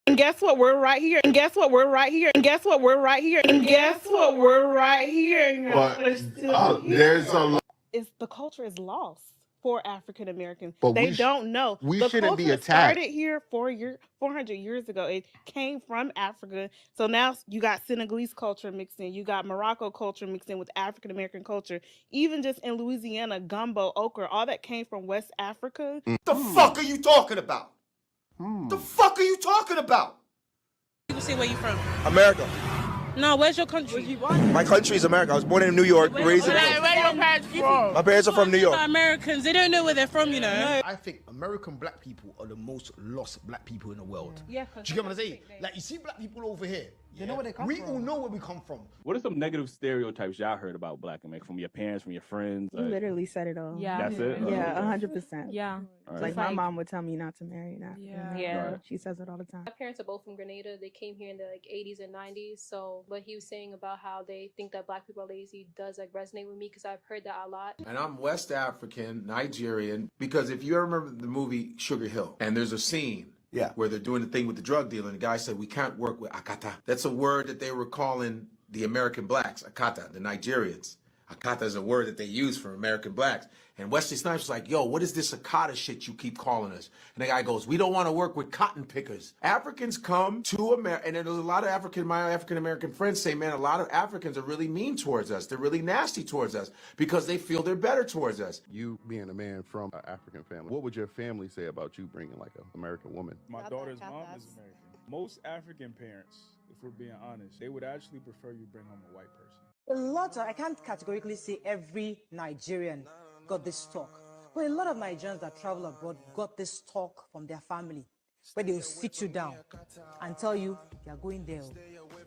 And guess what? We're right here. And guess what? We're right here. And guess what? We're right here. And guess what? We're right here. But there's a lot. The culture is lost for African Americans. But They don't know. we The shouldn't be culture attacked. started here 400 years ago. It came from Africa. So now you got Senegalese culture mixed in. You got Morocco culture mixed in with African American culture. Even just in Louisiana, gumbo, okra, all that came from West Africa. The fuck are you talking about? The fuck are you talking about? People say where you from? America. No, where's your country? My country is America. I was born in New York, raised in. Where your parents from? My parents are from New York. Americans, they don't know where they're from, you know. I think American black people are the most lost black people in the world. Yeah. Do you get what I'm saying? Like, you see black people over here. They know where they come we from. all know where we come from. What are some negative stereotypes y'all heard about black America from your parents, from your friends? You literally said it all. Yeah. That's it? Yeah, 100%. Yeah. Right. Like my mom would tell me not to marry an African. Yeah. Yeah. Right. She says it all the time. My parents are both from Grenada. They came here in the 80s and 90s. So what he was saying about how they think that black people are lazy does resonate with me because I've heard that a lot. And I'm West African, Nigerian, because if you remember the movie Sugar Hill, and there's a scene where they're doing the thing with the drug dealer, and the guy said, we can't work with Akata. That's a word that they were calling the American blacks, Akata, the Nigerians. Akata is a word that they use for American blacks. And Wesley Snipes was like, yo, what is this Akata shit you keep calling us? And the guy goes, we don't want to work with cotton pickers. Africans come to America, and there's a lot of my African-American friends say, man, a lot of Africans are really mean towards us. They're really nasty towards us because they feel they're better towards us. You being a man from an African family, what would your family say about you bringing like an American woman? My daughter's mom is American. Most African parents, if we're being honest, they would actually prefer you bring home a white person. A lot of, I can't categorically say every Nigerian got this talk, but a lot of Nigerians that travel abroad got this talk from their family, where they will sit you down and tell you, you're going there.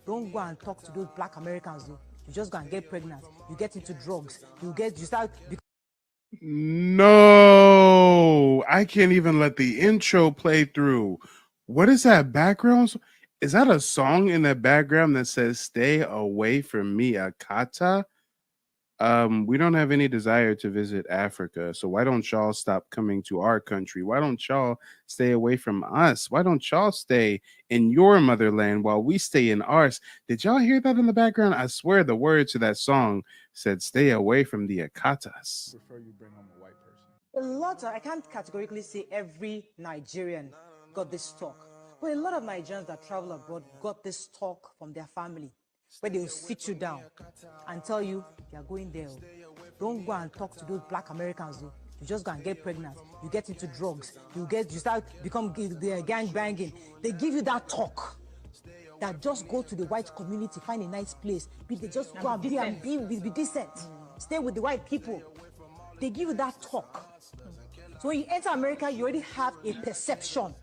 Don't go and talk to those black Americans. Though. You just go and get pregnant. You get into drugs. You start. No, I can't even let the intro play through. What is that background? Is that a song in the background that says "Stay away from me, Akata"? We don't have any desire to visit Africa, so why don't y'all stop coming to our country? Why don't y'all stay away from us? Why don't y'all stay in your motherland while we stay in ours? Did y'all hear that in the background? I swear the words to that song said "Stay away from the Akatas." Prefer you bring home a white person. A lot of, I can't categorically say every Nigerian got this talk, but a lot of Nigerians that travel abroad got this talk from their family, where they will sit you down and tell you, you're going there. Don't go and talk to those black Americans. Though. You just go and get pregnant. You get into drugs. You start become gang banging. They give you that talk. That just go to the white community, find a nice place. They just go and be decent. Stay with the white people. They give you that talk. So when you enter America, you already have a perception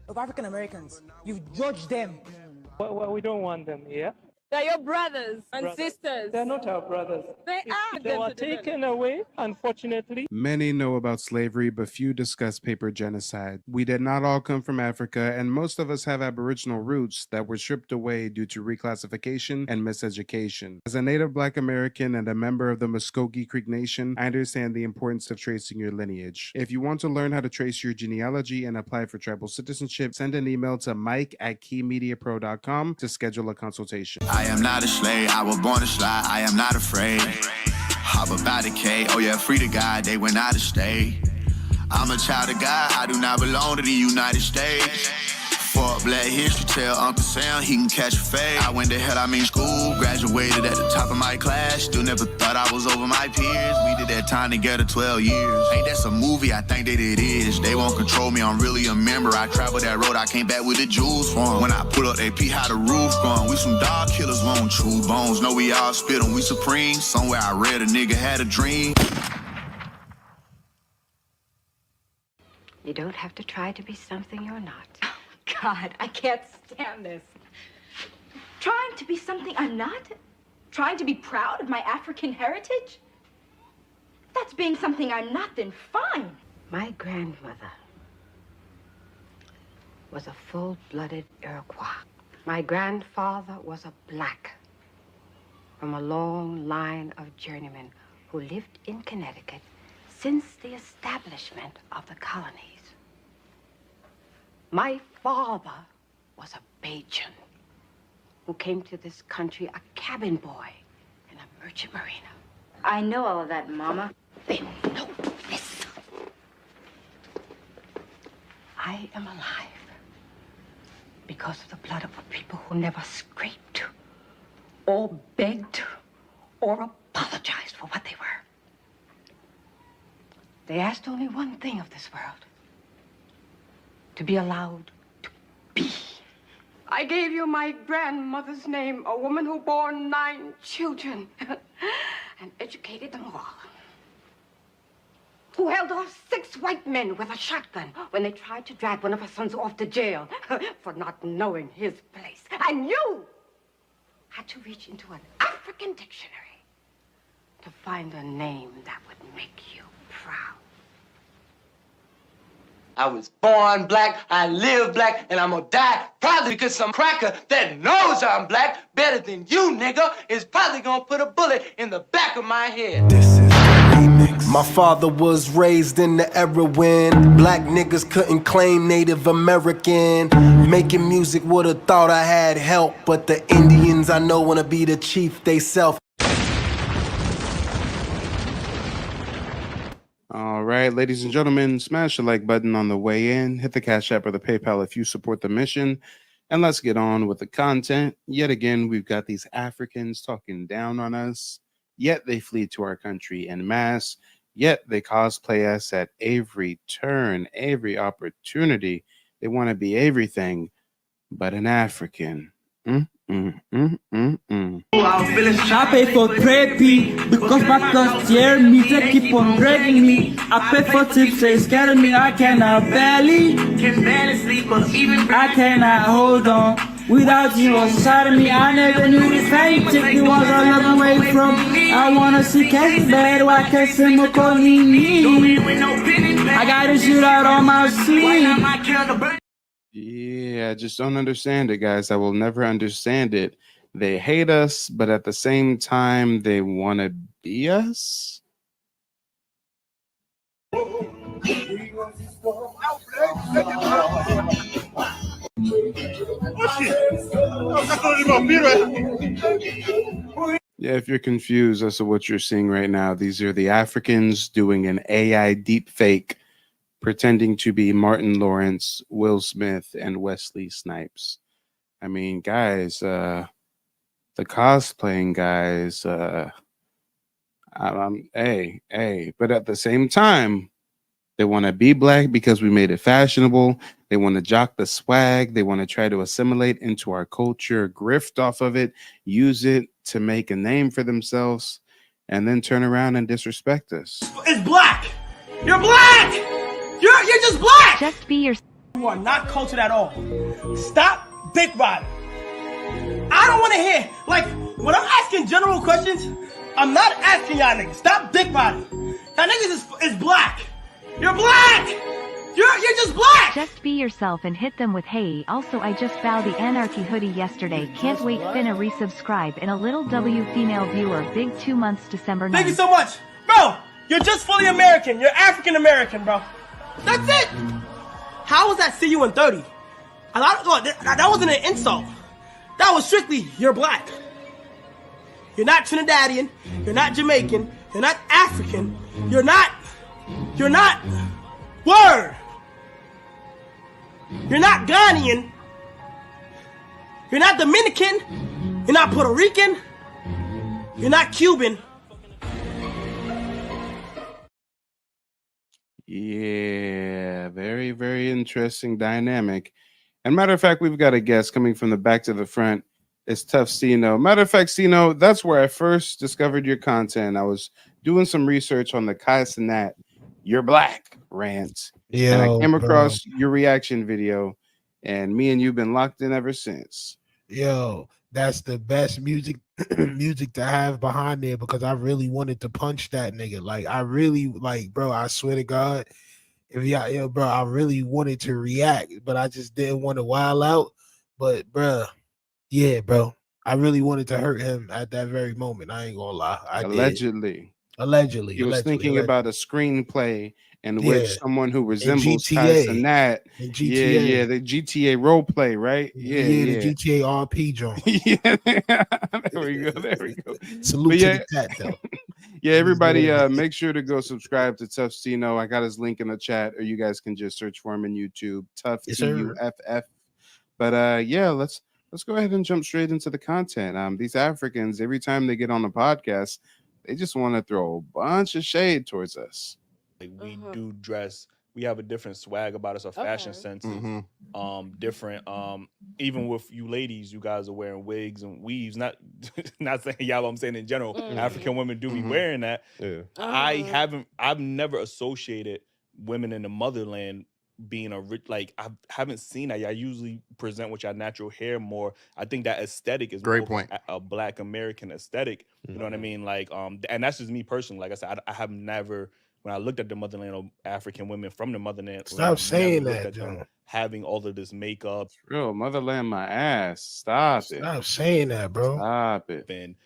of African Americans. You've judged them. Well, we don't want them here. They're your brothers and sisters. They're not our brothers. They are. They were taken away, unfortunately. Many know about slavery, but few discuss paper genocide. We did not all come from Africa, and most of us have Aboriginal roots that were stripped away due to reclassification and miseducation. As a Native Black American and a member of the Muscogee Creek Nation, I understand the importance of tracing your lineage. If you want to learn how to trace your genealogy and apply for tribal citizenship, send an email to mike@keymediapro.com to schedule a consultation. I am not a slave, I was born to slide, I am not afraid. Hop about the K, oh yeah, free to God, they went out of state. I'm a child of God, I do not belong to the United States. For Black History, tell Uncle Sam he can catch a fade. I went to school, graduated at the top of my class. Still never thought I was over my peers. We did that time together 12 years. Ain't that some movie? I think that it is. They won't control me, I'm really a member. I traveled that road, I came back with the jewels from. When I pull up, they pee how the roof gone. We some dog killers, won't chew bones. Know we all spit on, we supreme. Somewhere I read a nigga had a dream. You don't have to try to be something you're not. God, I can't stand this. Trying to be something I'm not? Trying to be proud of my African heritage? If that's being something I'm not, then fine. My grandmother was a full-blooded Iroquois. My grandfather was a black from a long line of journeymen who lived in Connecticut since the establishment of the colonies. My father was a Bajan who came to this country a cabin boy in a merchant marina. I know all of that, Mama. Then know this. I am alive because of the blood of a people who never scraped or begged or apologized for what they were. They asked only one thing of this world: to be allowed to be. I gave you my grandmother's name, a woman who bore 9 children and educated them all. Who held off 6 white men with a shotgun when they tried to drag one of her sons off to jail for not knowing his place. And you had to reach into an African dictionary to find a name that would make you proud. I was born black, I live black, and I'm gonna die probably because some cracker that knows I'm black better than you, nigga, is probably gonna put a bullet in the back of my head. This is the remix. My father was raised in the era when black niggas couldn't claim Native American. Making music would've thought I had help, but the Indians I know wanna be the chief they self. All right, ladies and gentlemen, smash the like button on the way in, hit the Cash App or the PayPal if you support the mission, and let's get on with the content. Yet again, we've got these Africans talking down on us, yet they flee to our country en masse, yet they cosplay us at every turn, every opportunity. They want to be everything but an African. I pay for therapy because my thoughts tear me. They keep on dragging me. I pay for tips, they scatter me. I cannot barely sleep, but even I cannot hold on. Without you inside of me, I never knew this pain. Take me once I love away from. I wanna see cats bad, why can't someone call me? I gotta shoot out all my sleep. Yeah, I just don't understand it, guys. I will never understand it. They hate us, but at the same time, they want to be us. Yeah, if you're confused as to what you're seeing right now, these are the Africans doing an AI deep fake, pretending to be Martin Lawrence, Will Smith, and Wesley Snipes. I mean, guys, the cosplaying guys, but at the same time, they want to be black because we made it fashionable. They want to jock the swag. They want to try to assimilate into our culture, grift off of it, use it to make a name for themselves, and then turn around and disrespect us. It's black! You're black! You're just black! Just be yourself. You are not cultured at all. Stop big riding. I don't want to hear, like, when I'm asking general questions, I'm not asking y'all niggas. Stop dick riding. Y'all niggas is black. You're black! You're just black! Just be yourself and hit them with hey. Also, I just bowed the Anarchy hoodie yesterday. Can't wait finna resubscribe in a little W female viewer. Big 2 months December 9th. Thank you so much. Bro, you're just fully American. You're African American, bro. That's it. How was that see you in 30? That wasn't an insult. That was strictly you're black. You're not Trinidadian. You're not Jamaican. You're not African. You're not word. You're not Ghanaian. You're not Dominican. You're not Puerto Rican. You're not Cuban. Yeah, very, very interesting dynamic. And matter of fact, we've got a guest coming from the back to the front. It's Tough Sino. Matter of fact, Sino, that's where I first discovered your content. I was doing some research on the Kai Cenat, You're Black rant. And I came across your reaction video, and me and you've been locked in ever since. Yo, that's the best music to have behind there, because I really wanted to punch that nigga. Like, I really, like, bro, I swear to God, bro, I really wanted to react, but I just didn't want to wild out. But, bro, yeah, bro, I really wanted to hurt him at that very moment. I ain't gonna lie. Allegedly. Allegedly. He was thinking about a screenplay in which someone who resembles Tyson Nat, the GTA role play, right? The GTA RP joint. There we go. Salute to the chat, though. Yeah, everybody, make sure to go subscribe to Tough Cino. I got his link in the chat, or you guys can just search for him in YouTube, Tough TUFF. But yeah, let's go ahead and jump straight into the content. These Africans, every time they get on the podcast, they just want to throw a bunch of shade towards us. Like we do dress, we have a different swag about us, our fashion sense is different. Even with you ladies, you guys are wearing wigs and weaves. Not saying y'all, I'm saying in general, African women do be wearing that. I've never associated women in the motherland being I haven't seen that. Y'all usually present with your natural hair more. I think that aesthetic is great point. A Black American aesthetic. You know what I mean? Like, and that's just me personally. Like I said, I have never, when I looked at the motherland of African women from the motherland, stop saying that, John. Having all of this makeup, real motherland, my ass. Stop saying that, bro. Stop it. And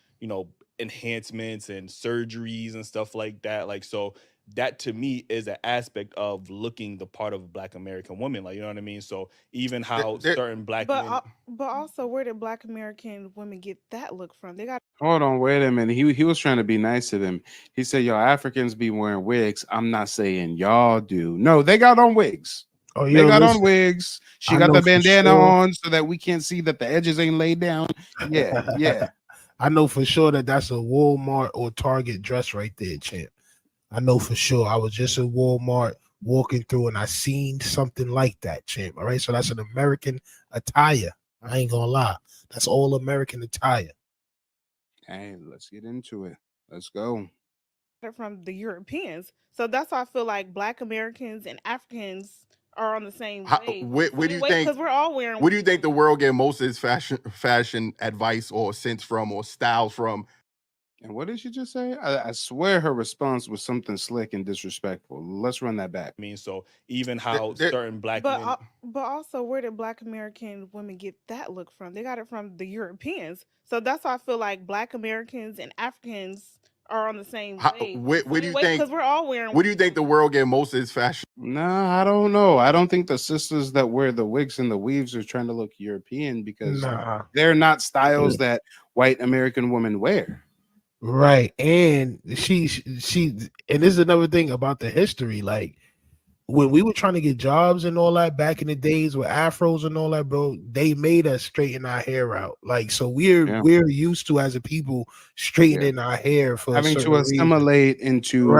enhancements and surgeries and stuff like that. Like, so that to me is an aspect of looking the part of a Black American woman. Like, you know what I mean? So even how certain Black men. But also, where did Black American women get that look from? They got. Hold on, wait a minute. He was trying to be nice to them. He said, y'all Africans be wearing wigs. I'm not saying y'all do. No, they got on wigs. Oh, they got on wigs. She got the bandana on so that we can't see that the edges ain't laid down. Yeah. I know for sure that's a Walmart or Target dress right there, champ. I know for sure. I was just in Walmart walking through and I seen something like that, champ. All right. So that's an American attire. I ain't gonna lie. That's all American attire. Hey, let's get into it. Let's go. From the Europeans. So that's why I feel like Black Americans and Africans are on the same wave. Where do you think? Because we're all wearing. Where do you think the world get most of its fashion advice or sense from or styles from? And what did she just say? I swear her response was something slick and disrespectful. Let's run that back. I mean, so even how certain Black men. But also, where did Black American women get that look from? They got it from the Europeans. So that's why I feel like Black Americans and Africans are on the same wave. Where do you think? Because we're all wearing. Where do you think the world get most of its fashion? Nah, I don't know. I don't think the sisters that wear the wigs and the weaves are trying to look European because they're not styles that white American women wear. Right. And she and this is another thing about the history. Like when we were trying to get jobs and all that back in the days with afros and all that, bro, they made us straighten our hair out. Like, so we're used to as a people straightening our hair for having to assimilate into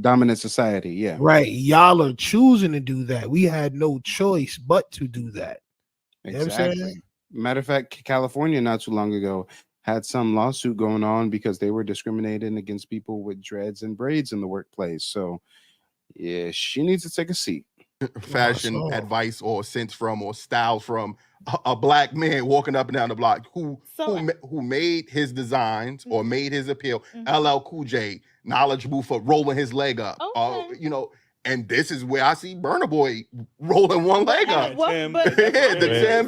dominant society. Yeah. Right. Y'all are choosing to do that. We had no choice but to do that. Exactly. You know what I'm saying? Matter of fact, California not too long ago had some lawsuit going on because they were discriminating against people with dreads and braids in the workplace. So, yeah, she needs to take a seat. Fashion advice or sense from or styles from a Black man walking up and down the block who made his designs or made his appeal. LL Cool J, knowledgeable for rolling his leg up. And this is where I see Burna Boy rolling one leg up. To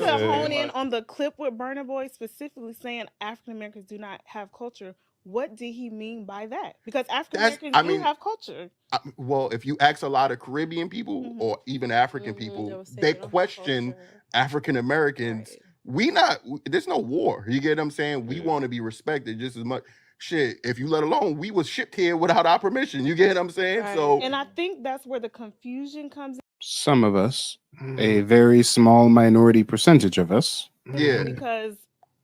hone in on the clip with Burna Boy specifically saying African Americans do not have culture. What did he mean by that? Because African Americans do have culture. Well, if you ask a lot of Caribbean people or even African people, they question African Americans. There's no war. You get what I'm saying? We want to be respected just as much. Shit, if you let alone, we was shipped here without our permission. You get what I'm saying? Right. So, and I think that's where the confusion comes in. Some of us, a very small minority percentage of us. Yeah. Because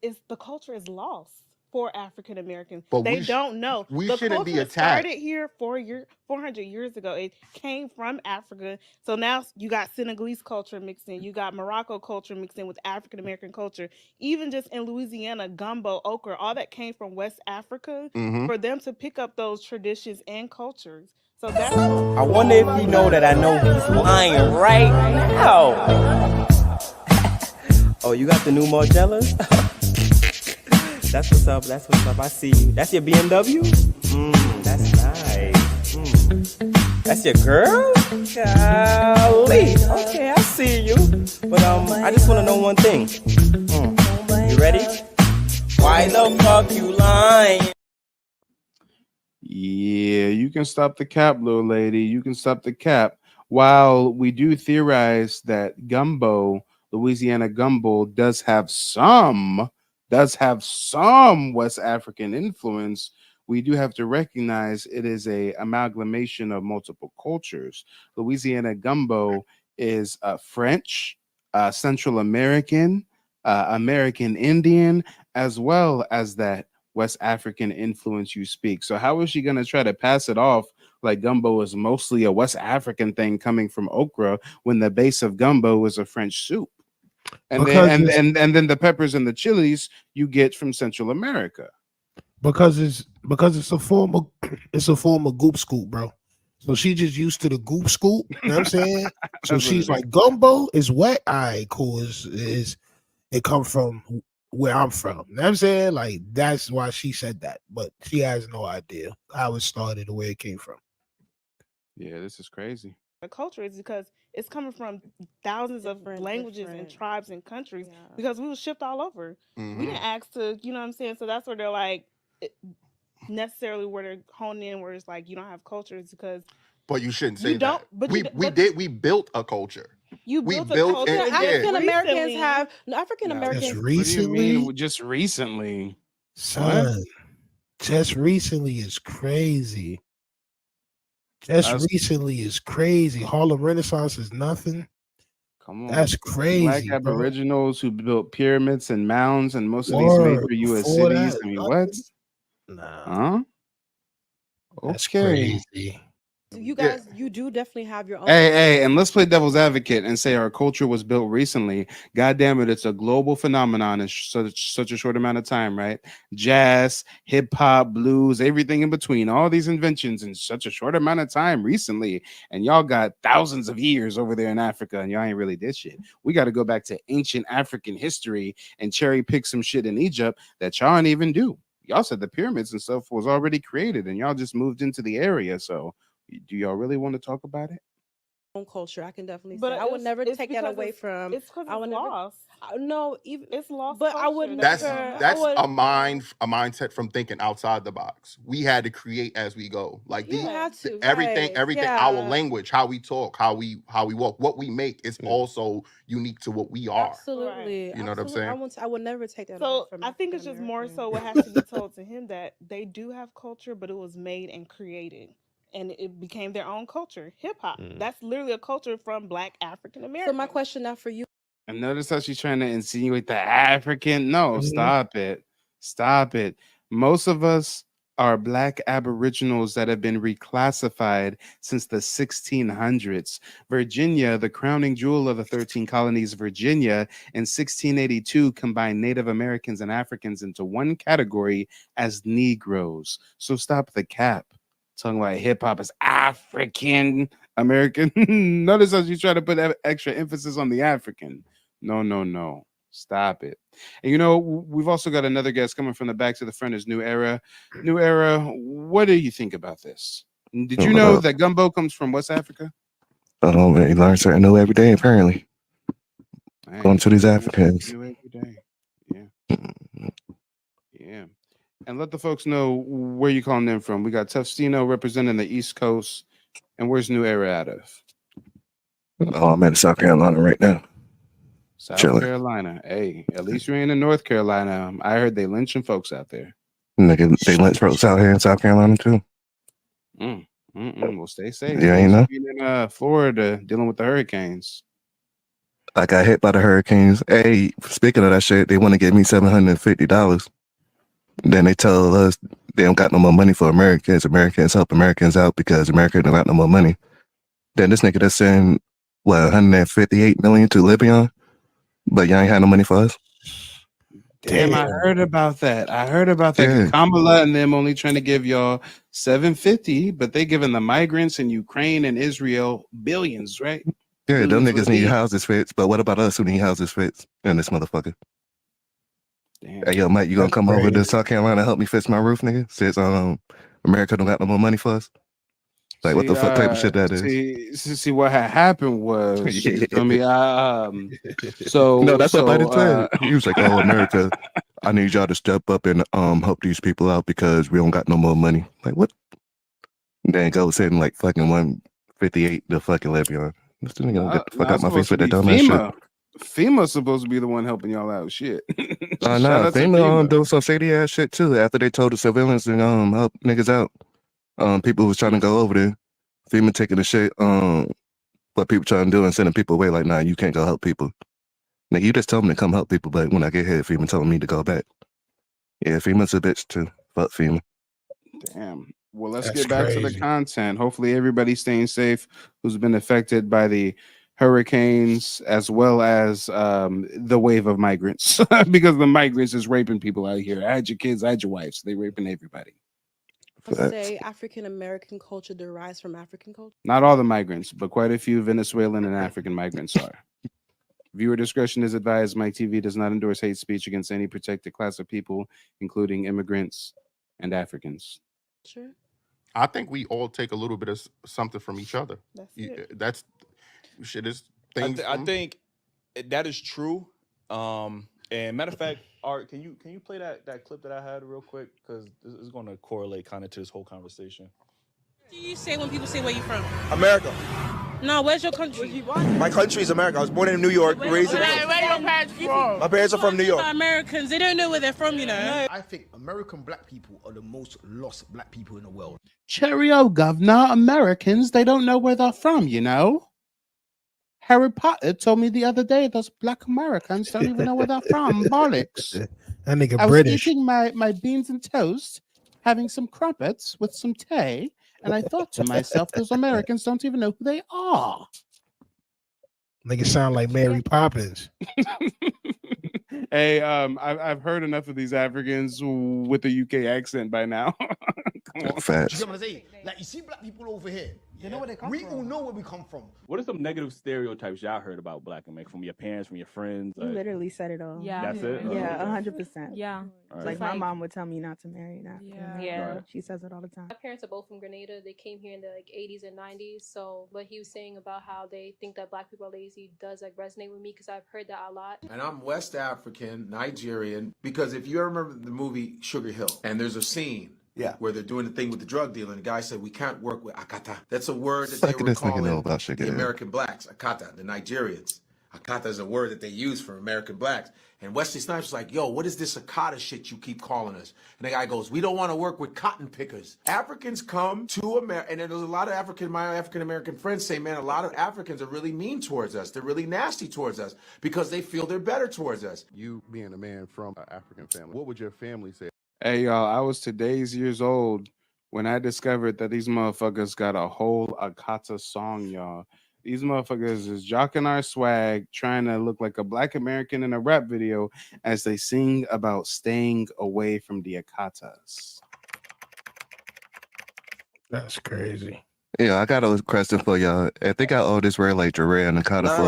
the culture is lost for African Americans. But they don't know. We the shouldn't be culture attacked. Started here 400 years ago. It came from Africa. So now you got Senegalese culture mixed in. You got Morocco culture mixed in with African American culture. Even just in Louisiana, gumbo, okra, all that came from West Africa for them to pick up those traditions and cultures. So that's. I wonder if you know that I know he's lying right now. Oh, you got the new Margellas? That's what's up. That's what's up. I see you. That's your BMW? That's nice. That's your girl? Golly. Okay, I see you. But I just want to know one thing. You ready? Why the fuck you lying? Yeah, you can stop the cap, little lady. You can stop the cap. While we do theorize that Gumbo, Louisiana Gumbo, does have some West African influence, we do have to recognize it is a amalgamation of multiple cultures. Louisiana Gumbo is French, Central American, American Indian, as well as that West African influence you speak. So how is she going to try to pass it off like gumbo is mostly a West African thing coming from okra when the base of gumbo is a French soup? And then the peppers and the chilies you get from Central America. Because it's a form of goop scoop, bro. So she just used to the goop scoop. You know what I'm saying? So she's like, gumbo is wet. All right, cool. Is it come from where I'm from? You know what I'm saying? Like, that's why she said that. But she has no idea how it started or where it came from. Yeah, this is crazy. The culture is because it's coming from thousands of languages and tribes and countries because we were shipped all over. We didn't ask to, you know what I'm saying? So that's where they're like, necessarily where they're honing in, where it's like you don't have cultures because. But you shouldn't say that. But we built a culture. You built a culture. African Americans have African Americans. Just recently, just recently, son. Just recently is crazy. Recently is crazy. Harlem Renaissance is nothing. Come on, that's crazy. Black Aboriginals who built pyramids and mounds and most of these major U.S. cities. I mean, what? Nah. Huh? That's Okay. crazy. You guys, you do definitely have your own. Hey, and let's play devil's advocate and say our culture was built recently. God damn it, it's a global phenomenon in such a short amount of time, right? Jazz, hip hop, blues, everything in between, all these inventions in such a short amount of time recently. And y'all got thousands of years over there in Africa, and y'all ain't really did shit. We got to go back to ancient African history and cherry pick some shit in Egypt that y'all ain't even do. Y'all said the pyramids and stuff was already created, and y'all just moved into the area. So, do y'all really want to talk about it? Own culture, I can definitely But say. I would never take that away from. It's because it's lost. No, even it's lost. But culture. I would That's never. a mindset from thinking outside the box. We had to create as we go. Like everything, our language, how we talk, how we walk, what we make is also unique to what we are. Absolutely. You know what I'm saying? I would never take that away So from. I think it's just more so what has to be told to him that they do have culture, but it was made and created. And it became their own culture, hip hop. That's literally a culture from Black African Americans. So my question now for you. And notice how she's trying to insinuate the African. No, stop it. Stop it. Most of us are Black Aboriginals that have been reclassified since the 1600s. Virginia, the crowning jewel of the 13 colonies of Virginia, in 1682 combined Native Americans and Africans into one category as Negroes. So stop the cap. Talking about hip hop is African American. Notice how you try to put extra emphasis on the African. No. Stop it. And you know, we've also got another guest coming from the back to the front is New Era. New Era, what do you think about this? Did you know that gumbo comes from West Africa? Oh, man, you learn something new every day, apparently. Going to these Africans. New every day. Yeah. And let the folks know where you calling them from. We got Tufstino representing the East Coast. And where's New Era out of? Oh, I'm in South Carolina right now. South Carolina. Hey, at least you ain't in North Carolina. I heard they lynching folks out there. Nigga, they lynch folks out here in South Carolina too. Well, stay safe. You ain't know? In Florida, dealing with the hurricanes. I got hit by the hurricanes. Hey, speaking of that shit, they want to give me $750. Then they tell us they don't got no more money for Americans. Americans help Americans out because America don't got no more money. Then this nigga that's send $158 million to Libya, but y'all ain't had no money for us. Damn, I heard about that. Yeah. Kamala and them only trying to give y'all $750, but they giving the migrants in Ukraine and Israel billions, right? Yeah, them niggas need houses fixed, but what about us who need houses fixed? And this motherfucker. Damn. Hey, yo, Mike, you gonna come over to South Carolina and help me fix my roof, nigga? Since America don't got no more money for us. Like, what the fuck type of shit that is? See what had happened was, you feel me? So no, that's what Biden said. He was like, "Oh, America, I need y'all to step up and help these people out because we don't got no more money." Like, what? Then go sitting like fucking 158 the fucking Le'Veon. This nigga get the fuck Nah, out my face supposed to with that be dumbass shit. FEMA. FEMA's supposed to be the one helping y'all out. Shit. Oh Shout no, out to FEMA FEMA. doing some shady ass shit too. After they told the civilians to help niggas out, people was trying to go over there. FEMA taking the shit, what people trying to do and sending people away. Like, nah, you can't go help people. Nigga, you just told me to come help people, but when I get here, FEMA telling me to go back. Yeah, FEMA's a bitch too. Fuck FEMA. Damn. Well, let's That's get back to the crazy. content. Hopefully, everybody's staying safe who's been affected by the hurricanes as well as the wave of migrants, because the migrants is raping people out here. I had your kids, I had your wives. They raping everybody. I say African American culture derives from African culture. Not all the migrants, but quite a few Venezuelan and African migrants are. Viewer discretion is advised. Mike TV does not endorse hate speech against any protected class of people, including immigrants and Africans. Sure. I think we all take a little bit of something from each other. That's Shit is I, things. I think that is true. And matter of fact, Art, can you play that clip that I had real quick, because this is going to correlate kind of to this whole conversation. What do you say when people say where you from? America. No, where's your country? My country is America. I was born in New York, raised in. Where your parents from? My parents are from New York. Americans, they don't know where they're from, you know. I think American black people are the most lost black people in the world. Cheerio, governor. Americans, they don't know where they're from, you know? Harry Potter told me the other day those black Americans don't even know where they're from. Bollocks. That nigga I was British. eating my beans and toast, having some crumpets with some tea, and I thought to myself, those Americans don't even know who they are. Nigga sound like Mary Poppins. Hey, I've heard enough of these Africans with a UK accent by now. Come on. Facts. You get what I'm saying? Like, you see black people over here. You know where they come from. We all know where we come from. What are some negative stereotypes y'all heard about black America from your parents, from your friends? You literally said it all. Yeah. That's it? Yeah, 100%. Yeah. It's like my mom would tell me not to marry an African. Yeah. Right. She says it all the time. My parents are both from Grenada. They came here in the 80s and 90s. So what he was saying about how they think that black people are lazy does resonate with me, because I've heard that a lot. And I'm West African, Nigerian, because if you remember the movie Sugar Hill, and there's a scene where they're doing the thing with the drug dealer, and the guy said, we can't work with Akata. That's a word that they were This nigga know calling about Sugar the Hill. American blacks, Akata, the Nigerians. Akata is a word that they use for American blacks. And Wesley Snipes is like, yo, what is this Akata shit you keep calling us? And the guy goes, we don't want to work with cotton pickers. Africans come to America, and there's a lot of my African-American friends say, man, a lot of Africans are really mean towards us. They're really nasty towards us because they feel they're better towards us. You being a man from an African family, what would your family say? Hey, y'all, I was today's years old when I discovered that these motherfuckers got a whole Akata song, y'all. These motherfuckers is jocking our swag, trying to look like a black American in a rap video as they sing about staying away from the Akatas. That's crazy. Yeah, I got a question for y'all. If they got all this word like Jure and Akata for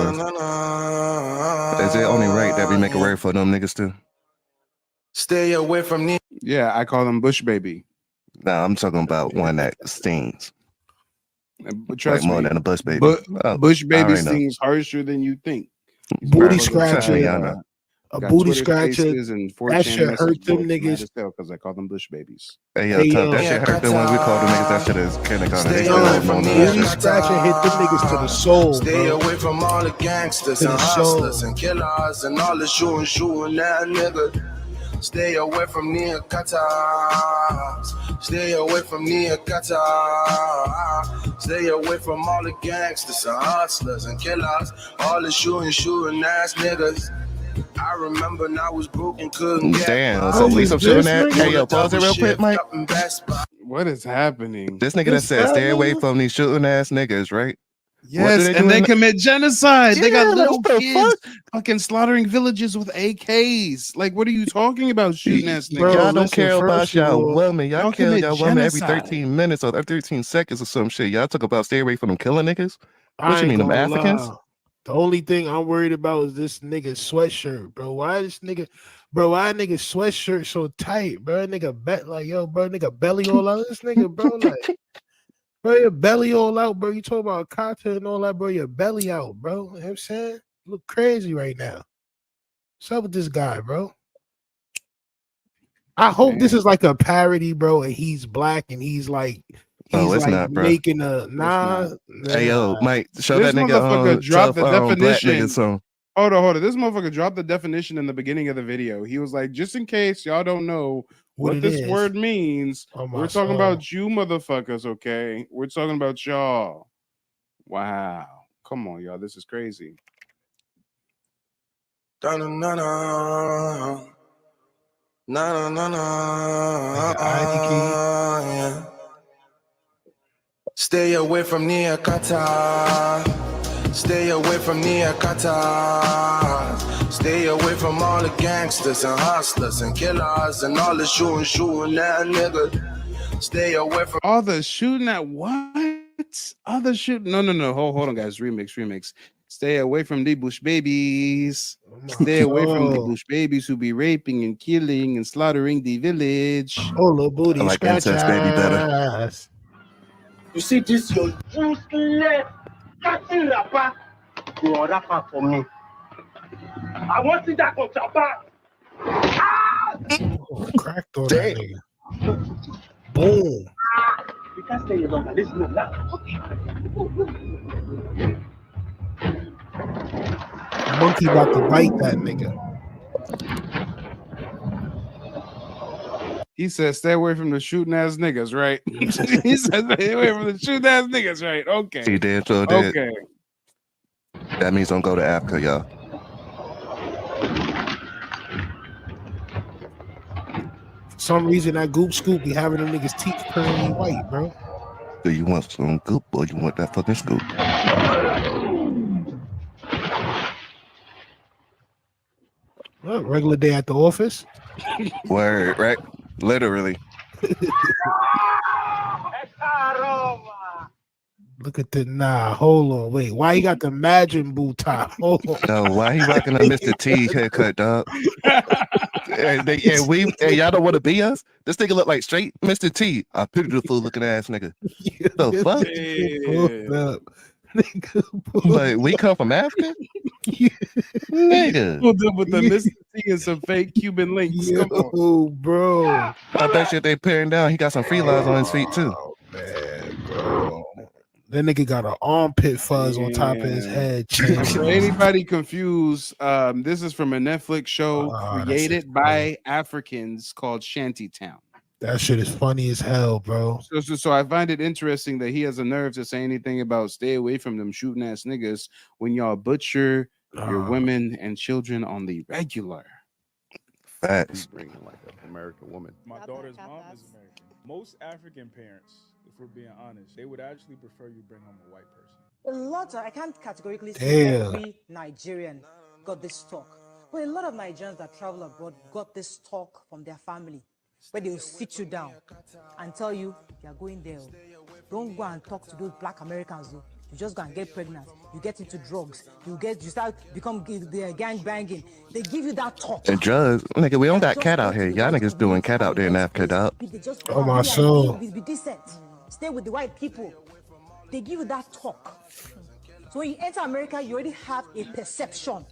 us, is it only right that we make a word for them niggas too? Stay away from me. Yeah, I call them Bush Baby. Nah, I'm talking about one that stings. But trust Like more me, than a Bush Baby. Bush I Baby already know. stings harsher than you think. Booty Bro, scratcher. y'all know. A Got booty Twitter scratcher. Spaces and That 4chan shit hurt message them boards niggas. because I call them Bush Babies. Hey, yo, Hey, Tom, yo. that shit hurt them when we called them niggas that shit is kindergarten. They still don't know that Booty shit. scratcher hit them niggas to the soul, Stay bro. away from all the gangsters To and the soul. hustlers and killers and all the shooting that nigga. Stay away from the Akatas. Stay away from the Akatas. Stay away from all the gangsters and hustlers and killers. All the shooting ass niggas. I remember when I was broke and couldn't get Damn, so we some shooting that. Hey, yo, pause it real quick, Mike. What is happening? This nigga that said stay away from these shooting ass niggas, right? Yes, do and they in- commit genocide. They got Yeah, little what the kids fucking slaughtering villages with AKs. Like, what are you talking about, shooting ass niggas? Y'all don't listen, care about first of y'all all, women. Y'all kill commit y'all women every genocide. 13 minutes or every 13 seconds or some shit. Y'all talk about stay away from them killing niggas? What I you mean, ain't them gonna Africans? lie. The only thing I'm worried about is this nigga sweatshirt, bro. Why nigga sweatshirt so tight, bro? Nigga bet like, yo, bro, nigga belly all out. This nigga, bro, like, bro, your belly all out, bro. You talk about Akata and all that, bro. Your belly out, bro. You know what I'm saying? You look crazy right now. What's up with this guy, bro? I hope this is like a parody, bro, and he's black and he's like Oh, He's it's like not, bro. making a nah. Hey, yo, Mike, show This that nigga motherfucker on dropped tough the black nigga definition. song. Hold on. This motherfucker dropped the definition in the beginning of the video. He was like, just in case y'all don't know what it this is. word means, Oh, my we're talking soul. about you motherfuckers, okay? We're talking about y'all. Wow. Come on, y'all. This is crazy. Na-na-na-na. Yeah. Stay away from the Akata. Stay away from the Akata. Stay away from all the gangsters and hustlers and killers and all the shooting that nigga. Stay away from all the shooting at what? All the shooting? No. Hold on, guys. Remix. Stay away from the bush babies. Stay away from the bush babies who be raping and killing and slaughtering the village. Oh, little booty, I like incest baby better. You see this your useless cutting rapper, you are rapper for me. I want to see that contraband. Oh, cracked on that nigga. Boom. You can't stay here longer. Let's move now. Monkey about to bite that nigga. He said, stay away from the shooting ass niggas, right? He said, stay away from the shooting ass niggas, right? Okay. He did, so did. Okay. That means don't go to Africa, y'all. For some reason, that Goop Scoop be having them niggas' teeth curly white, bro. Do you want some goop or you want that fucking scoop? Well, regular day at the office. Word, right? Literally. Look at the hold on, wait. Why he got the Imagine boot tie? Hold on. No, why he rocking a Mr. T haircut, dog? and y'all don't want to be us? This nigga look like straight Mr. T. I pity the fool looking ass nigga. The fuck? Like we come from Africa? Nigga. Pulled up with the Mr. T and some fake Cuban links. Come on. Oh, bro. I bet you if they paring down, he got some free lines on his feet too. Man, bro. That nigga got an armpit fuzz on top of his head. For anybody confused, this is from a Netflix show created by Africans called Shantytown. That shit is funny as hell, bro. So I find it interesting that he has a nerve to say anything about stay away from them shooting ass niggas when y'all butcher your women and children on the regular. Facts. Bringing like an American woman. My daughter's mom is American. Most African parents, if we're being honest, they would actually prefer you bring home a white person. A lot I can't categorically say every Nigerian got this talk, but a lot of Nigerians that travel abroad got this talk from their family, where they will sit you down and tell you are going there. Don't go and talk to those black Americans. Though. You just go and get pregnant. You get into drugs. You start become gang banging. They give you that talk. And drugs, nigga, we don't got cat out here. Y'all niggas doing cat out there in Africa, dog. Oh my soul. Be decent. Stay with the white people. They give you that talk. So when you enter America, you already have a perception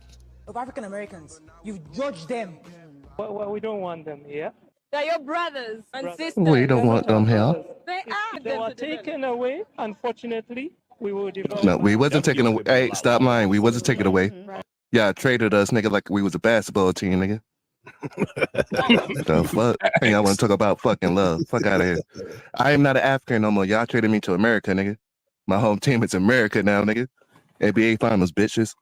of African Americans. You judge them. Well, we don't want them here. They're your brothers and sisters. We don't want them here. They were taken away, unfortunately. We will develop. No, we wasn't taking away. Hey, stop lying. We wasn't taking away. Yeah, traded us, nigga, like we was a basketball team, nigga. The fuck? Hey, I want to talk about fucking love. Fuck out of here. I am not an African no more. Y'all traded me to America, nigga. My home team is America now, nigga. NBA Finals, bitches.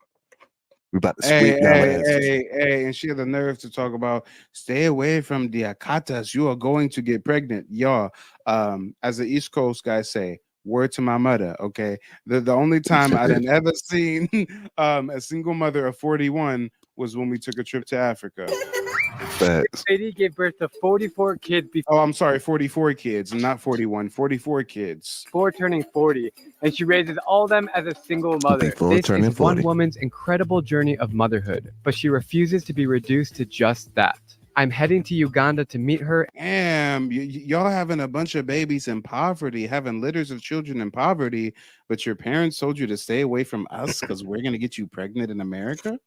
We about to sweep y'all asses. Hey, and she had the nerve to talk about stay away from the Akatas. You are going to get pregnant. Y'all, as the East Coast guys say, word to my mother, okay? The only time I'd ever seen a single mother of 41 was when we took a trip to Africa. Facts. Lady gave birth to 44 kids before. Oh, I'm sorry, 44 kids, not 41. 44 kids. Before turning 40, and she raises all of them as a single mother. Before This turning is one 40. woman's incredible journey of motherhood, but she refuses to be reduced to just that. I'm heading to Uganda to meet her. Damn, y'all having a bunch of babies in poverty, having litters of children in poverty, but your parents told you to stay away from us because we're going to get you pregnant in America?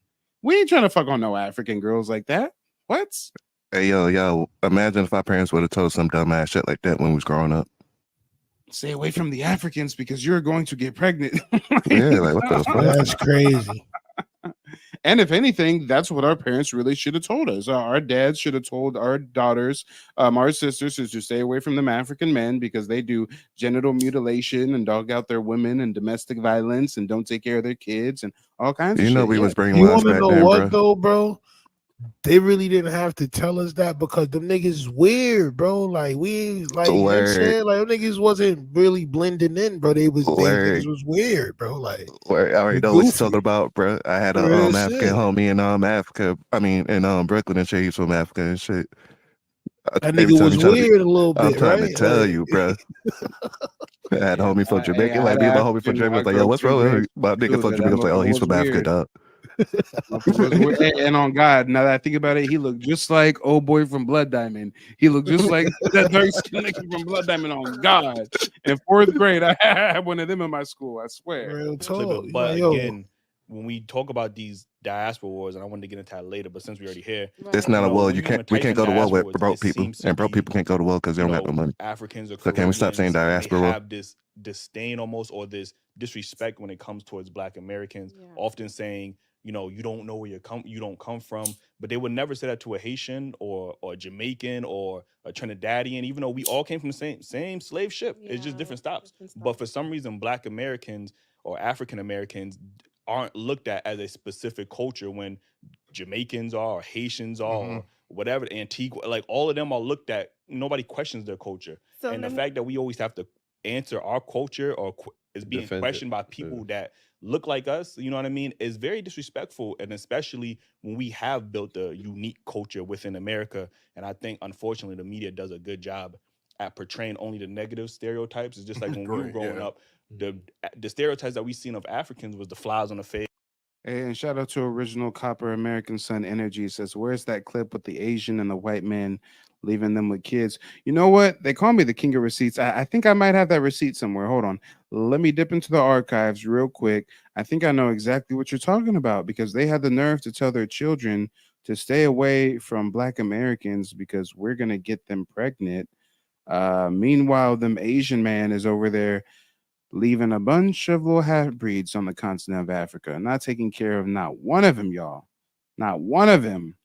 We ain't trying to fuck on no African girls like that. What? Hey, yo, imagine if our parents would have told some dumb ass shit like that when we was growing up. stay away from the Africans because you're going to get pregnant. Yeah, like what the fuck? That's crazy. And if anything, that's what our parents really should have told us. Our dads should have told our daughters, our sisters, to stay away from them African men because they do genital mutilation and dog out their women and domestic violence and don't take care of their kids and all kinds of You shit. know we was You brainwashed want to back know then, what bro. though, bro? They really didn't have to tell us that because them niggas weird, bro. Like we like you know what I'm Word. saying? Like them niggas wasn't really blending in, bro. They Word. niggas was weird, bro. Like I already know what you're talking about, bro. I had a Real African shit. homie in Africa. I mean, in Brooklyn and shit. He's from Africa and shit. That Every nigga time was you try to be- weird a little I'm bit, trying right? to tell Like- you, bro. I had a homie from Jamaica. I Like had me and my an homie from African- Jamaica I was like, grew yo, up what's in wrong with grade him? My nigga school, from that Jamaica was like, oh, motherfucker he's was from Africa, weird. dog. And on God, now that I think about it, he looked just like old boy from Blood Diamond. He looked just like that dark skinned nigga from Blood Diamond. On God, in 4th grade, I had one of them in my school. I swear. Real But Like, yo. again, when we talk about these diaspora wars, and I wanted to get into that later, but since we're already here, It's not a war. when You we can't. We can't go to war with broke people, and broke people can't go to war because they don't got no money. Africans or So can we stop saying Caribbeans, and diaspora? they have this disdain almost or this disrespect when it comes towards Black Americans, often saying, you don't know where you don't come from, but they would never say that to a Haitian or a Jamaican or a Trinidadian, even though we all came from the same slave ship. It's just different stops. But for some reason, Black Americans or African Americans aren't looked at as a specific culture when Jamaicans are, or Haitians are, or whatever, Antigua, like all of them are looked at. Nobody questions their culture. So And the fact that we always have to answer our culture or is being Defend it. questioned by people that look like us, you know what I mean, is very disrespectful. And especially when we have built a unique culture within America. And I think, unfortunately, the media does a good job at portraying only the negative stereotypes. It's just like when we were growing up, the stereotypes that we seen of Africans was the flies on the face. Hey, and shout out to Original Copper American Sun Energy. Says, where's that clip with the Asian and the white man leaving them with kids? You know what? They call me the king of receipts. I think I might have that receipt somewhere. Hold on. Let me dip into the archives real quick. I think I know exactly what you're talking about because they had the nerve to tell their children to stay away from Black Americans because we're going to get them pregnant. Meanwhile, them Asian man is over there leaving a bunch of little half-breeds on the continent of Africa, not taking care of not one of them, y'all. Not one of them.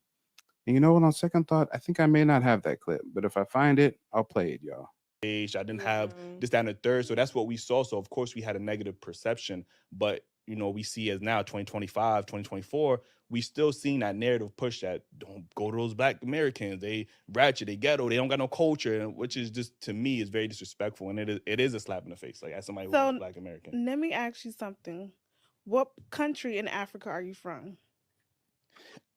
And you know what? On second thought, I think I may not have that clip, but if I find it, I'll play it, y'all. I didn't have this, that, and the third. So that's what we saw. So of course we had a negative perception, but we see as now 2025, 2024, we still seeing that narrative push that don't go to those Black Americans. They ratchet, they ghetto, they don't got no culture, which is just, to me, is very disrespectful. And it is a slap in the face, like as somebody So who's Black American. let me ask you something. What country in Africa are you from?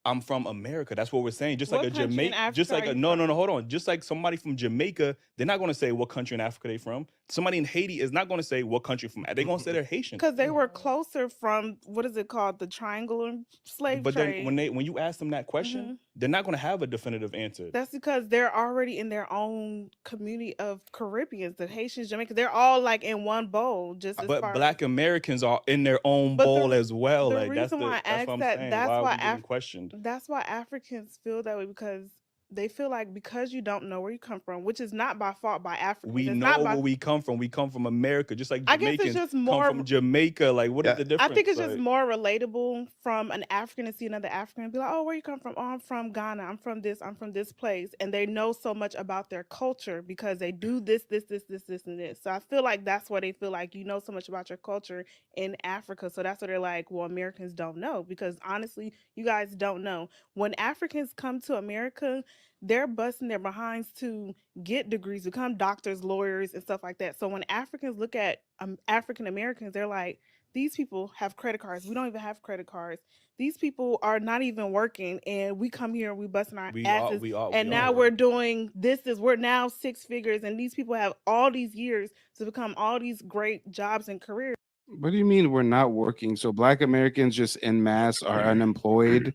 I'm from America. That's what we're saying. Just What like a country in Jamaican, Africa just like are a you no, hold on. Just like somebody from Jamaica, they're not going to say what country in Africa they from. Somebody in Haiti is not going to say what country from. They're going to say they're Haitian. Because they were closer from, what is it called, the triangular slave But trade. then when you ask them that question, they're not going to have a definitive answer. That's because they're already in their own community of Caribbeans, the Haitians, Jamaicans. They're all like in one bowl. Just as But far Black Americans are in their own But bowl the- as well. the Like that's reason why I that's asked what I'm that, saying. that's Why why are we getting questioned? That's why Africans feel that way, because they feel like because you don't know where you come from, which is not by fault by Africans. We it's know not by, where we come from. We come from America, just like I guess it's Jamaicans just come more- from Jamaica. Like, what is the difference? I think it's just Like, more relatable from an African to see another African and be like, oh, where you come from? Oh, I'm from Ghana. I'm from this place. And they know so much about their culture because they do this, and this. So I feel like that's why they feel like you know so much about your culture in Africa. So that's what they're like, well, Americans don't know, because honestly, you guys don't know. When Africans come to America, they're busting their behinds to get degrees, become doctors, lawyers, and stuff like that. So when Africans look at African Americans, they're like, these people have credit cards. We don't even have credit cards. These people are not even working, and we come here and we busting our asses. Now we're doing this. We're now 6 figures, and these people have all these years to become all these great jobs and careers. What do you mean we're not working? So Black Americans just en masse are unemployed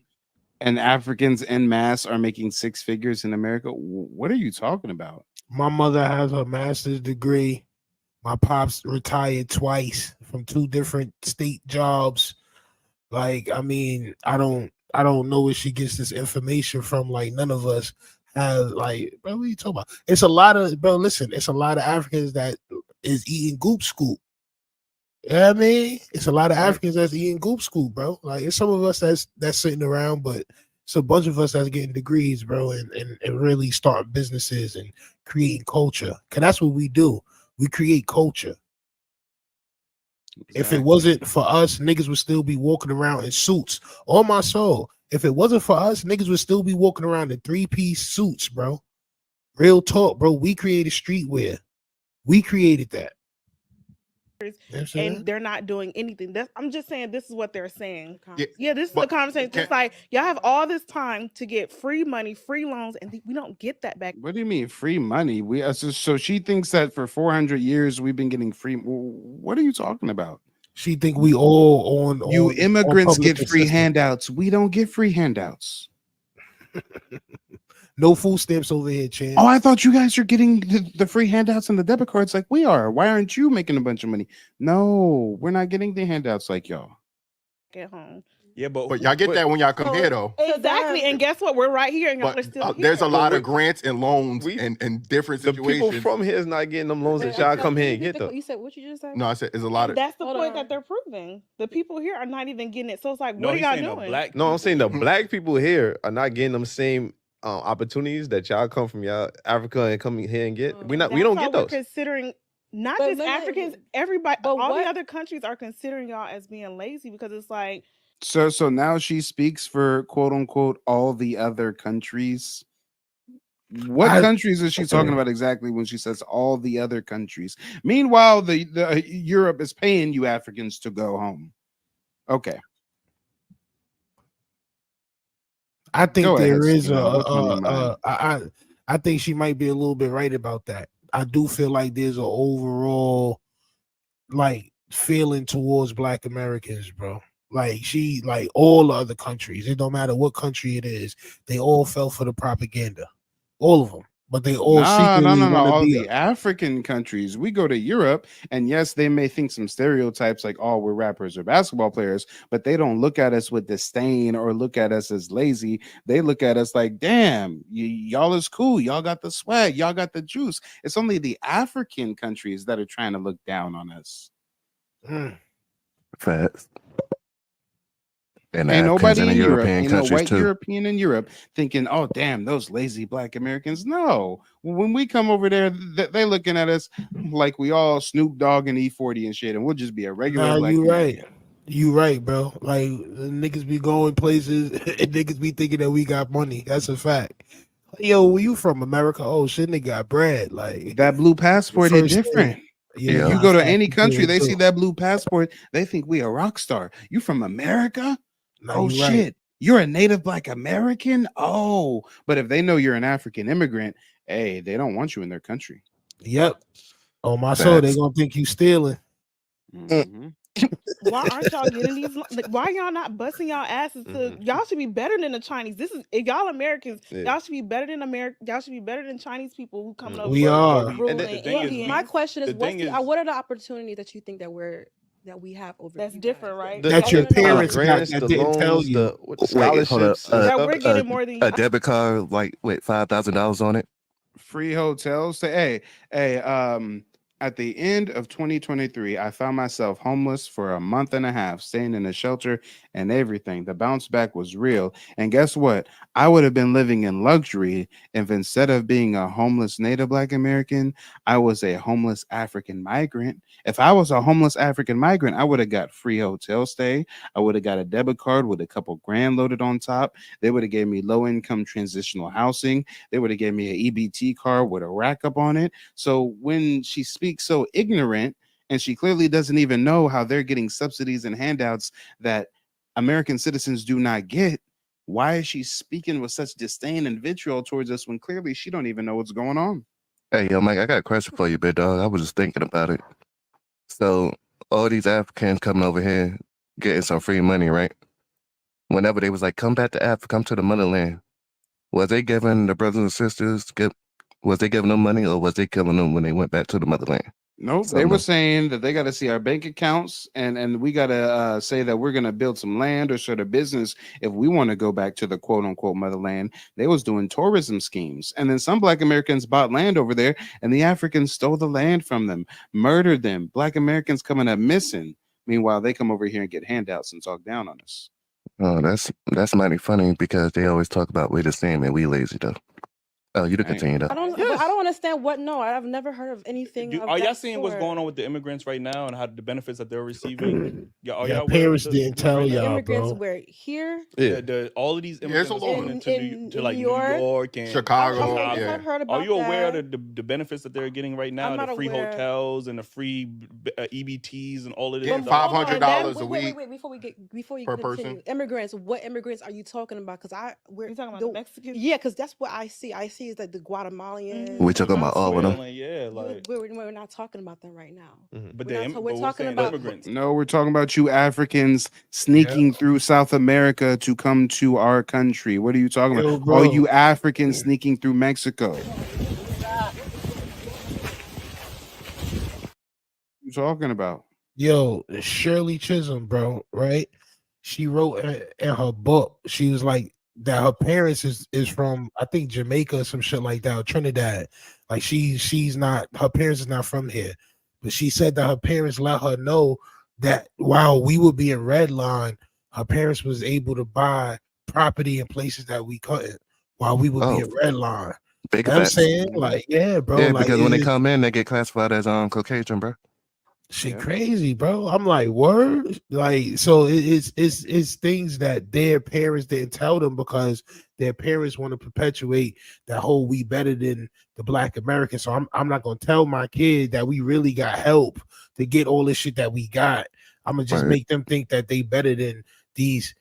and Africans en masse are making 6 figures in America? What are you talking about? My mother has her master's degree. My pops retired twice from 2 different state jobs. Like, I mean, I don't know where she gets this information from. Like, none of us have, like, bro, what are you talking about? It's a lot of, bro, listen, it's a lot of Africans that is eating goop scoop. You know what I mean? It's a lot of Africans that's eating goop scoop, bro. Like it's some of us that's sitting around, but it's a bunch of us that's getting degrees, bro, and really starting businesses and creating culture. Cause that's what we do. We create culture. If it wasn't for us, niggas would still be walking around in suits. On my soul. If it wasn't for us, niggas would still be walking around in 3-piece suits, bro. Real talk, bro. We created streetwear. We created that. And they're not doing anything. I'm just saying this is what they're saying. Yeah, this is the conversation. It's like y'all have all this time to get free money, free loans, and we don't get that back. What do you mean free money? So she thinks that for 400 years we've been getting free. What are you talking about? She think we all on you immigrants on get free assistance. handouts. We don't get free handouts. No food stamps over here, Chan. Oh, I thought you guys are getting the free handouts and the debit cards like we are. Why aren't you making a bunch of money? No, we're not getting the handouts like y'all. At home. Yeah, but y'all get that when y'all come here, though. Exactly. And guess what? We're right here, and y'all are still here. There's a lot of grants and loans and different The situations. people from here is not getting them loans that y'all come here and get them. You said what you just said? No, I said there's a lot of. That's the point that they're proving. The people here are not even getting it. So it's like, No, what are he's y'all saying doing? No, I'm saying the black people here are not getting them same opportunities that y'all come from y'all Africa and come here and get. We don't get We're those. considering not just Africans, everybody, all the other countries are considering y'all as being lazy because it's like. So now she speaks for quote unquote all the other countries. What countries is she talking about exactly when she says all the other countries? Meanwhile, the Europe is paying you Africans to go home. Okay. I think Go ahead, there is Stina. What's on your mind? I think she might be a little bit right about that. I do feel like there's an overall like feeling towards Black Americans, bro. Like all the other countries, it don't matter what country it is, they all fell for the propaganda, all of them. But they all secretly no. want to All be the African countries. We go to Europe, and yes, they may think some stereotypes like, "Oh, we're rappers or basketball players," but they don't look at us with disdain or look at us as lazy. They look at us like, "Damn, y'all is cool. Y'all got the swag. Y'all got the juice." It's only the African countries that are trying to look down on us. Facts. And Ain't nobody in Europe, European ain't no countries white too. European in Europe thinking, "Oh, damn, those lazy Black Americans." No, when we come over there, they looking at us like we all Snoop Dogg and E40 and shit, and we'll just be a regular Nah, Black. you right. You right, bro. Like the niggas be going places and niggas be thinking that we got money. That's a fact. Yo, where you from? America? Oh shit, they got bread. Like that blue passport hit different. Yeah, you go to any country, they see that blue passport, they think we a rock star. You from America? No, Oh you right. shit, you're a native Black American? Oh, but if they know you're an African immigrant, hey, they don't want you in their country. Yep. On my soul, they gonna think you stealing. Why aren't y'all getting these? Like, why y'all not busting y'all asses to? Y'all should be better than the Chinese. This is if y'all Americans. Y'all should be better than America. Y'all should be better than Chinese people who coming over. We are. ruling And Indians. my question is, the thing is- what are the opportunities that you think that we have over? That's different, right? That your parents got grants, that the didn't tell loans, you. Wait, hold up. scholarships. That we're getting more than you. A debit card, like with $5,000 on it. Free hotels. Say, hey, at the end of 2023, I found myself homeless for a month and a half, staying in a shelter and everything. The bounce back was real. And guess what? I would have been living in luxury if instead of being a homeless Native Black American, I was a homeless African migrant. If I was a homeless African migrant, I would have got free hotel stay. I would have got a debit card with a couple grand loaded on top. They would have gave me low income transitional housing. They would have gave me an EBT card with a rack up on it. So when she speaks so ignorant, and she clearly doesn't even know how they're getting subsidies and handouts that American citizens do not get, why is she speaking with such disdain and vitriol towards us when clearly she don't even know what's going on? Hey, yo, Mike, I got a question for you, big dog. I was just thinking about it. So all these Africans coming over here getting some free money, right? Whenever they was like, come back to Africa, come to the motherland, was they giving the brothers and sisters, was they giving them money, or was they killing them when they went back to the motherland? Nope, they were saying that they got to see our bank accounts and we got to say that we're going to build some land or start a business if we want to go back to the quote unquote motherland. They was doing tourism schemes. And then some Black Americans bought land over there and the Africans stole the land from them, murdered them. Black Americans coming up missing. Meanwhile, they come over here and get handouts and talk down on us. Oh, that's mighty funny because they always talk about we the same and we lazy though. Oh, you to continue though. I don't understand what. No, I've never heard of anything. Are y'all seeing what's going on with the immigrants right now and how the benefits that they're receiving? Are Your y'all parents didn't tell The y'all, immigrants bro. were here. All of these immigrants all over. coming into like New York? York and Chicago. I've heard about Are you aware that. of the benefits that they're getting right now? I'm The not free aware. hotels and the free EBTs and all of this. Getting stuff? $500 a Wait, week. Before you per continue. person? Immigrants. What immigrants are you talking about? Because we're You talking about the Mexicans? Yeah, because that's what I see. I see is like the Guatemalans. We talking about all of them. Yeah, like We're not talking about them right now. but we're talking about immigrants. No, we're talking about you Africans sneaking through South America to come to our country. What are you talking Yo, about? bro. All you Africans sneaking through Mexico. What you talking about? Yo, Shirley Chisholm, bro, right? She wrote in her book, she was like that her parents is from, I think, Jamaica or some shit like that, or Trinidad. Like she's not, her parents is not from here. But she said that her parents let her know that while we were being redlined, her parents was able to buy property in places that we couldn't while we were being redlined. Big You know what I'm facts. saying? Like, yeah, bro. Yeah, like, because when they come in, they get classified as Caucasian, bro. Shit crazy, bro. I'm like, word. Like, so it's things that their parents didn't tell them because their parents want to perpetuate that whole we better than the Black American. So I'm not gonna tell my kid that we really got help to get all this shit that we got. I'm gonna just make them think that they better than these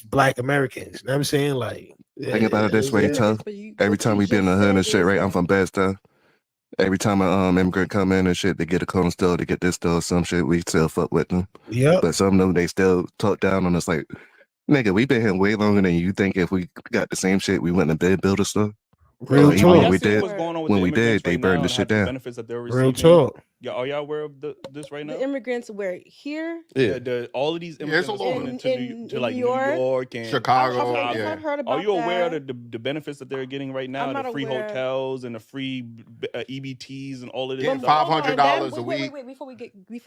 Black Americans. You know what I'm saying? Like, Think about it this way, tough. Every time we be in the hood and shit, right? I'm from Bed-Stuy. Every time an immigrant come in and shit, they get a corner store, they get this store, some shit, we still fuck with them. Yeah. But some of them, they still talk down on us like, nigga, we been here way longer than you think. If we got the same shit, we wouldn't have built a store. Real Even talk. when we did, they burned the shit down. Benefits that they're Real receiving. talk. Yeah, are y'all aware of this right now? The immigrants were here. All of these immigrants all over. coming into like New New York and Chicago. I've heard about Are you aware that. of the benefits that they're getting right now? I'm The not free aware. hotels and the free EBTs and all of this. Getting stuff? $500 a week. Wait, before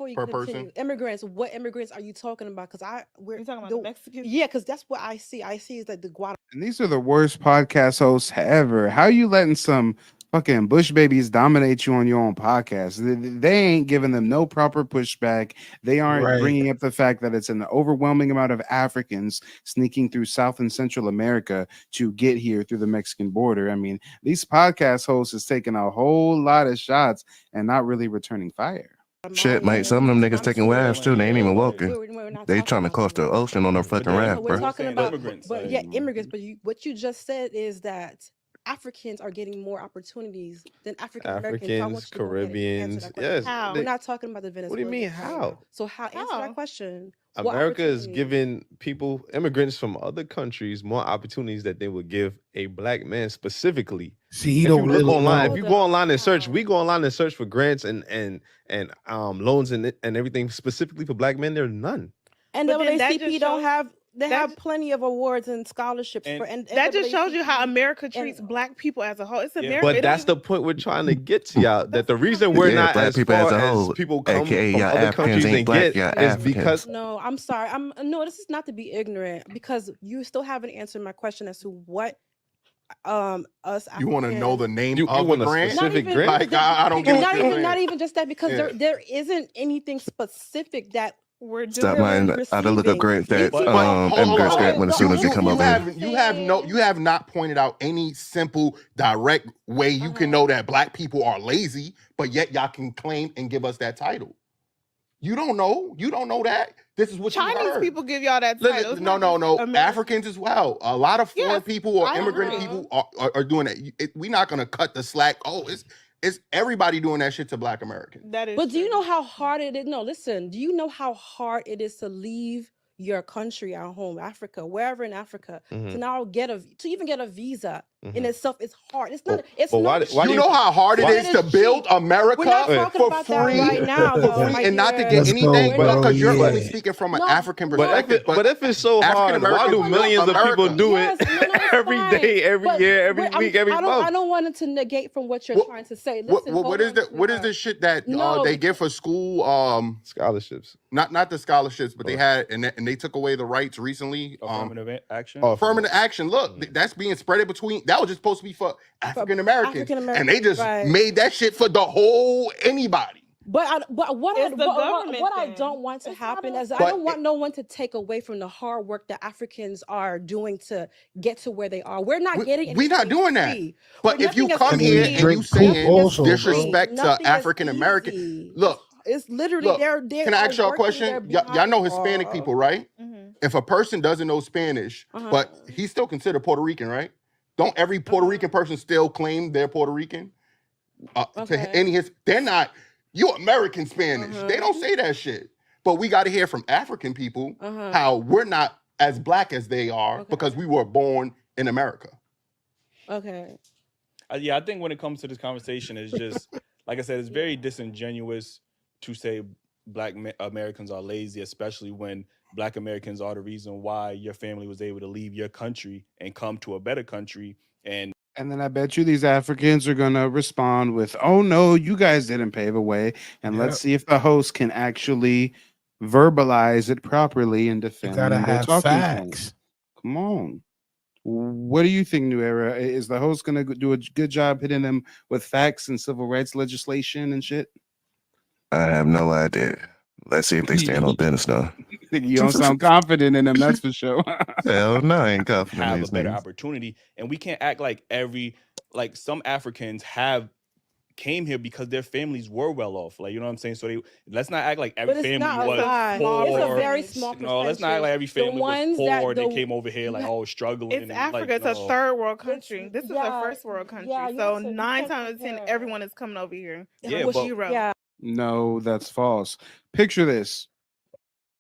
you per continue. person? Immigrants. What immigrants are you talking about? Because we're You talking about the Mexicans? Yeah, because that's what I see. I see is like the Guatemala. And these are the worst podcast hosts ever. How you letting some fucking bush babies dominate you on your own podcast? They ain't giving them no proper pushback. They aren't bringing up the fact that it's an overwhelming amount of Africans sneaking through South and Central America to get here through the Mexican border. I mean, these podcast hosts is taking a whole lot of shots and not really returning fire. Shit, mate, some of them niggas taking rafts too. They ain't even walking. They trying to cross the ocean on their fucking raft, We're bro. talking about immigrants. But yeah, immigrants. But what you just said is that Africans are getting more opportunities than African Americans. Africans, Caribbeans, yes. How? We're not talking about the Venezuelans. What do you mean, how? So answer that question. What America is opportunities? giving people, immigrants from other countries, more opportunities that they would give a Black man specifically. See, he if don't you look really online, know. if you go online and search, we go online and search for grants and loans and everything specifically for Black men. There's none. And But then that just NAACP don't shows- have. They that have plenty of awards and scholarships for. And That just shows you how NAACP America treats Black people as a whole. It's America. But that's the point we're trying to get to y'all. That the reason we're not Black as people far as a as whole, people come aka from y'all other Africans countries ain't and black, get y'all is Africans. because No, I'm sorry. No, this is not to be ignorant because you still haven't answered my question as to what us You want to know the name You of the want a grant? specific Not even- grant? Like, I don't get what not you're even saying. not even just that because Yeah. there isn't anything specific that we're Stop doing. lying. I don't look up grants that Hold on, immigrants hold get on. when as soon as they come over here. You have not pointed out any simple, direct way you can know that Black people are lazy, but yet y'all can claim and give us that title. You don't know. You don't know that. This is what you Chinese heard. people give y'all that Look, title. It's No. not just American. Africans as well. A lot of foreign Yes, people or I immigrant agree. people are doing it. We're not gonna cut the slack. Oh, it's everybody doing that shit to Black Americans. That is. But do you know how hard it is? No, listen. Do you know how hard it is to leave your country, our home, Africa, wherever in Africa, to now even get a visa in itself is hard. It's not. It's but not. why you know how hard it is to build America We're not talking for about free, that right now, though, for free, my and not to dear. get Let's go, anything, bro, because you're yeah. only speaking from an African perspective. But if it's so hard, why do millions of people do it every day, every year, every week, every month? I don't want it to negate from what you're trying to say. Listen, What is the shit that they give for school scholarships? Not the scholarships, but they had and they took away the rights recently. Affirmative action. Affirmative action. Look, that's being spread between. That was just supposed to be for African Americans, and they just made that shit for the whole anybody. But what I thing. don't want to happen is I don't want no one to take away from the hard work that Africans are doing to get to where they are. We're not getting. We're not doing that. free. But if you come here and you saying disrespect to African American, look. It's literally they're Can I ask y'all a question? Y'all know Hispanic people, right? If a person doesn't know Spanish, but he's still considered Puerto Rican, right? Don't every Puerto Rican person still claim they're Puerto Rican? They're not. You American Spanish. They don't say that shit. But we got to hear from African people how we're not as black as they are because we were born in America. Okay. Yeah, I think when it comes to this conversation, it's just like I said, it's very disingenuous to say Black Americans are lazy, especially when Black Americans are the reason why your family was able to leave your country and come to a better country. And then I bet you these Africans are going to respond with, oh, no, you guys didn't pave a way. And let's see if the host can actually verbalize it properly and defend gotta their have talking facts. points. Come on. What do you think, New Era? Is the host going to do a good job hitting them with facts and civil rights legislation and shit? I have no idea. Let's see if they stand on business now. You don't sound confident in them, that's for sure. Hell no, I ain't confident in have a these better niggas. opportunity. And we can't act like some Africans came here because their families were well off. Like, you know what I'm saying? So let's not act like every family was poor. It's a very small percentage. No, let's not act like every family was poor. They came over here struggling. It's Africa. It's a third world country. This is a first world country. So 9 times out of 10, everyone is coming over here. No, that's false. Picture this.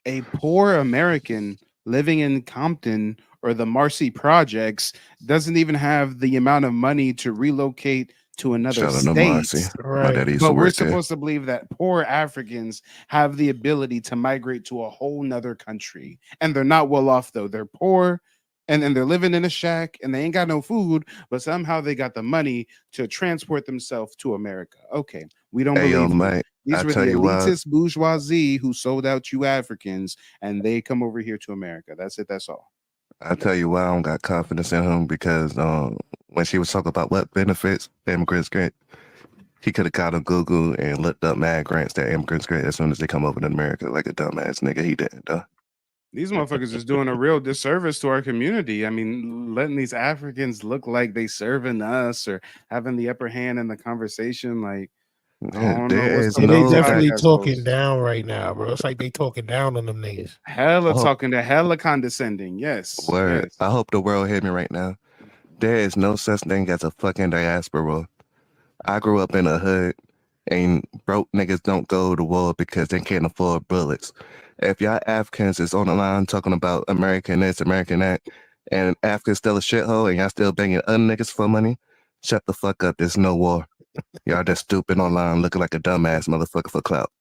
A poor American living in Compton or the Marcy Projects doesn't even have the amount of money to relocate to another state. But we're supposed to believe that poor Africans have the ability to migrate to a whole nother country. And they're not well off, though. They're poor and they're living in a shack and they ain't got no food, but somehow they got the money to transport themselves to America. Okay, we don't believe you. These were the elitist bourgeoisie who sold out you Africans, and they come over here to America. That's it. That's all. I'll tell you why I don't got confidence in him, because when she was talking about what benefits immigrants get, he could have got on Google and looked up mad grants that immigrants get as soon as they come over to America, like a dumbass nigga. He didn't, though. These motherfuckers is doing a real disservice to our community. I mean, letting these Africans look like they serving us or having the upper hand in the conversation, like, they definitely talking down right now, bro. It's like they talking down on them niggas. Hella condescending. Yes. Word. Yes. I hope the world hear me right now. There is no such thing as a fucking diaspora. I grew up in a hood, and broke niggas don't go to war because they can't afford bullets. If y'all Africans is on the line talking about American this, American that, and Africa's still a shithole, and y'all still banging other niggas for money, shut the fuck up. There's no war. Y'all just stupid online looking like a dumbass motherfucker for clout.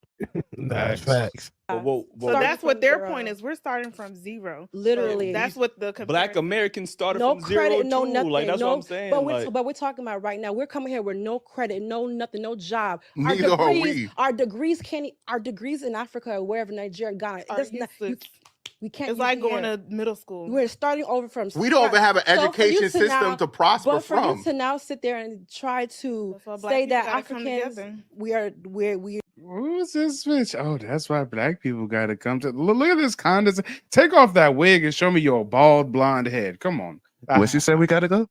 That's facts. So that's what their point is. We're starting from zero. Literally. So that's what the Black Americans started no from credit, zero no too. nothing. Like that's what I'm saying. But we're talking about right now. We're coming here with no credit, no nothing, no job. Neither are we. Our degrees in Africa or wherever, Nigeria, Ghana. We can't. It's like going to middle school. We're starting over from. We don't even have an education system to prosper but for from. you to now sit there and try to say that Africans, we. Who's this bitch? Oh, that's why Black people got to come to. Look at this condescending. Take off that wig and show me your bald blonde head. Come on. What she said we got to go?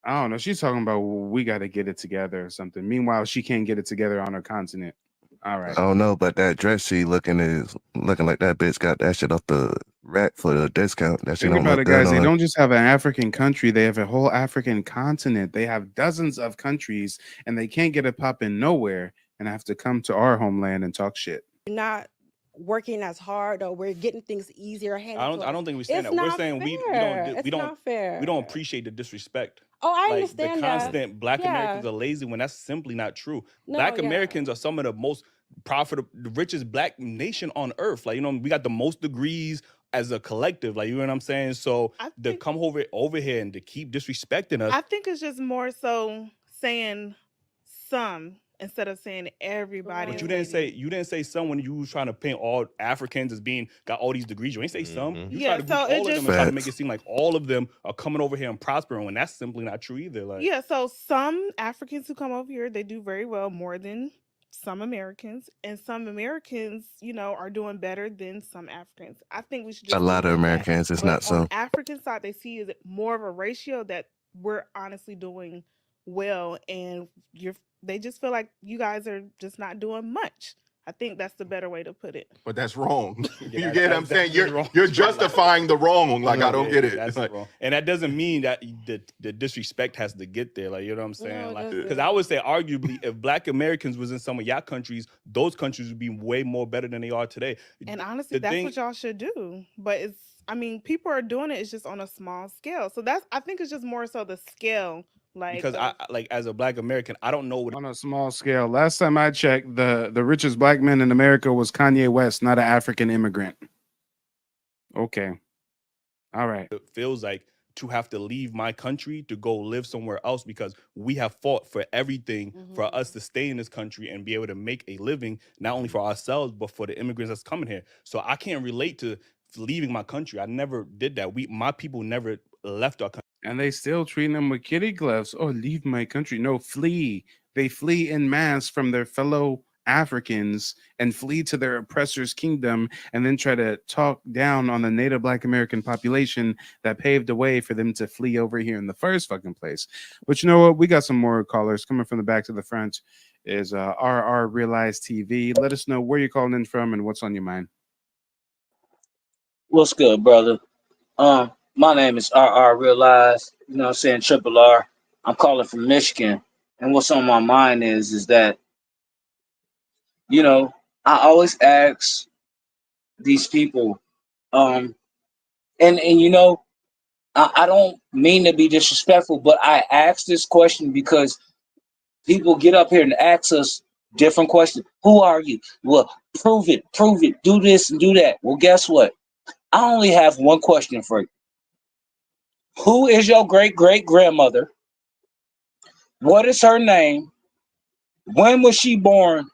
I don't know. She's talking about we got to get it together or something. Meanwhile, she can't get it together on her continent. All right. I don't know, but that dress she looking like that bitch got that shit off the rack for the discount. That shit Think don't about look it, guys. good They on. don't just have an African country; they have a whole African continent. They have dozens of countries, and they can't get it popping nowhere, and have to come to our homeland and talk shit. Not working as hard or we're getting things easier. I don't think we're saying that. We're saying we don't appreciate the disrespect. Oh, I Like understand the constant that. Black Yeah. Americans are lazy when that's simply not true. No, Black yeah. Americans are some of the most profitable, the richest Black nation on earth. Like, you know, we got the most degrees as a collective. Like, you know what I'm saying? So to come over here and to keep disrespecting us. I think it's just more so saying some instead of saying everybody. But you didn't say some when you was trying to paint all Africans as being got all these degrees. You ain't say some. You try to group all of them and try to make it seem like all of them are coming over here and prospering when that's simply not true either. Like, yeah, so some Africans who come over here, they do very well, more than some Americans, and some Americans, you know, are doing better than some Africans. I think we should just A lot of Americans, it's not on so. the African side, they see is more of a ratio that we're honestly doing well, and they just feel like you guys are just not doing much. I think that's the better way to put it. But that's wrong. Yeah, you get what I'm saying? You're wrong. justifying the wrong. Like, I don't get it. That's Like, wrong. And that doesn't mean that the disrespect has to get there. Like, you know what I'm saying? No, Like, it because I would say, arguably, if Black Americans was in some of y'all countries, those countries would be way more better than they are today. And honestly, that's what y'all should do. But people are doing it. It's just on a small scale. So I think it's just more so the scale. Like, because I as a Black American, I don't know what on a small scale. Last time I checked, the richest Black man in America was Kanye West, not an African immigrant. Okay. All right. it feels like to have to leave my country to go live somewhere else, because we have fought for everything for us to stay in this country and be able to make a living, not only for ourselves, but for the immigrants that's coming here. So I can't relate to leaving my country. I never did that. My people never left our country. And they still treating them with kitty gloves. Oh, leave my country. No, flee. They flee en masse from their fellow Africans and flee to their oppressor's kingdom, and then try to talk down on the native Black American population that paved the way for them to flee over here in the first fucking place. But you know what? We got some more callers coming from the back to the front. Is RR Realize TV. Let us know where you're calling in from and what's on your mind. What's good, brother? My name is RR Realize, you know what I'm saying, Triple R. I'm calling from Michigan. And what's on my mind is that, you know, I always ask these people, and you know, I don't mean to be disrespectful, but I ask this question because people get up here and ask us different questions. Who are you? Well, prove it, do this and do that. Well, guess what? I only have one question for you. Who is your great-great-grandmother? What is her name? When was she born?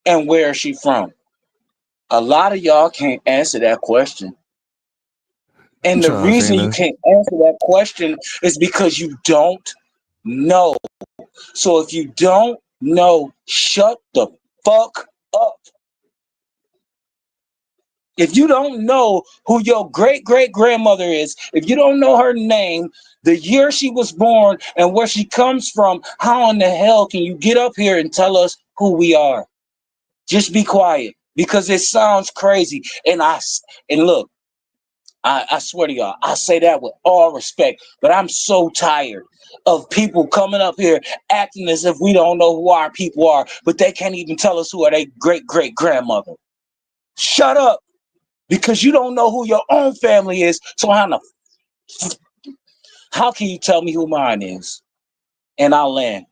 And where is she from? A lot of y'all can't answer that question. And the reason you can't answer that question is because you don't know. So if you don't know, shut the fuck up. If you don't know who your great-great-grandmother is, if you don't know her name, the year she was born, and where she comes from, how in the hell can you get up here and tell us who we are? Just be quiet, because it sounds crazy. And look, I swear to y'all, I say that with all respect, but I'm so tired of people coming up here acting as if we don't know who our people are, but they can't even tell us who are their great-great-grandmother. Shut up. Because you don't know who your own family is, so how can you tell me who mine is? And I'll land.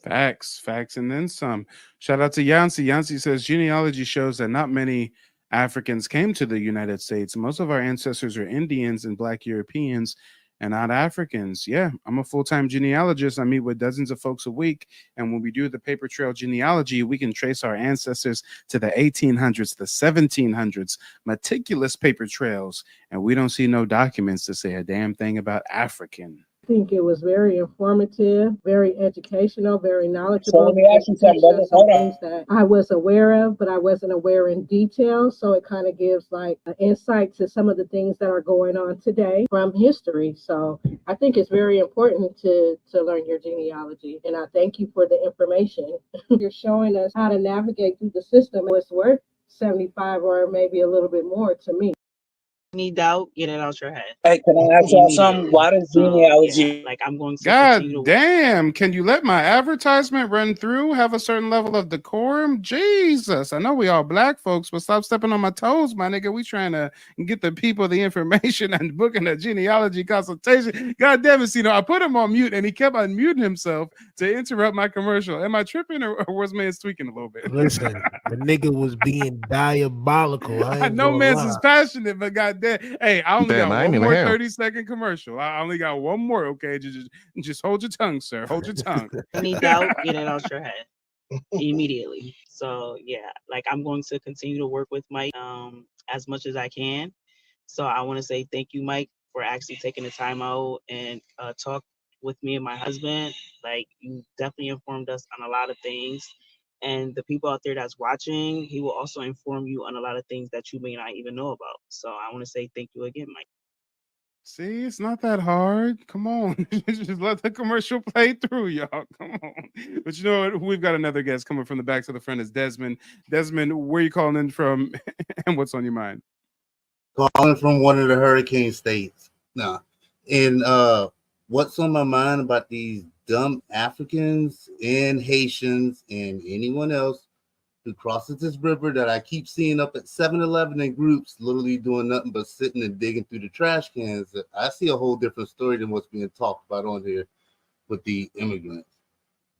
Facts, and then some. Shout out to Yancy. Yancy says genealogy shows that not many Africans came to the United States. Most of our ancestors are Indians and Black Europeans and not Africans. Yeah, I'm a full-time genealogist. I meet with dozens of folks a week. And when we do the paper trail genealogy, we can trace our ancestors to the 1800s, the 1700s, meticulous paper trails. And we don't see no documents to say a damn thing about African. I think it was very informative, very educational, very knowledgeable. So let me ask you something, brother. Hold on. Things that I was aware of, but I wasn't aware in detail. So it kind of gives like an insight to some of the things that are going on today from history. So I think it's very important to learn your genealogy. And I thank you for the information. You're showing us how to navigate through the system. It's worth 75 or maybe a little bit more to me. Any doubt, get it out your head. Hey, can I ask y'all something? Why does genealogy? Like I'm going to continue to God damn, can you let my advertisement run through? Have a certain level of decorum? Jesus, I know we all black folks, but stop stepping on my toes, my nigga. We trying to get the people the information and booking a genealogy consultation. God damn it, I put him on mute and he kept unmuting himself to interrupt my commercial. Am I tripping or was man's tweaking a little bit? Listen, the nigga was being diabolical. I know ain't man's gonna is lie. passionate, but goddamn, hey, I only Damn, got I ain't one even more hear him. 30-second commercial. I only got one more. Okay, just hold your tongue, sir. Hold your tongue. any doubt, get it out your head immediately. So yeah, like I'm going to continue to work with Mike as much as I can. So I want to say thank you, Mike, for actually taking the time out and talk with me and my husband. Like you definitely informed us on a lot of things. And the people out there that's watching, he will also inform you on a lot of things that you may not even know about. So I want to say thank you again, Mike. See, it's not that hard. Come on. Just let the commercial play through, y'all. Come on. But you know what? We've got another guest coming from the back to the front is Desmond. Desmond, where you calling in from and what's on your mind? Calling from one of the hurricane states. Nah. And what's on my mind about these dumb Africans and Haitians and anyone else who crosses this river that I keep seeing up at 7-Eleven in groups, literally doing nothing but sitting and digging through the trash cans. I see a whole different story than what's being talked about on here with the immigrants.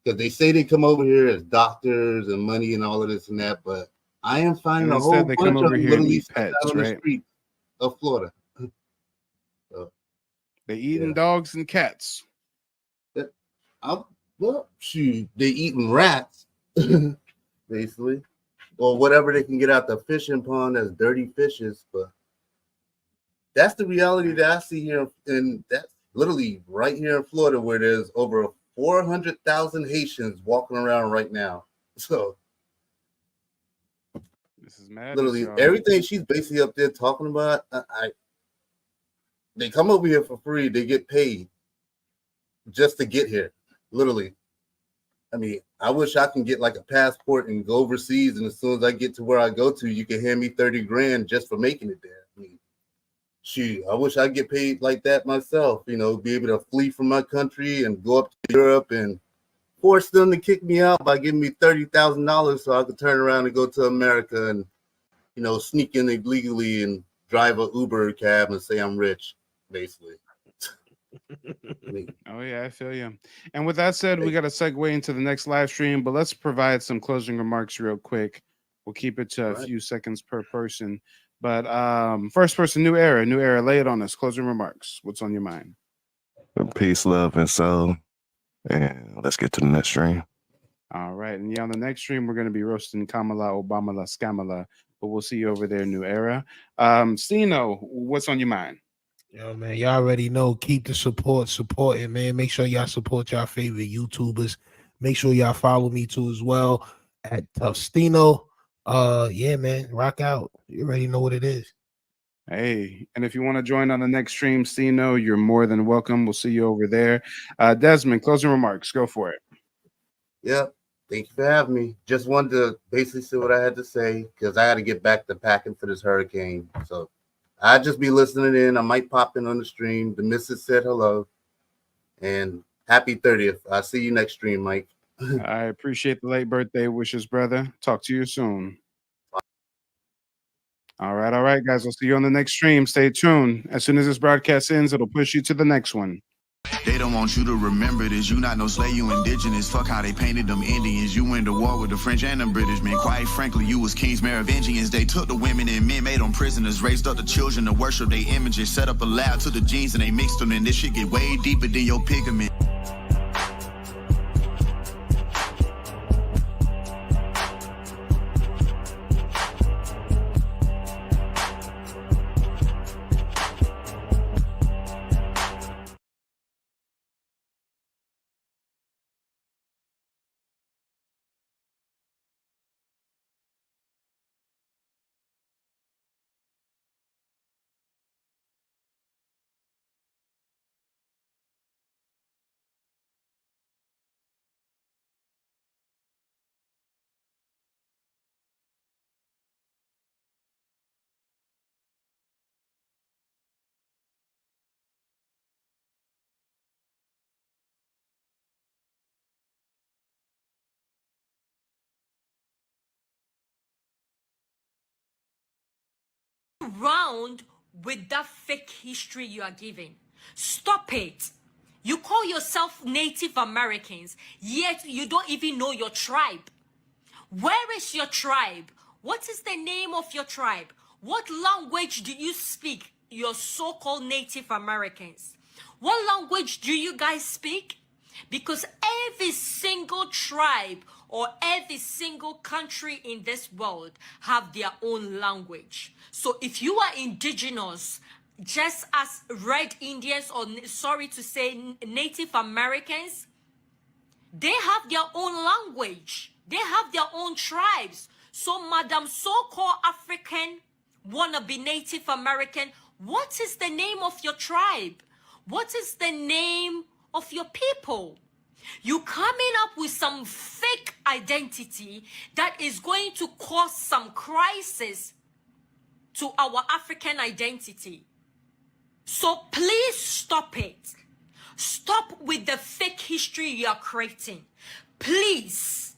Because they say they come over here as doctors and money and all of this and that, but I am finding And a whole instead they come bunch of over them here and literally eat sitting pets, out on the right? street of Florida. So, They eating dogs and cats. Well, shoot, they eating rats, basically, or whatever they can get out the fishing pond as dirty fishes. But that's the reality that I see here, and that's literally right here in Florida, where there's over 400,000 Haitians walking around right now. So this is madness, literally y'all. everything she's basically up there talking about. They come over here for free. They get paid just to get here, literally. I mean, I wish I can get like a passport and go overseas, and as soon as I get to where I go to, you can hand me 30 grand just for making it there. I mean, shoot, I wish I'd get paid like that myself, be able to flee from my country and go up to Europe and force them to kick me out by giving me $30,000 so I could turn around and go to America and, sneak in illegally and drive a Uber cab and say I'm rich, basically. Oh yeah, I feel you. And with that said, we got to segue into the next live stream, but let's provide some closing remarks real quick. We'll keep it to a few seconds per person. But first person, new era, lay it on us. Closing remarks. What's on your mind? Peace, love, and soul. And let's get to the next stream. All right. And yeah, on the next stream, we're going to be roasting Kamala, Obama, La Scamala. But we'll see you over there, new era. Stino, what's on your mind? Yo, man, y'all already know. Keep the supporting, man. Make sure y'all support y'all favorite YouTubers. Make sure y'all follow me too as well at Tostino. Yeah, man, rock out. You already know what it is. Hey, and if you want to join on the next stream, Stino, you're more than welcome. We'll see you over there. Desmond, closing remarks. Go for it. Yep. Thank you for having me. Just wanted to basically see what I had to say because I had to get back to packing for this hurricane. So I'll just be listening in. I might pop in on the stream. The missus said hello. And happy 30th. I'll see you next stream, Mike. I appreciate the late birthday wishes, brother. Talk to you soon. All right, guys. I'll see you on the next stream. Stay tuned. As soon as this broadcast ends, it'll push you to the next one. They don't want you to remember this. You not no slave, you indigenous. Fuck how they painted them Indians. You went to war with the French and the British, man. Quite frankly, you was kings, Merovingians. They took the women and men, made them prisoners. Raised up the children to worship their images. Set up a lab to the genes and they mixed them. And this shit get way deeper than your pigment. Round with that fake history you are giving. Stop it. You call yourself Native Americans, yet you don't even know your tribe. Where is your tribe? What is the name of your tribe? What language do you speak, your so-called Native Americans? What language do you guys speak? Because every single tribe or every single country in this world have their own language. So if you are indigenous, just as Red Indians, or sorry to say Native Americans, they have their own language. They have their own tribes. So Madam so-called African, wannabe Native American, what is the name of your tribe? What is the name of your people? You coming up with some fake identity that is going to cause some crisis to our African identity. So please stop it. Stop with the fake history you are creating. Please.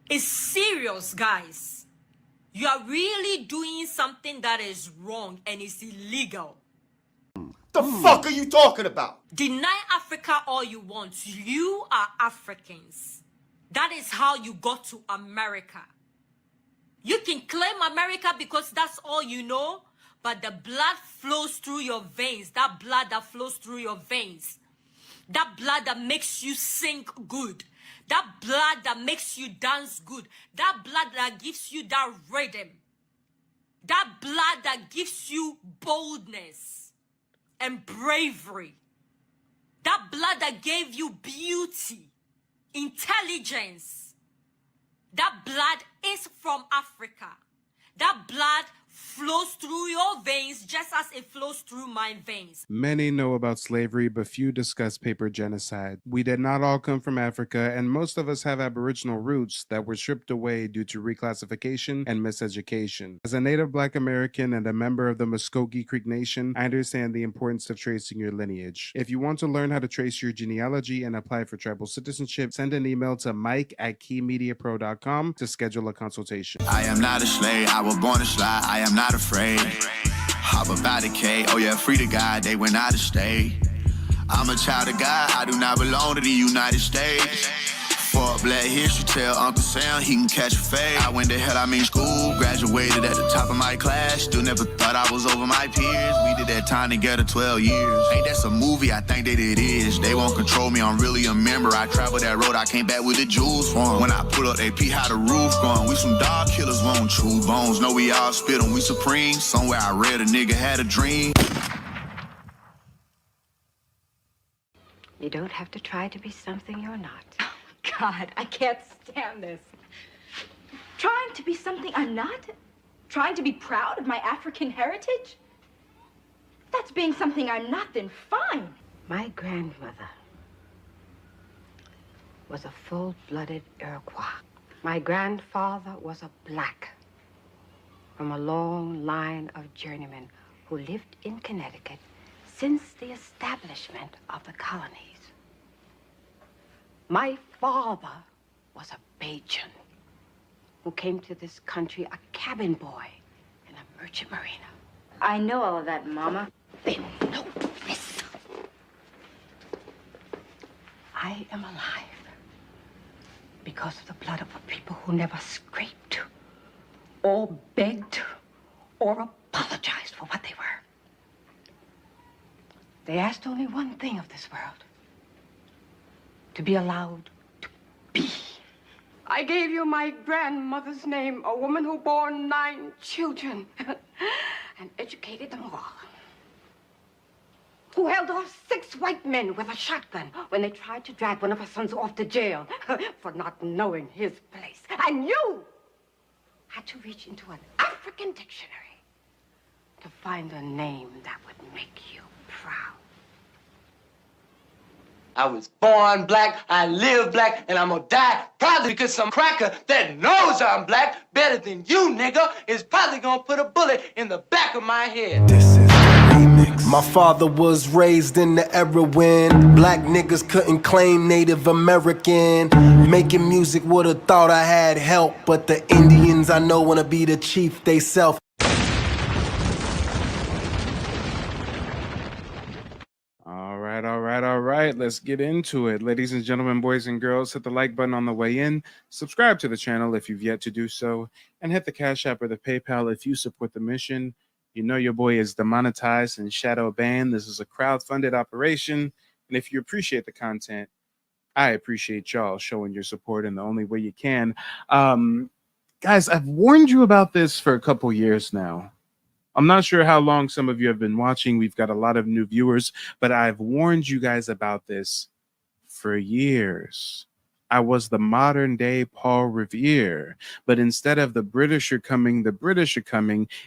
It's serious, guys. You are really doing something that is wrong and is illegal. The fuck are you talking about? Deny Africa all you want. You are Africans. That is how you got to America. You can claim America because that's all you know, but the blood flows through your veins. That blood that flows through your veins. That blood that makes you sing good. That blood that makes you dance good. That blood that gives you that rhythm. That blood that gives you boldness and bravery. That blood that gave you beauty, intelligence. That blood is from Africa. That blood flows through your veins just as it flows through my veins. Many know about slavery, but few discuss paper genocide. We did not all come from Africa, and most of us have Aboriginal roots that were stripped away due to reclassification and miseducation. As a Native Black American and a member of the Muscogee Creek Nation, I understand the importance of tracing your lineage. If you want to learn how to trace your genealogy and apply for tribal citizenship, send an email to mike@keymediapro.com to schedule a consultation. I am not a slave, I was born to slide, I am not afraid. Hop about a K, oh yeah, free to God, they went out of state. I'm a child of God, I do not belong to the United States. For Black History, tell Uncle Sam he can catch a fade. I went to hell, I mean school, graduated at the top of my class. Still never thought I was over my peers. We did that time together 12 years. Ain't that some movie? I think that it is. They won't control me, I'm really a member. I traveled that road, I came back with the jewels from. When I pull up, they peep how the roof gone. We some dog killers, won't chew bones. Know we all spit on, we supreme. Somewhere I read a nigga had a dream. You don't have to try to be something you're not. God, I can't stand this. Trying to be something I'm not? Trying to be proud of my African heritage? If that's being something I'm not, then fine. My grandmother was a full-blooded Iroquois. My grandfather was a black from a long line of journeymen who lived in Connecticut since the establishment of the colonies. My father was a Bajan who came to this country a cabin boy in a merchant marina. I know all of that, Mama. Then know this. I am alive because of the blood of a people who never scraped or begged or apologized for what they were. They asked only one thing of this world: to be allowed to be. I gave you my grandmother's name, a woman who bore 9 children and educated them all. Who held off 6 white men with a shotgun when they tried to drag one of her sons off to jail for not knowing his place. And you had to reach into an African dictionary to find a name that would make you proud. I was born black, I live black, and I'm gonna die probably because some cracker that knows I'm black better than you, nigga, is probably gonna put a bullet in the back of my head. This is the remix. My father was raised in the era when black niggas couldn't claim Native American. Making music would've thought I had help, but the Indians I know wanna be the chief they self. right, let's get into it. Ladies and gentlemen, boys and girls, hit the like button on the way in. Subscribe to the channel if you've yet to do so. And hit the Cash App or the PayPal if you support the mission. You know your boy is demonetized and shadow banned. This is a crowd-funded operation. And if you appreciate the content, I appreciate y'all showing your support in the only way you can. Guys, I've warned you about this for a couple years now. I'm not sure how long some of you have been watching. We've got a lot of new viewers, but I've warned you guys about this for years. I was the modern day Paul Revere, but instead of the British are coming,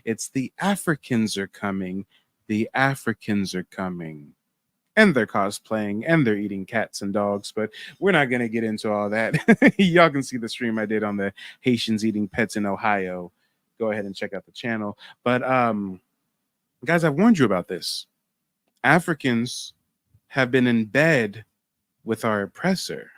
it's the Africans are coming. The Africans are coming. And they're cosplaying and they're eating cats and dogs, but we're not going to get into all that. Y'all can see the stream I did on the Haitians eating pets in Ohio. Go ahead and check out the channel. But guys, I've warned you about this. Africans have been in bed with our oppressor.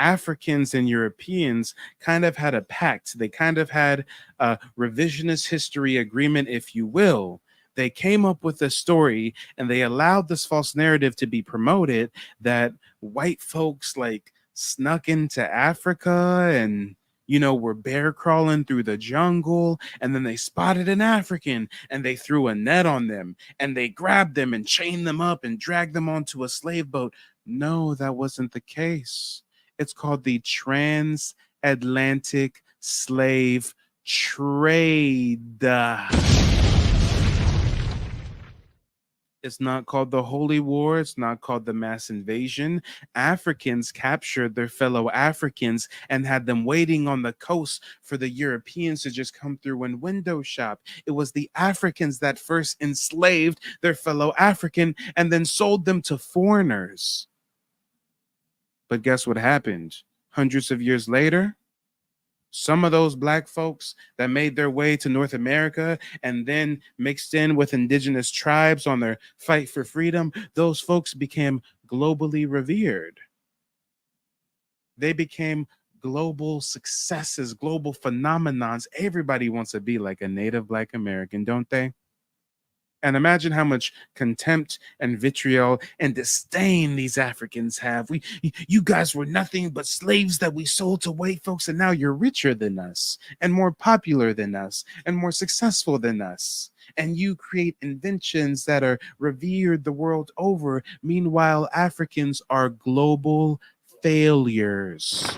Africans and Europeans kind of had a pact. They kind of had a revisionist history agreement, if you will. They came up with a story and they allowed this false narrative to be promoted that white folks like snuck into Africa and, you know, were bear crawling through the jungle, and then they spotted an African and they threw a net on them and they grabbed them and chained them up and dragged them onto a slave boat. No, that wasn't the case. It's called the Transatlantic Slave Trade. It's not called the Holy War. It's not called the mass invasion. Africans captured their fellow Africans and had them waiting on the coast for the Europeans to just come through and window shop. It was the Africans that first enslaved their fellow African and then sold them to foreigners. But guess what happened? Hundreds of years later, some of those black folks that made their way to North America and then mixed in with indigenous tribes on their fight for freedom, those folks became globally revered. They became global successes, global phenomenons. Everybody wants to be like a native Black American, don't they? And imagine how much contempt and vitriol and disdain these Africans have. You guys were nothing but slaves that we sold to white folks, and now you're richer than us, and more popular than us, and more successful than us. And you create inventions that are revered the world over. Meanwhile, Africans are global failures.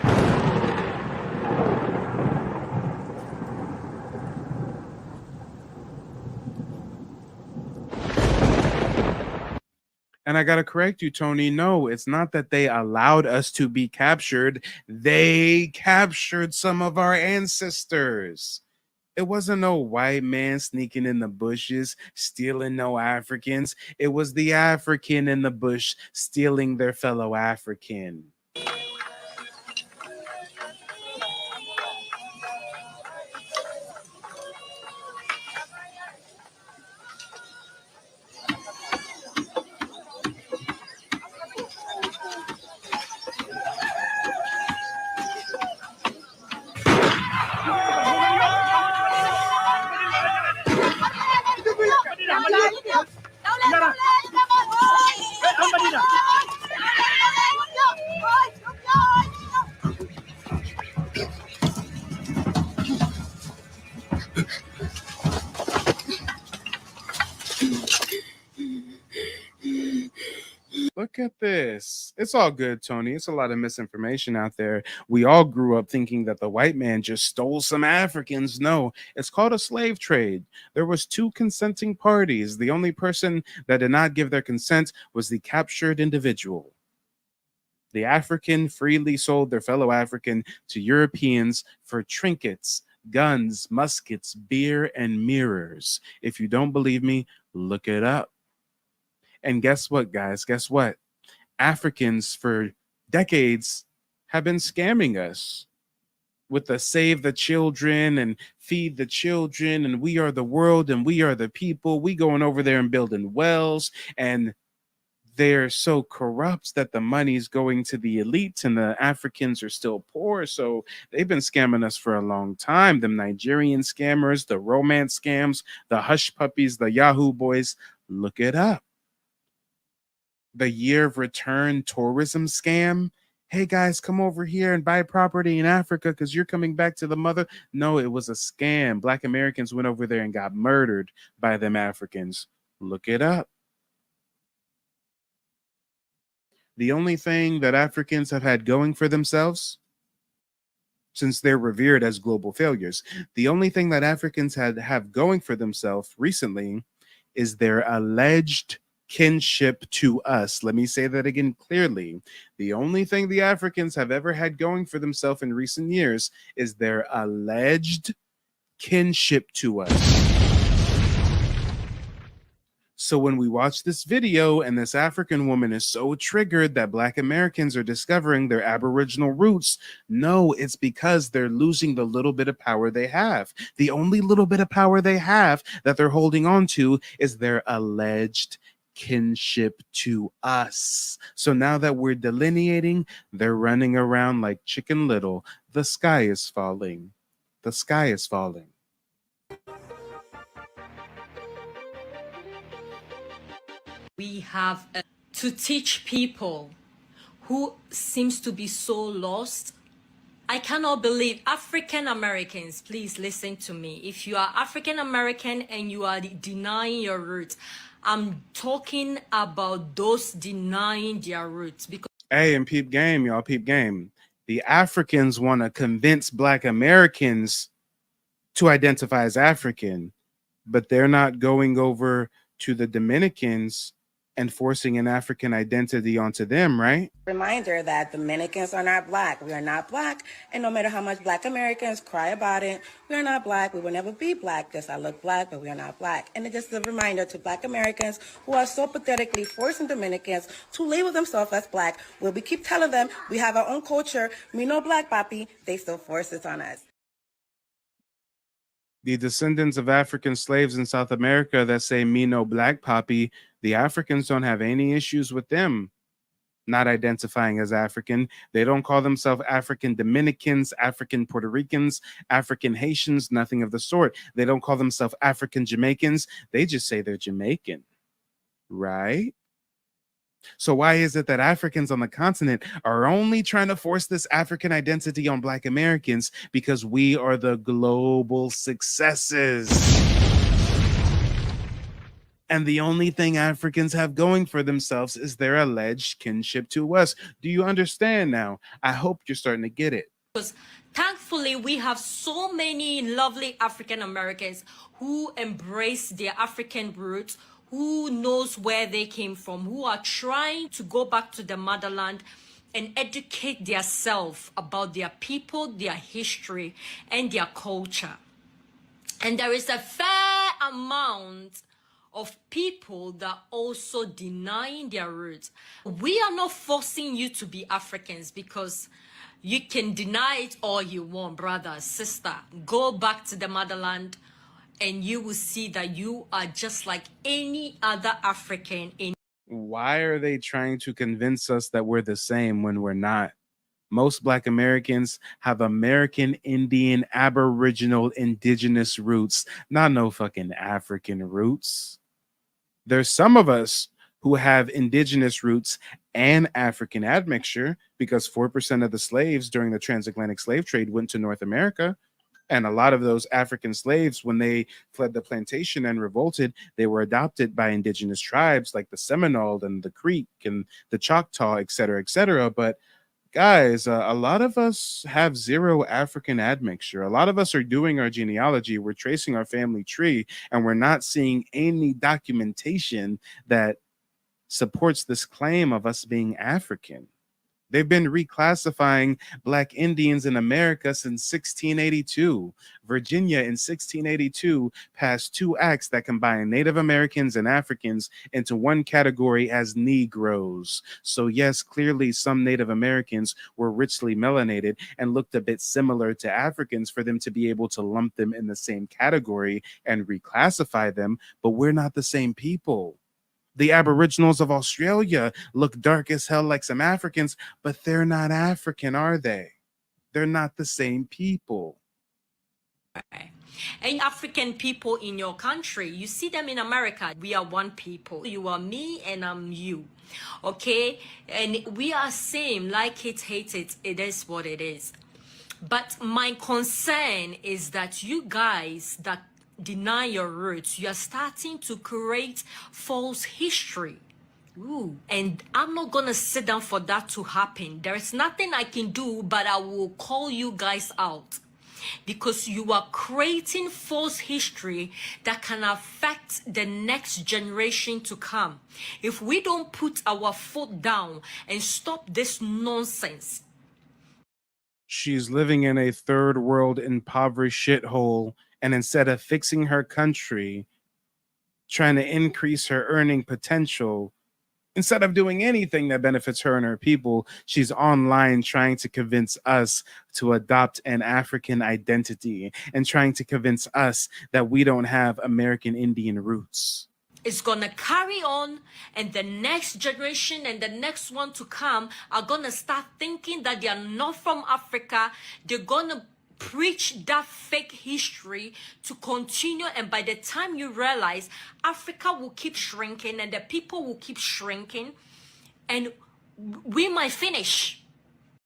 And I got to correct you, Tony. No, it's not that they allowed us to be captured. They captured some of our ancestors. It wasn't no white man sneaking in the bushes, stealing no Africans. It was the African in the bush stealing their fellow African. Look at this. It's all good, Tony. It's a lot of misinformation out there. We all grew up thinking that the white man just stole some Africans. No, it's called a slave trade. There was 2 consenting parties. The only person that did not give their consent was the captured individual. The African freely sold their fellow African to Europeans for trinkets, guns, muskets, beer, and mirrors. If you don't believe me, look it up. And guess what, guys? Guess what? Africans for decades have been scamming us with the save the children and feed the children and we are the world and we are the people. We going over there and building wells, and they're so corrupt that the money's going to the elites and the Africans are still poor. So they've been scamming us for a long time. The Nigerian scammers, the romance scams, the hush puppies, the Yahoo boys. Look it up. the year of return tourism scam. Hey guys, come over here and buy property in Africa because you're coming back to the mother. No, it was a scam. Black Americans went over there and got murdered by them Africans. Look it up. The only thing that Africans have had going for themselves, since they're revered as global failures, the only thing that Africans have going for themselves recently is their alleged kinship to us. Let me say that again clearly. The only thing the Africans have ever had going for themselves in recent years is their alleged kinship to us. So when we watch this video and this African woman is so triggered that Black Americans are discovering their Aboriginal roots, no, it's because they're losing the little bit of power they have. The only little bit of power they have that they're holding on to is their alleged kinship to us. So now that we're delineating, they're running around like Chicken Little. The sky is falling. The sky is falling. We have to teach people who seems to be so lost. I cannot believe African Americans, please listen to me. If you are African American and you are denying your roots, I'm talking about those denying their roots. Because hey, and peep game, y'all, peep game. The Africans want to convince Black Americans to identify as African, but they're not going over to the Dominicans and forcing an African identity onto them, right? Reminder that Dominicans are not Black. We are not Black. And no matter how much Black Americans cry about it, we are not Black. We will never be Black. Yes, I look Black, but we are not Black. And it's just a reminder to Black Americans who are so pathetically forcing Dominicans to label themselves as Black. When we keep telling them we have our own culture, we know Black, papi, they still force it on us. The descendants of African slaves in South America that say me no Black papi, the Africans don't have any issues with them not identifying as African. They don't call themselves African Dominicans, African Puerto Ricans, African Haitians, nothing of the sort. They don't call themselves African Jamaicans. They just say they're Jamaican, right? So why is it that Africans on the continent are only trying to force this African identity on Black Americans? Because we are the global successes. And the only thing Africans have going for themselves is their alleged kinship to us. Do you understand now? I hope you're starting to get it. Because thankfully, we have so many lovely African Americans who embrace their African roots, who knows where they came from, who are trying to go back to the motherland and educate themselves about their people, their history, and their culture. And there is a fair amount of people that also denying their roots. We are not forcing you to be Africans because you can deny it all you want, brother, sister. Go back to the motherland and you will see that you are just like any other African. Why are they trying to convince us that we're the same when we're not? Most Black Americans have American Indian, Aboriginal, Indigenous roots, not no fucking African roots. There's some of us who have Indigenous roots and African admixture because 4% of the slaves during the Transatlantic slave trade went to North America. And a lot of those African slaves, when they fled the plantation and revolted, they were adopted by Indigenous tribes like the Seminole and the Creek and the Choctaw, et cetera, et cetera. But guys, a lot of us have zero African admixture. A lot of us are doing our genealogy. We're tracing our family tree, and we're not seeing any documentation that supports this claim of us being African. They've been reclassifying Black Indians in America since 1682. Virginia in 1682 passed 2 acts that combine Native Americans and Africans into one category as Negroes. So yes, clearly some Native Americans were richly melanated and looked a bit similar to Africans for them to be able to lump them in the same category and reclassify them, but we're not the same people. The Aboriginals of Australia look dark as hell like some Africans, but they're not African, are they? They're not the same people. And African people in your country, you see them in America, we are one people. You are me and I'm you. Okay? And we are same, like it, hate it. It is what it is. But my concern is that you guys that deny your roots, you are starting to create false history. Ooh. And I'm not gonna sit down for that to happen. There is nothing I can do, but I will call you guys out. Because you are creating false history that can affect the next generation to come. If we don't put our foot down and stop this nonsense. She's living in a third world impoverished shithole, and instead of fixing her country, trying to increase her earning potential, instead of doing anything that benefits her and her people, she's online trying to convince us to adopt an African identity and trying to convince us that we don't have American Indian roots. It's gonna carry on, and the next generation and the next one to come are gonna start thinking that they are not from Africa. They're gonna preach that fake history to continue, and by the time you realize, Africa will keep shrinking and the people will keep shrinking, and we might finish.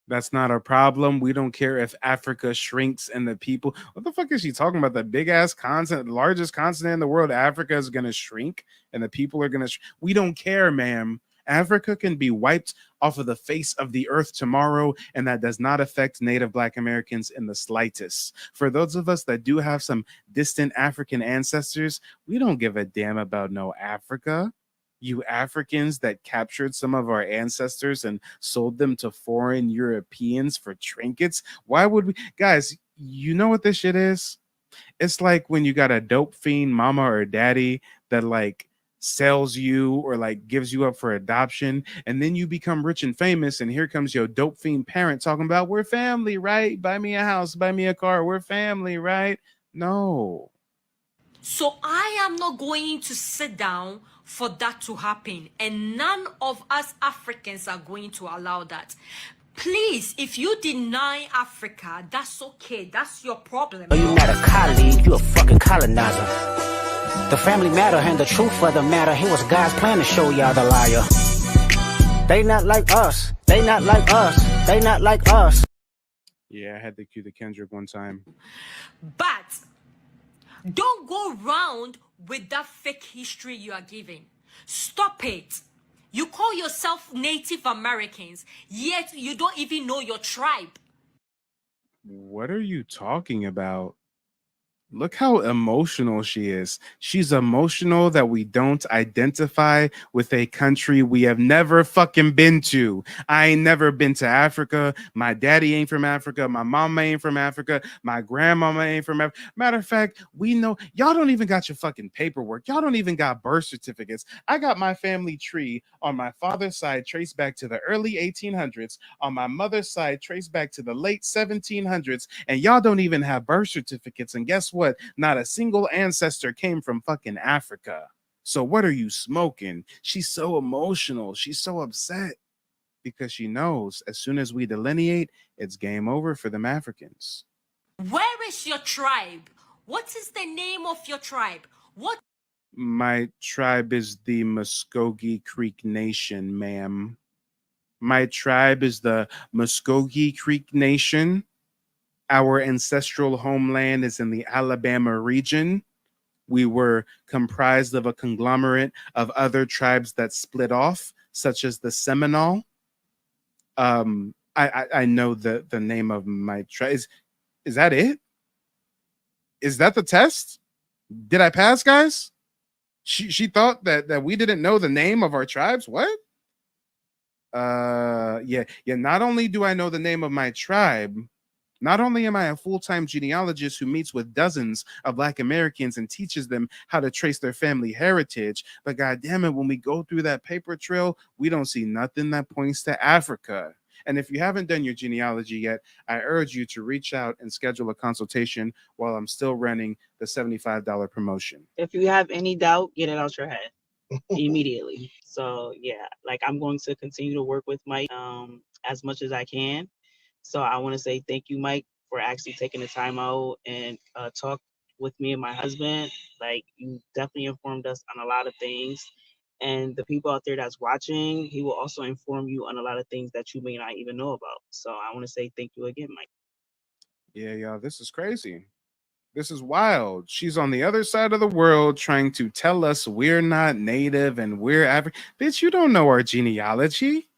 That's not a problem. We don't care if Africa shrinks and the people. What the fuck is she talking about? The big ass continent, largest continent in the world, Africa is going to shrink and the people are going to. We don't care, ma'am. Africa can be wiped off of the face of the earth tomorrow, and that does not affect Native Black Americans in the slightest. For those of us that do have some distant African ancestors, we don't give a damn about no Africa. You Africans that captured some of our ancestors and sold them to foreign Europeans for trinkets. Why would we? Guys, you know what this shit is? It's like when you got a dope fiend mama or daddy that like sells you or like gives you up for adoption, and then you become rich and famous, and here comes your dope fiend parent talking about, we're family, right? Buy me a house, buy me a car, we're family, right? No. So I am not going to sit down for that to happen, and none of us Africans are going to allow that. Please, if you deny Africa, that's okay. That's your problem. You're not a colleague, you a fucking colonizer. The family matter and the truth of the matter. It was God's plan to show y'all the liar. They not like us. They not like us. They not like us. Yeah, I had to cue the Kendrick one time. But don't go around with that fake history you are giving. Stop it. You call yourself Native Americans, yet you don't even know your tribe. What are you talking about? Look how emotional she is. She's emotional that we don't identify with a country we have never fucking been to. I ain't never been to Africa. My daddy ain't from Africa. My mama ain't from Africa. My grandmama ain't from Africa. Matter of fact, we know y'all don't even got your fucking paperwork. Y'all don't even got birth certificates. I got my family tree on my father's side traced back to the early 1800s. On my mother's side traced back to the late 1700s. And y'all don't even have birth certificates. And guess what? Not a single ancestor came from fucking Africa. So what are you smoking? She's so emotional. She's so upset because she knows as soon as we delineate, it's game over for them Africans. Where is your tribe? What is the name of your tribe? What? My tribe is the Muscogee Creek Nation, ma'am. My tribe is the Muscogee Creek Nation. Our ancestral homeland is in the Alabama region. We were comprised of a conglomerate of other tribes that split off, such as the Seminole. I know the name of my tribe. Is that it? Is that the test? Did I pass, guys? She thought that we didn't know the name of our tribes. What? Yeah. Not only do I know the name of my tribe, not only am I a full-time genealogist who meets with dozens of Black Americans and teaches them how to trace their family heritage, but God damn it, when we go through that paper trail, we don't see nothing that points to Africa. And if you haven't done your genealogy yet, I urge you to reach out and schedule a consultation while I'm still running the $75 promotion. If you have any doubt, get it out your head immediately. So yeah, like I'm going to continue to work with Mike as much as I can. So I want to say thank you, Mike, for actually taking the time out and talk with me and my husband. Like, you definitely informed us on a lot of things. And the people out there that's watching, he will also inform you on a lot of things that you may not even know about. So I want to say thank you again, Mike. Yeah, y'all, this is crazy. This is wild. She's on the other side of the world trying to tell us we're not native and we're African. Bitch, you don't know our genealogy.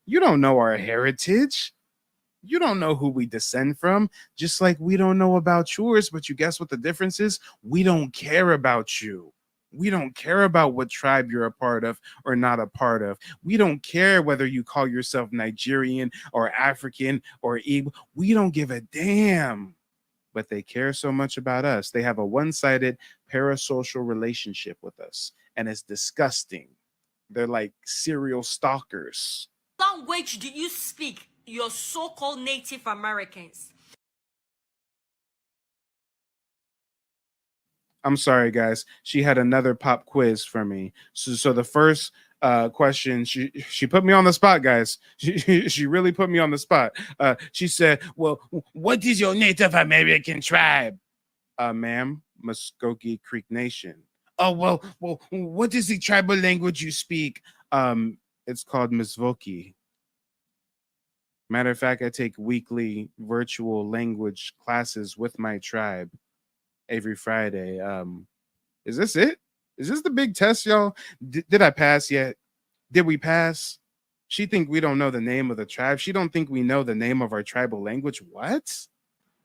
You don't know our heritage. You don't know who we descend from, just like we don't know about yours. But you guess what the difference is? We don't care about you. We don't care about what tribe you're a part of or not a part of. We don't care whether you call yourself Nigerian or African or Igbo. We don't give a damn. But they care so much about us. They have a one-sided parasocial relationship with us, and it's disgusting. They're like serial stalkers. Language do you speak, your so-called Native Americans? I'm sorry, guys. She had another pop quiz for me. So the first question, she put me on the spot, guys. She really put me on the spot. She said, "Well, what is your Native American tribe?" Ma'am, Muscogee Creek Nation. Oh, well, what is the tribal language you speak? It's called Misvoki. Matter of fact, I take weekly virtual language classes with my tribe every Friday. Is this it? Is this the big test, y'all? Did I pass yet? Did we pass? She think we don't know the name of the tribe. She don't think we know the name of our tribal language. What?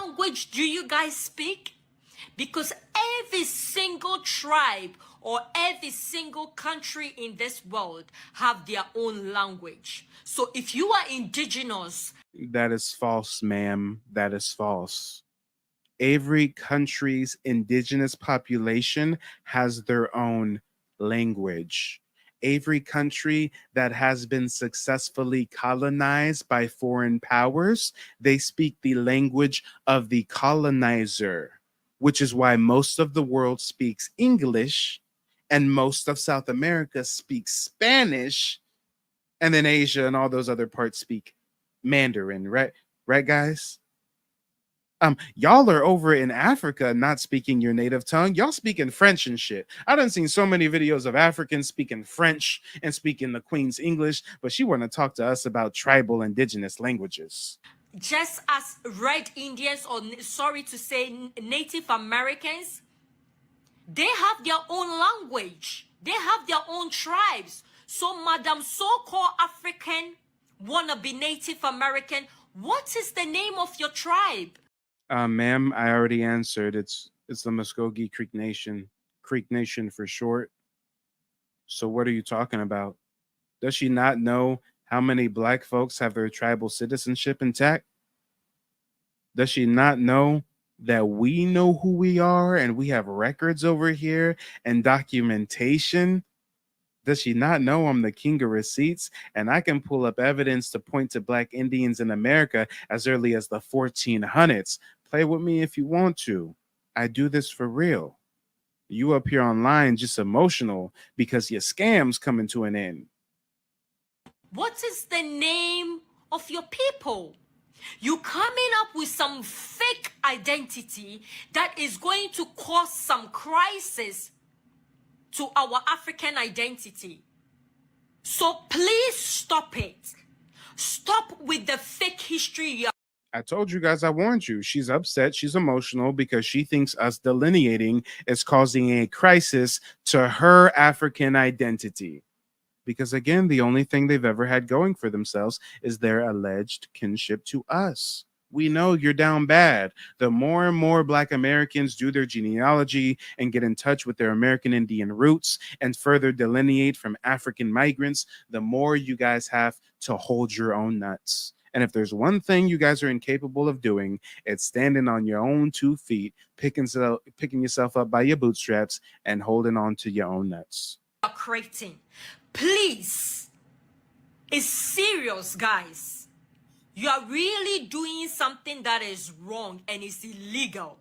Language do you guys speak? Because every single tribe or every single country in this world have their own language. So if you are indigenous... That is false, ma'am. That is false. Every country's indigenous population has their own language. Every country that has been successfully colonized by foreign powers, they speak the language of the colonizer, which is why most of the world speaks English and most of South America speaks Spanish, and then Asia and all those other parts speak Mandarin, right? Right, guys? Y'all are over in Africa not speaking your native tongue. Y'all speaking French and shit. I done seen so many videos of Africans speaking French and speaking the Queen's English, but she want to talk to us about tribal indigenous languages. Just as Red Indians, or sorry to say Native Americans, they have their own language. They have their own tribes. So Madam so-called African, wanna be Native American, what is the name of your tribe? Ma'am, I already answered. It's the Muscogee Creek Nation. Creek Nation for short. So what are you talking about? Does she not know how many black folks have their tribal citizenship intact? Does she not know that we know who we are and we have records over here and documentation? Does she not know I'm the king of receipts and I can pull up evidence to point to black Indians in America as early as the 1400s? Play with me if you want to. I do this for real. You up here online just emotional because your scam's coming to an end. What is the name of your people? You coming up with some fake identity that is going to cause some crisis to our African identity. So please stop it. Stop with the fake history. I told you guys, I warned you. She's upset. She's emotional because she thinks us delineating is causing a crisis to her African identity. Because again, the only thing they've ever had going for themselves is their alleged kinship to us. We know you're down bad. The more and more Black Americans do their genealogy and get in touch with their American Indian roots and further delineate from African migrants, the more you guys have to hold your own nuts. And if there's one thing you guys are incapable of doing, it's standing on your own 2 feet, picking yourself up by your bootstraps and holding on to your own nuts. Creating. Please. It's serious, guys. You are really doing something that is wrong and is illegal.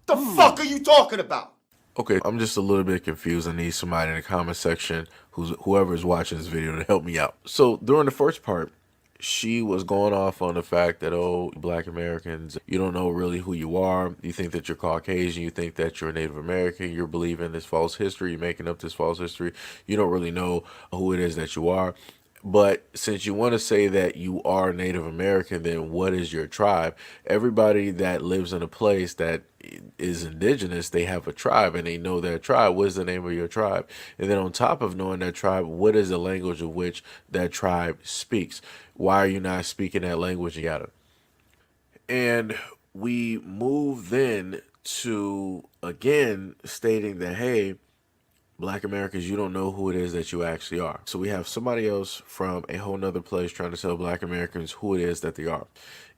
The fuck are you talking about? Okay, I'm just a little bit confused. I need somebody in the comment section, whoever is watching this video, to help me out. So during the first part, she was going off on the fact that, oh, Black Americans, you don't know really who you are. You think that you're Caucasian. You think that you're Native American. You're believing this false history. You're making up this false history. You don't really know who it is that you are. But since you want to say that you are Native American, then what is your tribe? Everybody that lives in a place that is indigenous, they have a tribe and they know their tribe. What is the name of your tribe? And then on top of knowing that tribe, what is the language of which that tribe speaks? Why are you not speaking that language? You got it. And we move then to, again, stating that, hey, Black Americans, you don't know who it is that you actually are. So we have somebody else from a whole nother place trying to tell Black Americans who it is that they are.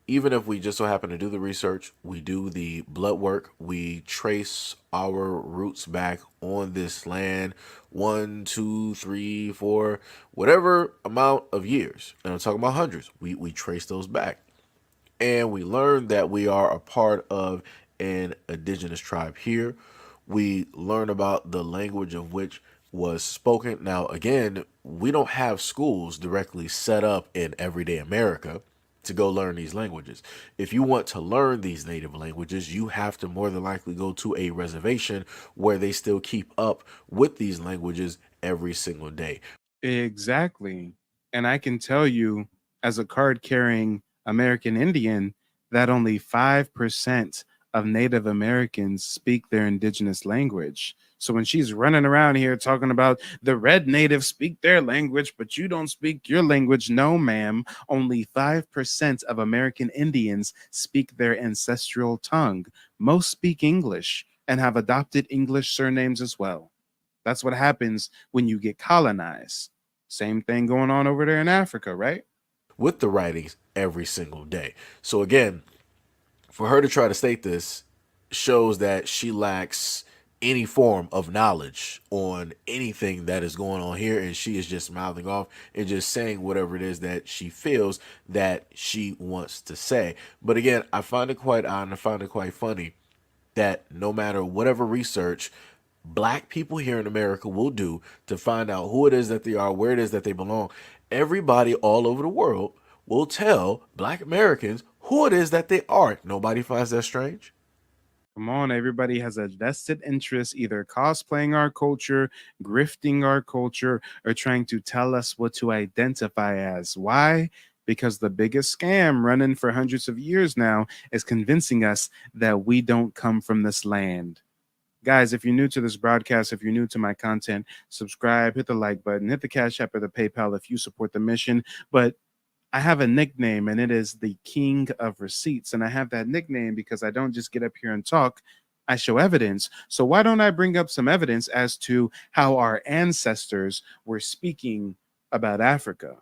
Even if we just so happen to do the research, we do the blood work, we trace our roots back on this land 1, 2, 3, 4, whatever amount of years. And I'm talking about hundreds. We trace those back. And we learn that we are a part of an indigenous tribe here. We learn about the language of which was spoken. Now, again, we don't have schools directly set up in everyday America to go learn these languages. If you want to learn these native languages, you have to more than likely go to a reservation where they still keep up with these languages every single day. Exactly. And I can tell you, as a card-carrying American Indian, that only 5% of Native Americans speak their indigenous language. So when she's running around here talking about the red natives speak their language, but you don't speak your language, no, ma'am. Only 5% of American Indians speak their ancestral tongue. Most speak English and have adopted English surnames as well. That's what happens when you get colonized. Same thing going on over there in Africa, right? With the writings every single day. So again, for her to try to state this shows that she lacks any form of knowledge on anything that is going on here, and she is just mouthing off and just saying whatever it is that she feels that she wants to say. But again, I find it quite odd and I find it quite funny that no matter whatever research Black people here in America will do to find out who it is that they are, where it is that they belong, everybody all over the world will tell Black Americans who it is that they are. Nobody finds that strange. Come on, everybody has a vested interest either cosplaying our culture, grifting our culture, or trying to tell us what to identify as. Why? Because the biggest scam running for hundreds of years now is convincing us that we don't come from this land. Guys, if you're new to this broadcast, if you're new to my content, subscribe, hit the like button, hit the Cash App or the PayPal if you support the mission. But I have a nickname, and it is the King of Receipts. And I have that nickname because I don't just get up here and talk. I show evidence. So why don't I bring up some evidence as to how our ancestors were speaking about Africa?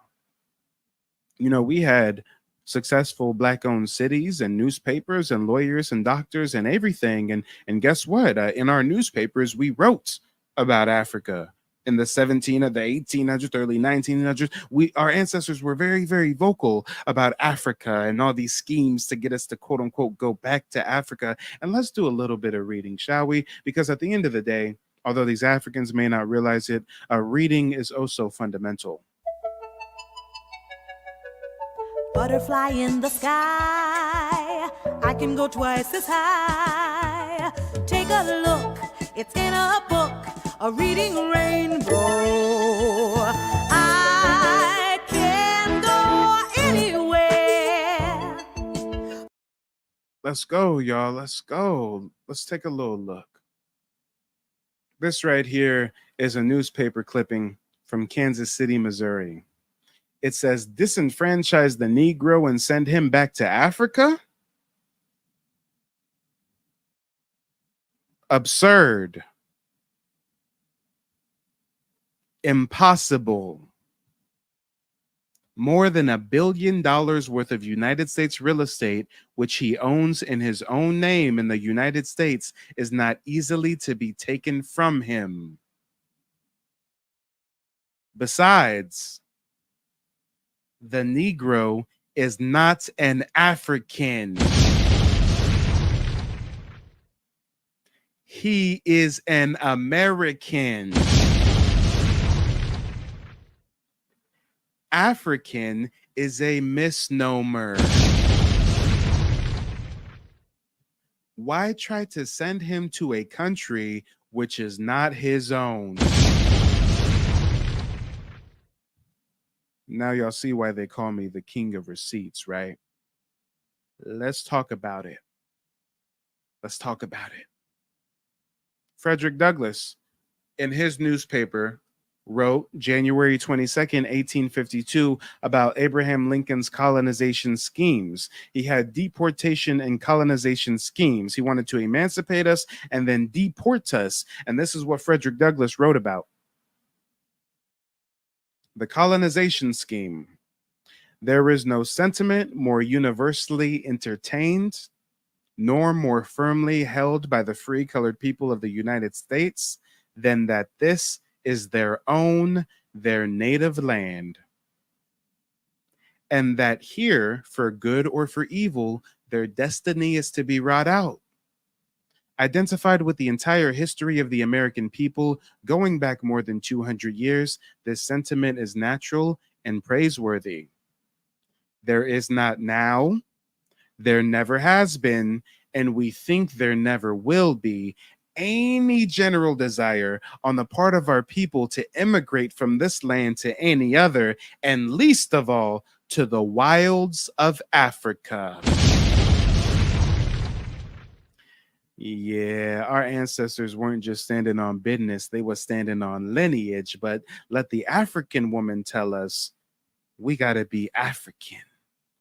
You know, we had successful Black-owned cities and newspapers and lawyers and doctors and everything. And guess what? In our newspapers, we wrote about Africa. In the 1800s, early 1900s, our ancestors were very, very vocal about Africa and all these schemes to get us to quote unquote go back to Africa. And let's do a little bit of reading, shall we? Because at the end of the day, although these Africans may not realize it, reading is also fundamental. Butterfly in the sky, I can go twice as high. Take a look, it's in a book, a reading rainbow. I can go anywhere. Let's go, y'all. Let's go. Let's take a little look. This right here is a newspaper clipping from Kansas City, Missouri. It says, disenfranchise the Negro and send him back to Africa? Absurd. Impossible. More than $1 billion worth of United States real estate, which he owns in his own name in the United States, is not easily to be taken from him. Besides, the Negro is not an African. He is an American. African is a misnomer. Why try to send him to a country which is not his own? Now y'all see why they call me the king of receipts, right? Let's talk about it. Frederick Douglass, in his newspaper, wrote January 22nd, 1852, about Abraham Lincoln's colonization schemes. He had deportation and colonization schemes. He wanted to emancipate us and then deport us. And this is what Frederick Douglass wrote about. The colonization scheme. There is no sentiment more universally entertained, nor more firmly held by the free colored people of the United States than that this is their own, their native land. And that here, for good or for evil, their destiny is to be wrought out. Identified with the entire history of the American people, going back more than 200 years, this sentiment is natural and praiseworthy. There is not now, there never has been, and we think there never will be any general desire on the part of our people to immigrate from this land to any other, and least of all, to the wilds of Africa. Yeah, our ancestors weren't just standing on business, they were standing on lineage. But let the African woman tell us, we gotta be African.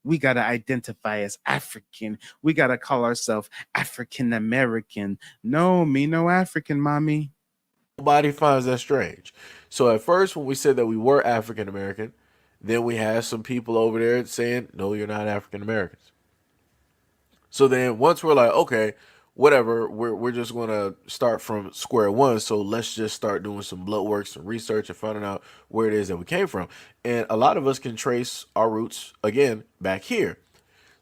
We gotta identify as African. We gotta call ourselves African American. No, me no African, mommy. Nobody finds that strange. So at first, when we said that we were African American, then we had some people over there saying, no, you're not African Americans. So then once we're like, okay, whatever, we're just going to start from square one. So let's just start doing some blood work, some research, and finding out where it is that we came from. And a lot of us can trace our roots, again, back here.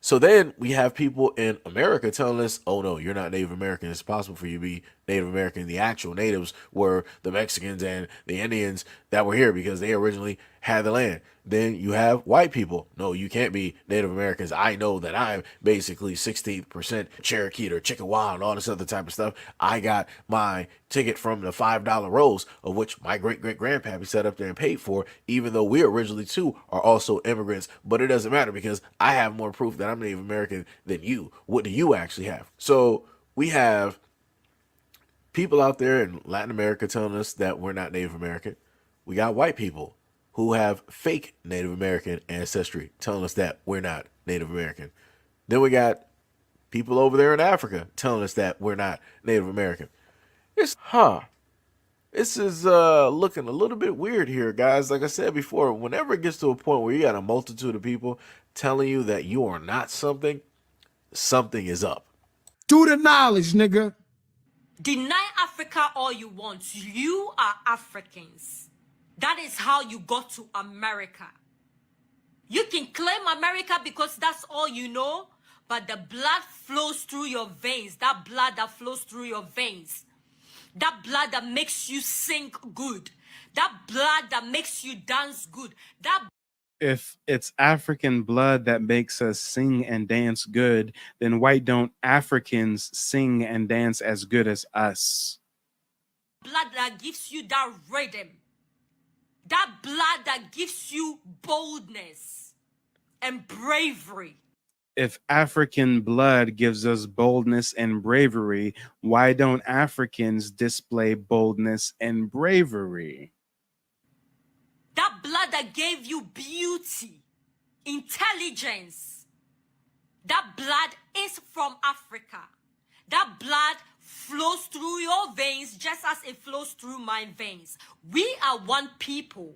So then we have people in America telling us, oh, no, you're not Native American. It's possible for you to be Native American. The actual natives were the Mexicans and the Indians that were here because they originally had the land. Then you have white people. No, you can't be Native Americans. I know that I'm basically 60% Cherokee or Chickasaw and all this other type of stuff. I got my ticket from the $5 rolls, of which my great-great-grandpappy sat up there and paid for, even though we originally, too, are also immigrants. But it doesn't matter because I have more proof that I'm Native American than you. What do you actually have? So we have people out there in Latin America telling us that we're not Native American. We got white people who have fake Native American ancestry telling us that we're not Native American. Then we got people over there in Africa telling us that we're not Native American. This is looking a little bit weird here, guys. Like I said before, whenever it gets to a point where you got a multitude of people telling you that you are not something, something is up. Do the knowledge, nigga. Deny Africa all you want. You are Africans. That is how you got to America. You can claim America because that's all you know, but the blood flows through your veins. That blood that flows through your veins. That blood that makes you sing good. That blood that makes you dance good. If it's African blood that makes us sing and dance good, then why don't Africans sing and dance as good as us? Blood that gives you that rhythm. That blood that gives you boldness and bravery. If African blood gives us boldness and bravery, why don't Africans display boldness and bravery? That blood that gave you beauty, intelligence. That blood is from Africa. That blood flows through your veins just as it flows through my veins. We are one people.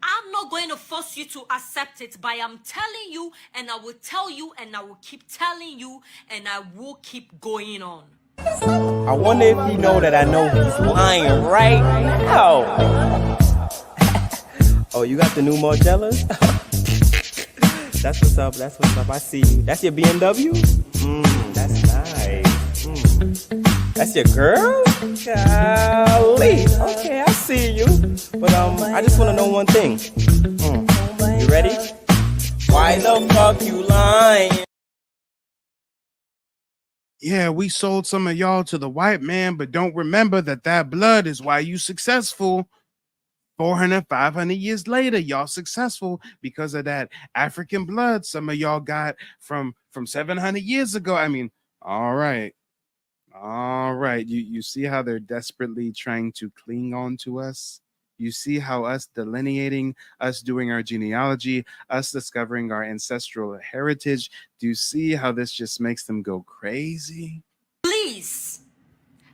I'm not going to force you to accept it, but I'm telling you, and I will tell you, and I will keep telling you, and I will keep going on. I wonder if you know that I know he's lying right now. Oh, you got the new Margellas? That's what's up, that's what's up. I see you. That's your BMW? That's nice. That's your girl? Golly. Okay, I see you. But I just want to know one thing. You ready? Why the fuck you lying? Yeah, we sold some of y'all to the white man, but don't remember that blood is why you successful. 400, 500 years later, y'all successful because of that African blood some of y'all got from 700 years ago. I mean, all right. You see how they're desperately trying to cling on to us? You see how us delineating, us doing our genealogy, us discovering our ancestral heritage, do you see how this just makes them go crazy? Please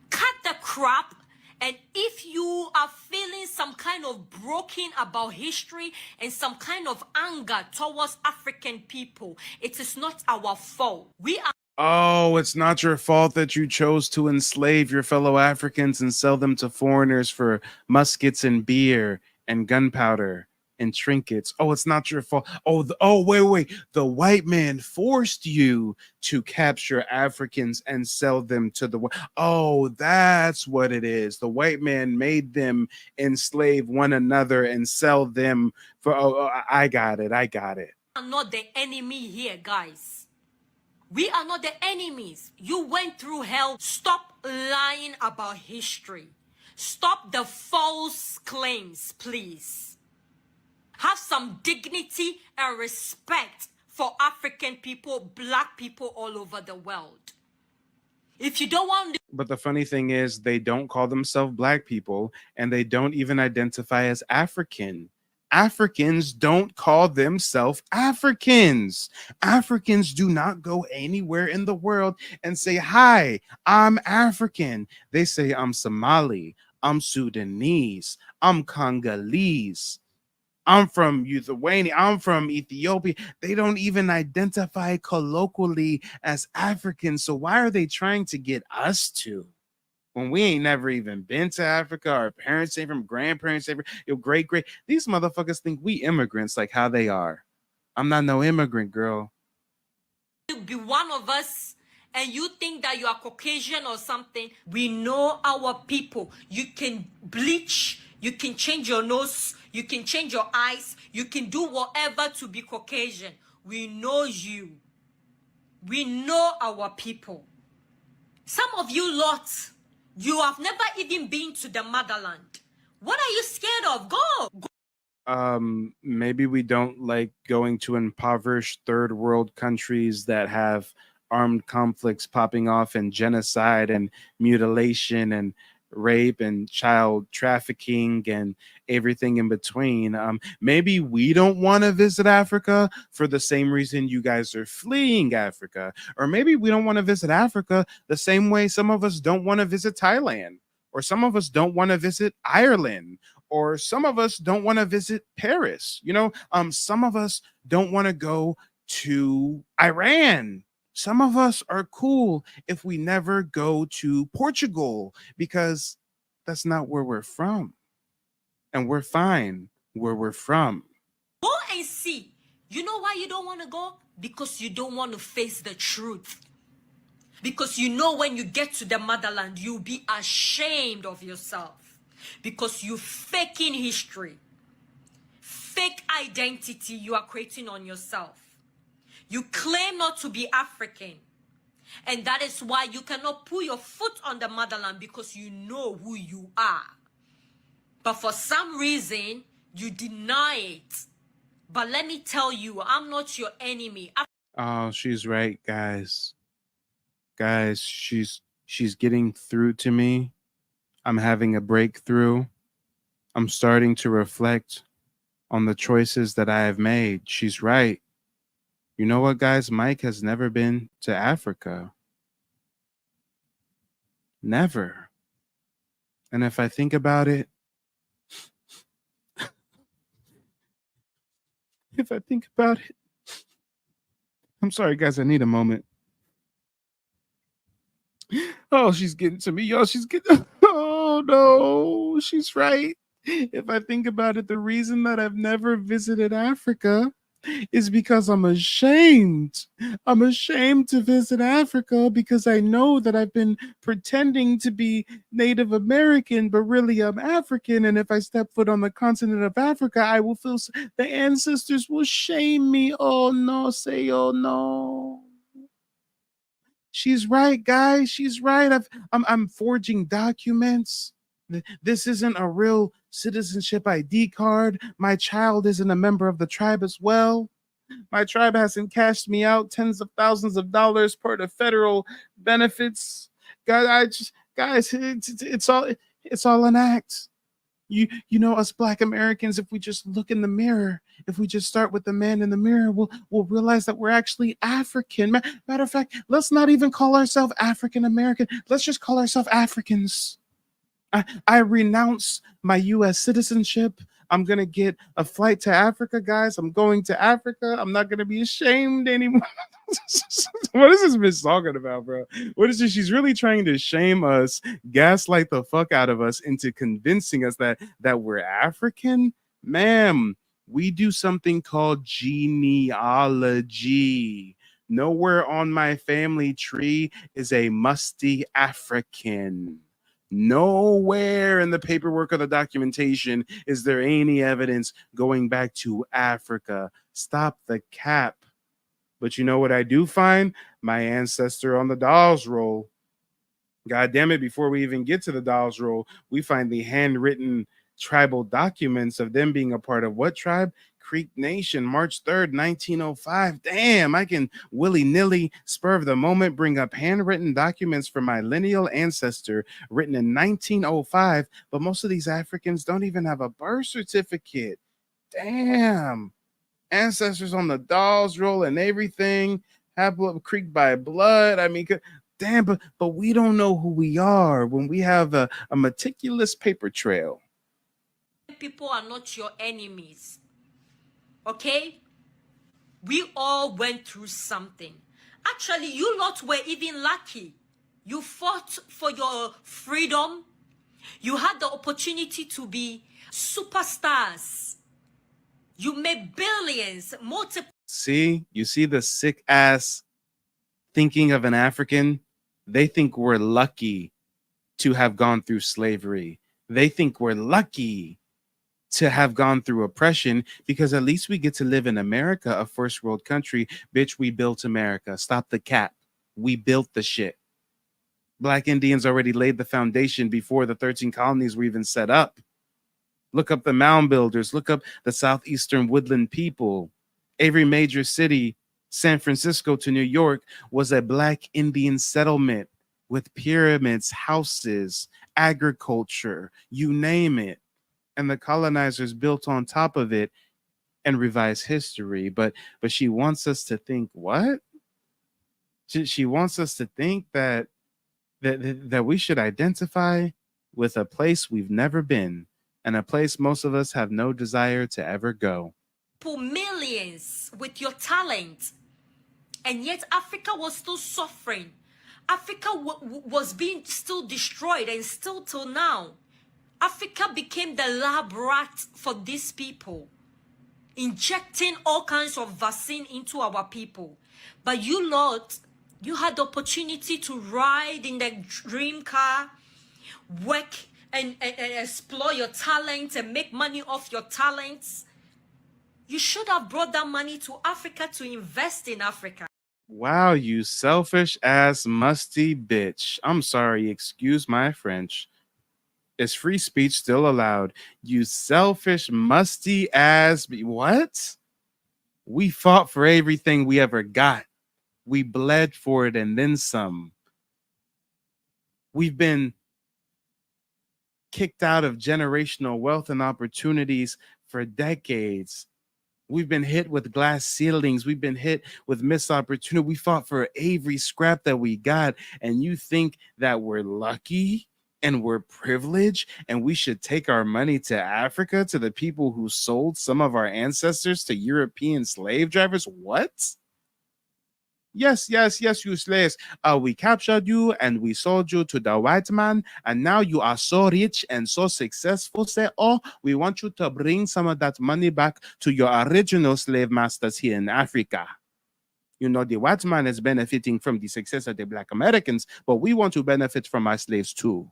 cut the crap. And if you are feeling some kind of broken about history and some kind of anger towards African people, it is not our fault. We are. Oh, it's not your fault that you chose to enslave your fellow Africans and sell them to foreigners for muskets and beer and gunpowder and trinkets. Oh, it's not your fault. Oh, wait. The white man forced you to capture Africans and sell them to the. Oh, that's what it is. The white man made them enslave one another and sell them for. Oh, I got it. We are not the enemy here, guys. We are not the enemies. You went through hell. Stop lying about history. Stop the false claims, please. Have some dignity and respect for African people, black people all over the world. If you don't want to. But the funny thing is, they don't call themselves black people, and they don't even identify as African. Africans don't call themselves Africans. Africans do not go anywhere in the world and say, "Hi, I'm African." They say, "I'm Somali, I'm Sudanese, I'm Congolese, I'm from Lithuania, I'm from Ethiopia." They don't even identify colloquially as Africans. So why are they trying to get us to? When we ain't never even been to Africa, our parents ain't from, grandparents ain't from, your great. These motherfuckers think we immigrants like how they are. I'm not no immigrant, girl. Be one of us and you think that you are Caucasian or something. We know our people. You can bleach, you can change your nose, you can change your eyes, you can do whatever to be Caucasian. We know you. We know our people. Some of you lot, you have never even been to the motherland. What are you scared of? Go. Maybe we don't like going to impoverished third world countries that have armed conflicts popping off and genocide and mutilation and rape and child trafficking and everything in between. Maybe we don't want to visit Africa for the same reason you guys are fleeing Africa. Or maybe we don't want to visit Africa the same way some of us don't want to visit Thailand. Or some of us don't want to visit Ireland. Or some of us don't want to visit Paris. Some of us don't want to go to Iran. Some of us are cool if we never go to Portugal because that's not where we're from. And we're fine where we're from. Go and see. You know why you don't want to go? Because you don't want to face the truth. Because you know when you get to the motherland, you'll be ashamed of yourself. Because you faking history. Fake identity you are creating on yourself. You claim not to be African. And that is why you cannot put your foot on the motherland because you know who you are. But for some reason, you deny it. But let me tell you, I'm not your enemy. Oh, she's right, guys. Guys, she's getting through to me. I'm having a breakthrough. I'm starting to reflect on the choices that I have made. She's right. You know what, guys? Mike has never been to Africa. Never. And if I think about it, I'm sorry, guys, I need a moment. Oh, she's getting to me, y'all. Oh, no, she's right. If I think about it, the reason that I've never visited Africa is because I'm ashamed. I'm ashamed to visit Africa because I know that I've been pretending to be Native American, but really I'm African. And if I step foot on the continent of Africa, I will feel the ancestors will shame me. Oh no, say oh no. She's right, guys. She's right. I'm forging documents. This isn't a real citizenship ID card. My child isn't a member of the tribe as well. My tribe hasn't cashed me out tens of thousands of dollars per the federal benefits. Guys, it's all an act. You know, us Black Americans, if we just look in the mirror, if we just start with the man in the mirror, we'll realize that we're actually African. Matter of fact, let's not even call ourselves African American. Let's just call ourselves Africans. I renounce my U.S. citizenship. I'm gonna get a flight to Africa, guys. I'm going to Africa. I'm not gonna be ashamed anymore. What is this bitch talking about, bro? What is this? She's really trying to shame us, gaslight the fuck out of us into convincing us that we're African. Ma'am, we do something called genealogy. Nowhere on my family tree is a musty African. Nowhere in the paperwork or the documentation is there any evidence going back to Africa. Stop the cap. But you know what I do find? My ancestor on the dolls roll. God damn it, before we even get to the dolls roll, we find the handwritten tribal documents of them being a part of what tribe? Creek Nation, March 3rd, 1905. Damn, I can willy-nilly, spur of the moment, bring up handwritten documents from my lineal ancestor written in 1905, but most of these Africans don't even have a birth certificate. Damn. Ancestors on the dolls roll and everything, Haplo Creek by blood. I mean, damn, but we don't know who we are when we have a meticulous paper trail. People are not your enemies. Okay? We all went through something. Actually, you lot were even lucky. You fought for your freedom. You had the opportunity to be superstars. You made billions, multiple. See, you see the sick ass thinking of an African? They think we're lucky to have gone through slavery. They think we're lucky to have gone through oppression because at least we get to live in America, a first world country. Bitch, we built America. Stop the cap. We built the shit. Black Indians already laid the foundation before the 13 colonies were even set up. Look up the mound builders. Look up the southeastern woodland people. Every major city, San Francisco to New York, was a Black Indian settlement with pyramids, houses, agriculture, you name it. And the colonizers built on top of it and revised history. But she wants us to think what? She wants us to think that we should identify with a place we've never been and a place most of us have no desire to ever go. Millions with your talent. And yet Africa was still suffering. Africa was being still destroyed, and still till now. Africa became the lab rat for these people, injecting all kinds of vaccine into our people. But you lot, you had the opportunity to ride in the dream car, work and explore your talents and make money off your talents. You should have brought that money to Africa to invest in Africa. Wow, you selfish ass musty bitch. I'm sorry, excuse my French. Is free speech still allowed? You selfish, musty ass. What? We fought for everything we ever got. We bled for it and then some. We've been kicked out of generational wealth and opportunities for decades. We've been hit with glass ceilings. We've been hit with missed opportunity. We fought for every scrap that we got. And you think that we're lucky and we're privileged and we should take our money to Africa, to the people who sold some of our ancestors to European slave drivers? What? Yes, yes, yes, you slaves. We captured you and we sold you to the white man, and now you are so rich and so successful. Say, oh, we want you to bring some of that money back to your original slave masters here in Africa. You know, the white man is benefiting from the success of the Black Americans, but we want to benefit from our slaves too.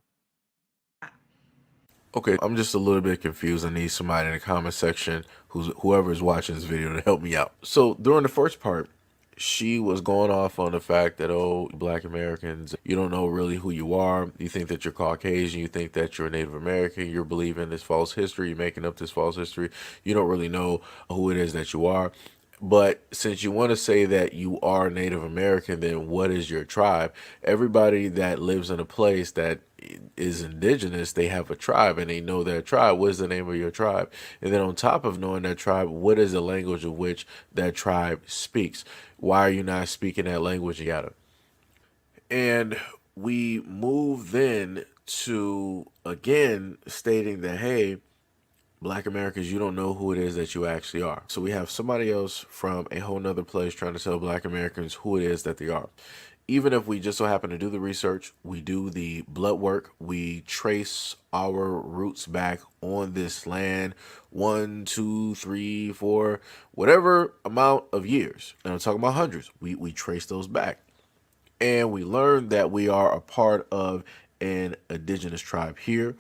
Okay, I'm just a little bit confused. I need somebody in the comment section, whoever is watching this video, to help me out. So during the first part, she was going off on the fact that, oh, Black Americans, you don't know really who you are. You think that you're Caucasian. You think that you're Native American. You're believing this false history. You're making up this false history. You don't really know who it is that you are. But since you want to say that you are Native American, then what is your tribe? Everybody that lives in a place that is indigenous, they have a tribe and they know their tribe. What is the name of your tribe? And then on top of knowing that tribe, what is the language of which that tribe speaks? Why are you not speaking that language? Yada. And we move then to, again, stating that, hey, Black Americans, you don't know who it is that you actually are. So we have somebody else from a whole nother place trying to tell Black Americans who it is that they are. Even if we just so happen to do the research, we do the blood work, we trace our roots back on this land, 1, 2, 3, 4, whatever amount of years. And I'm talking about hundreds. We trace those back. And we learn that we are a part of an indigenous tribe here.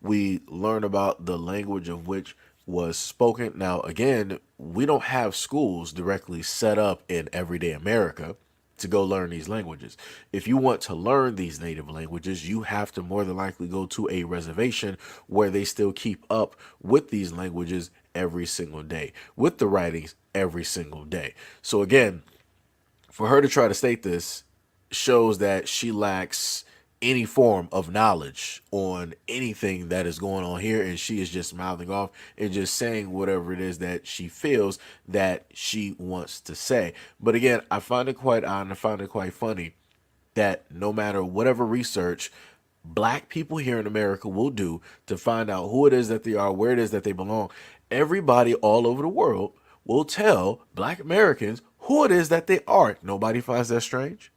We learn about the language of which was spoken. Now, again, we don't have schools directly set up in everyday America to go learn these languages. If you want to learn these native languages, you have to more than likely go to a reservation where they still keep up with these languages every single day, with the writings every single day. So again, for her to try to state this shows that she lacks any form of knowledge on anything that is going on here, and she is just mouthing off and just saying whatever it is that she feels that she wants to say. But again, I find it quite odd and I find it quite funny that no matter whatever research Black people here in America will do to find out who it is that they are, where it is that they belong, everybody all over the world will tell Black Americans who it is that they are. Nobody finds that strange.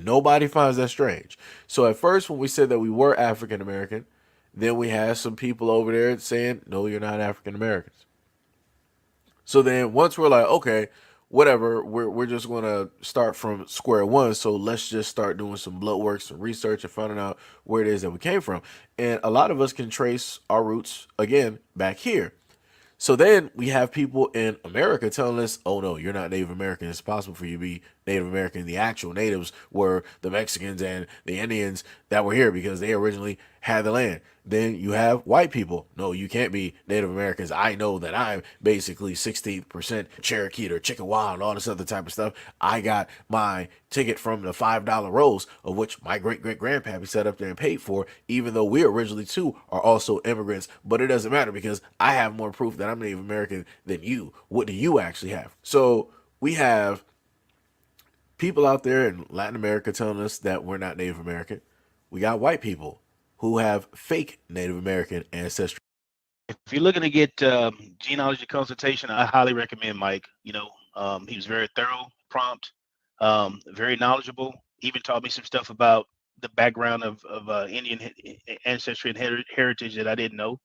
Nobody finds that strange. So at first, when we said that we were African American, then we had some people over there saying, no, you're not African Americans. So then once we're like, okay, whatever, we're just going to start from square one. So let's just start doing some blood work, some research, and finding out where it is that we came from. And a lot of us can trace our roots, again, back here. So then we have people in America telling us, oh no, you're not Native American. It's possible for you to be Native American. The actual natives were the Mexicans and the Indians that were here because they originally had the land. Then you have white people. No, you can't be Native Americans. I know that I'm basically 60% Cherokee or Chickasaw and all this other type of stuff. I got my ticket from the $5 rolls, of which my great-great-grandpappy sat up there and paid for, even though we originally too are also immigrants. But it doesn't matter because I have more proof that I'm Native American than you. What do you actually have? So we have people out there in Latin America telling us that we're not Native American. We got white people who have fake Native American ancestry. If you're looking to get genealogy consultation, I highly recommend Mike. You know, he was very thorough, prompt, very knowledgeable. Even taught me some stuff about the background of Indian ancestry and heritage that I didn't know.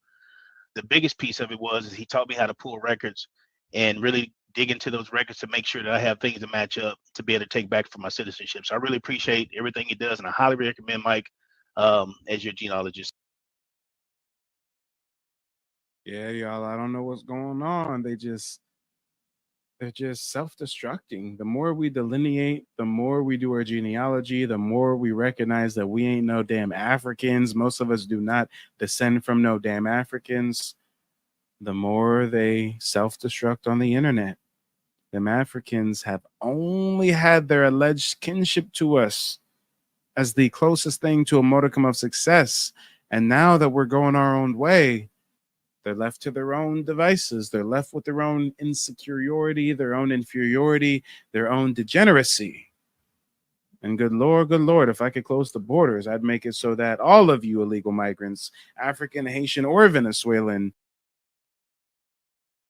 The biggest piece of it was he taught me how to pull records and really dig into those records to make sure that I have things to match up to be able to take back for my citizenship. So I really appreciate everything he does, and I highly recommend Mike as your genealogist. Yeah, y'all, I don't know what's going on. They're just self-destructing. The more we delineate, the more we do our genealogy, the more we recognize that we ain't no damn Africans. Most of us do not descend from no damn Africans. The more they self-destruct on the internet. Them Africans have only had their alleged kinship to us as the closest thing to a modicum of success. And now that we're going our own way, they're left to their own devices. They're left with their own insecurity, their own inferiority, their own degeneracy. And good Lord, if I could close the borders, I'd make it so that all of you illegal migrants, African, Haitian, or Venezuelan,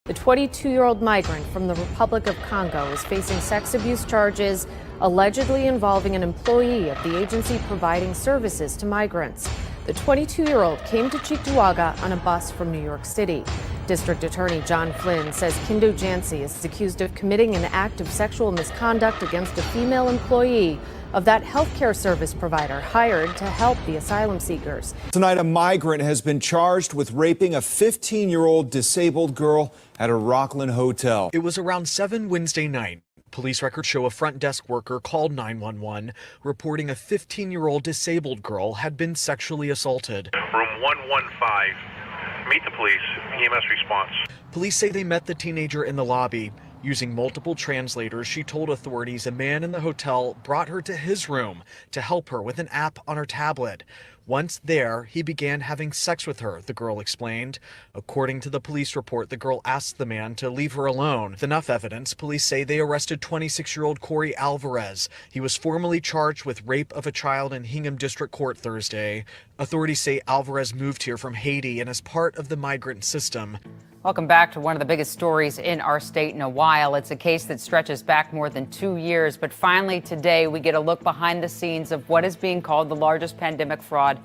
The 22-year-old migrant from the Republic of Congo is facing sex abuse charges allegedly involving an employee of the agency providing services to migrants. The 22-year-old came to Cheektowaga on a bus from New York City. District Attorney John Flynn says Kindo Jancy is accused of committing an act of sexual misconduct against a female employee of that healthcare service provider hired to help the asylum seekers. Tonight, a migrant has been charged with raping a 15-year-old disabled girl at a Rockland hotel. It was around 7 Wednesday night. Police records show a front desk worker called 911, reporting a 15-year-old disabled girl had been sexually assaulted. Room 115. Meet the police. EMS response. Police say they met the teenager in the lobby. Using multiple translators, she told authorities a man in the hotel brought her to his room to help her with an app on her tablet. Once there, he began having sex with her, the girl explained. According to the police report, the girl asked the man to leave her alone. With enough evidence, police say they arrested 26-year-old Corey Alvarez. He was formally charged with rape of a child in Hingham District Court Thursday. Authorities say Alvarez moved here from Haiti and is part of the migrant system. Welcome back to one of the biggest stories in our state in a while. It's a case that stretches back more than 2 years, but finally today we get a look behind the scenes of what is being called the largest pandemic fraud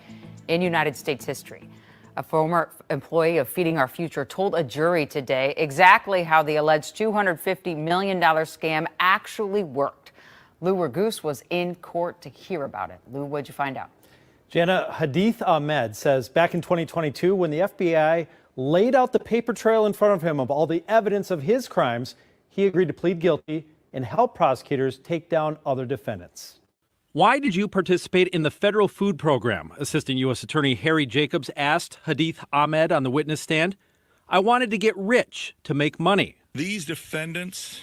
in United States history. A former employee of Feeding Our Future told a jury today exactly how the alleged $250 million scam actually worked. Lou Ragoose was in court to hear about it. Lou, what'd you find out? Jana, Hadith Ahmed says back in 2022, when the FBI laid out the paper trail in front of him of all the evidence of his crimes, he agreed to plead guilty and help prosecutors take down other defendants. Why did you participate in the federal food program? Assistant U.S. Attorney Harry Jacobs asked Hadith Ahmed on the witness stand. I wanted to get rich to make money. These defendants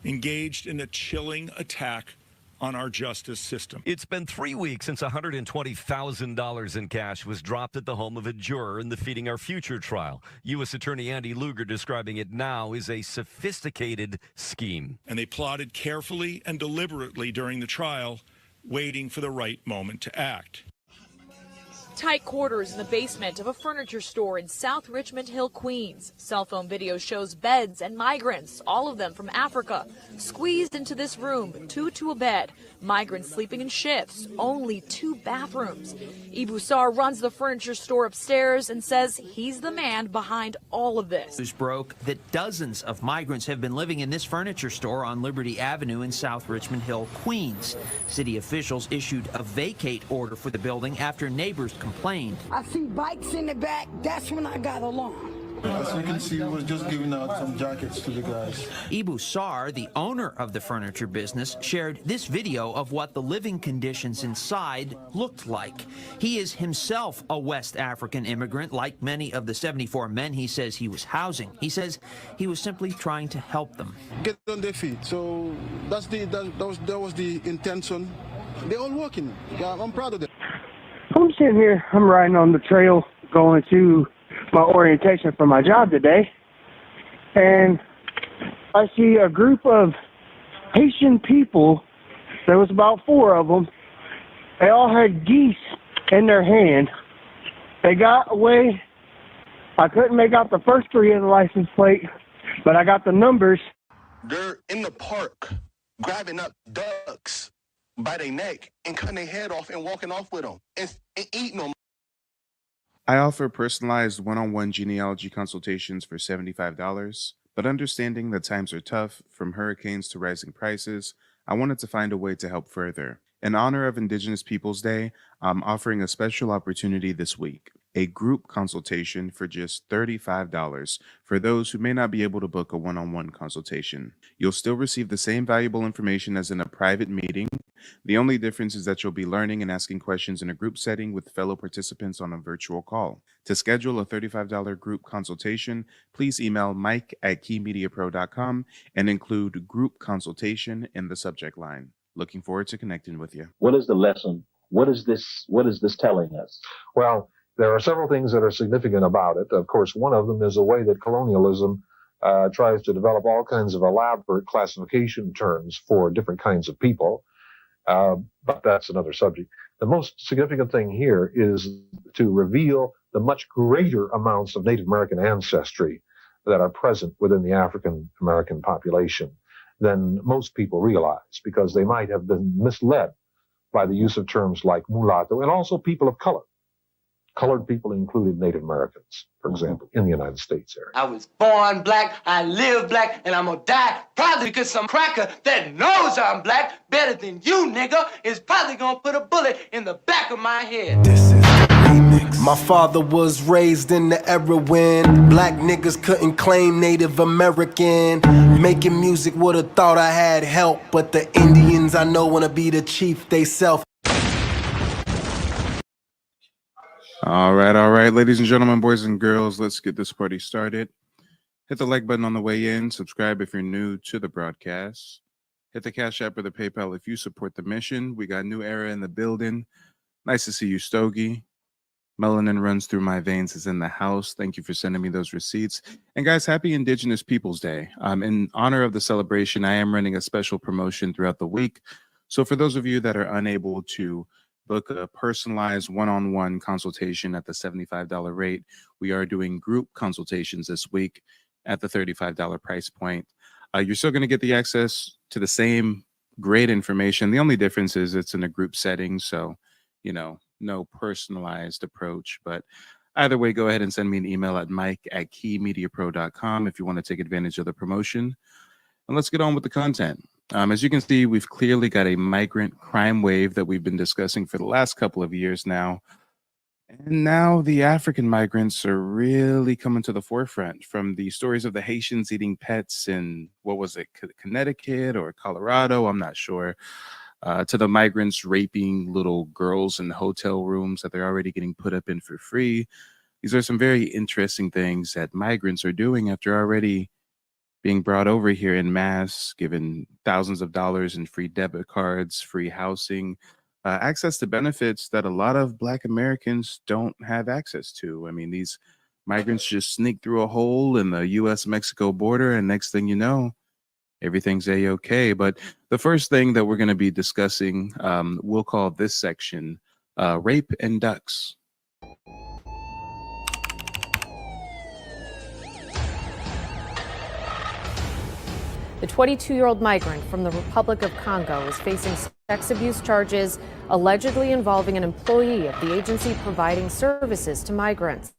engaged in a chilling attack on our justice system. It's been 3 weeks since $120,000 in cash was dropped at the home of a juror in the Feeding Our Future trial. U.S. Attorney Andy Lugar describing it now as a sophisticated scheme. And they plotted carefully and deliberately during the trial, waiting for the right moment to act. Tight quarters in the basement of a furniture store in South Richmond Hill, Queens. Cell phone video shows beds and migrants, all of them from Africa, squeezed into this room, 2 to a bed. Migrants sleeping in shifts, only 2 bathrooms. Ibu Sar runs the furniture store upstairs and says he's the man behind all of this. News broke that dozens of migrants have been living in this furniture store on Liberty Avenue in South Richmond Hill, Queens. City officials issued a vacate order for the building after neighbors complained. I see bikes in the back. That's when I got alarmed. As you can see, we're just giving out some jackets to the guys. Ibu Sar, the owner of the furniture business, shared this video of what the living conditions inside looked like. He is himself a West African immigrant, like many of the 74 men he says he was housing. He says he was simply trying to help them. Get on their feet. So that was the intention. They're all working. Yeah, I'm proud of them. I'm sitting here, I'm riding on the trail going to my orientation for my job today, and I see a group of Haitian people. There was about 4 of them. They all had geese in their hand. They got away. I couldn't make out the first 3 of the license plate, but I got the numbers. They're in the park grabbing up ducks by their neck and cutting their head off and walking off with them and eating them. I offer personalized one-on-one genealogy consultations for $75, but understanding that times are tough, from hurricanes to rising prices, I wanted to find a way to help further. In honor of Indigenous Peoples Day, I'm offering a special opportunity this week, a group consultation for just $35 for those who may not be able to book a one-on-one consultation. You'll still receive the same valuable information as in a private meeting. The only difference is that you'll be learning and asking questions in a group setting with fellow participants on a virtual call. To schedule a $35 group consultation, please email mike@keymediapro.com and include group consultation in the subject line. Looking forward to connecting with you. What is the lesson? What is this telling us? Well, there are several things that are significant about it. Of course, one of them is the way that colonialism tries to develop all kinds of elaborate classification terms for different kinds of people. But that's another subject. The most significant thing here is to reveal the much greater amounts of Native American ancestry that are present within the African American population than most people realize, because they might have been misled by the use of terms like mulatto, and also people of color. Colored people included Native Americans, for example, in the United States area. I was born black, I live black, and I'm gonna die probably because some cracker that knows I'm black better than you, nigga, is probably gonna put a bullet in the back of my head. My father was raised in the era when black niggas couldn't claim Native American. Making music would've thought I had help, but the Indians I know wanna be the chief they self. All right, ladies and gentlemen, boys and girls, let's get this party started. Hit the like button on the way in. Subscribe if you're new to the broadcast. Hit the Cash App or the PayPal if you support the mission. We got New Era in the building. Nice to see you, Stogie. Melanin runs through my veins is in the house. Thank you for sending me those receipts. And guys, happy Indigenous Peoples Day. In honor of the celebration, I am running a special promotion throughout the week. So for those of you that are unable to book a personalized one-on-one consultation at the $75 rate, we are doing group consultations this week at the $35 price point. You're still going to get the access to the same great information. The only difference is it's in a group setting, so, you know, no personalized approach. But either way, go ahead and send me an email at mike@keymediapro.com if you want to take advantage of the promotion. And let's get on with the content. As you can see, we've clearly got a migrant crime wave that we've been discussing for the last couple of years now. And now the African migrants are really coming to the forefront, from the stories of the Haitians eating pets in, what was it, Connecticut or Colorado, I'm not sure, to the migrants raping little girls in hotel rooms that they're already getting put up in for free. These are some very interesting things that migrants are doing after already being brought over here in mass, given thousands of dollars in free debit cards, free housing, access to benefits that a lot of Black Americans don't have access to. I mean, these migrants just sneak through a hole in the U.S.-Mexico border, and next thing you know, everything's A-okay. But the first thing that we're going to be discussing, we'll call this section Rape and Ducks. The 22-year-old migrant from the Republic of Congo is facing sex abuse charges allegedly involving an employee of the agency providing services to migrants.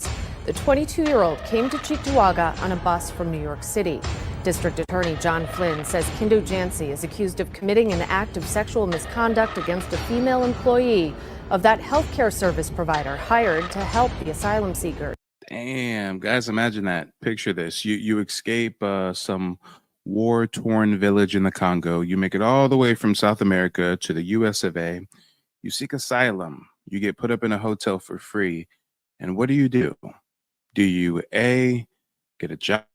The 22-year-old came to Cheektowaga on a bus from New York City. District Attorney John Flynn says Kindo Jancy is accused of committing an act of sexual misconduct against a female employee of that healthcare service provider hired to help the asylum seekers. Damn, guys, imagine that. Picture this. You escape some war-torn village in the Congo. You make it all the way from South America to the US of A. You seek asylum. You get put up in a hotel for free. And what do? Do you A, get a job,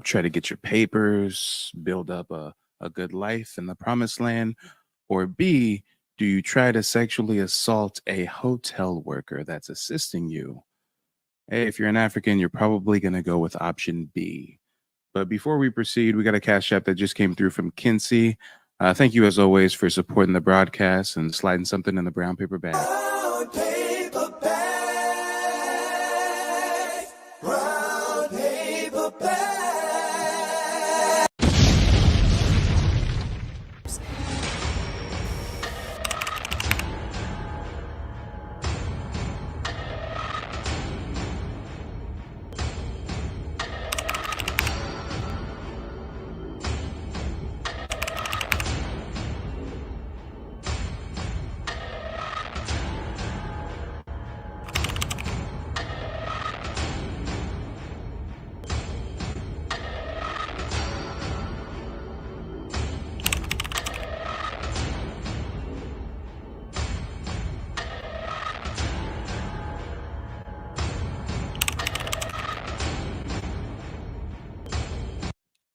try to get your papers, build up a good life in the promised land? Or B, do you try to sexually assault a hotel worker that's assisting you? Hey, if you're an African, you're probably going to go with option B. But before we proceed, we got a Cash App that just came through from Kinsey. Thank you, as always, for supporting the broadcast and sliding something in the brown paper bag. Brown paper bag. Brown paper bag.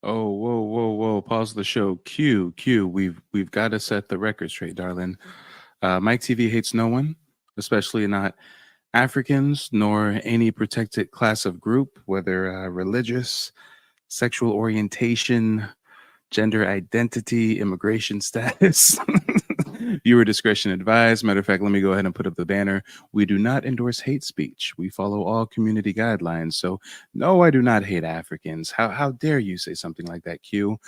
Oh, whoa. Pause the show. Q. We've got to set the record straight, darling. Mike TV hates no one, especially not Africans, nor any protected class of group, whether religious, sexual orientation, gender identity, immigration status. Viewer discretion advised. Matter of fact, let me go ahead and put up the banner. We do not endorse hate speech. We follow all community guidelines. So, no, I do not hate Africans. How dare you say something like that, Q?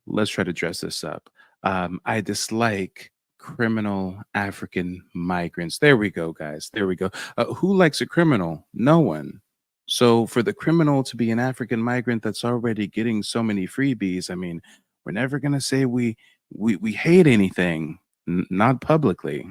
Let's try to dress this up. I dislike criminal African migrants. There we go, guys. There we go. Who likes a criminal? No one. So for the criminal to be an African migrant that's already getting so many freebies, I mean, we're never gonna say we hate anything, not publicly,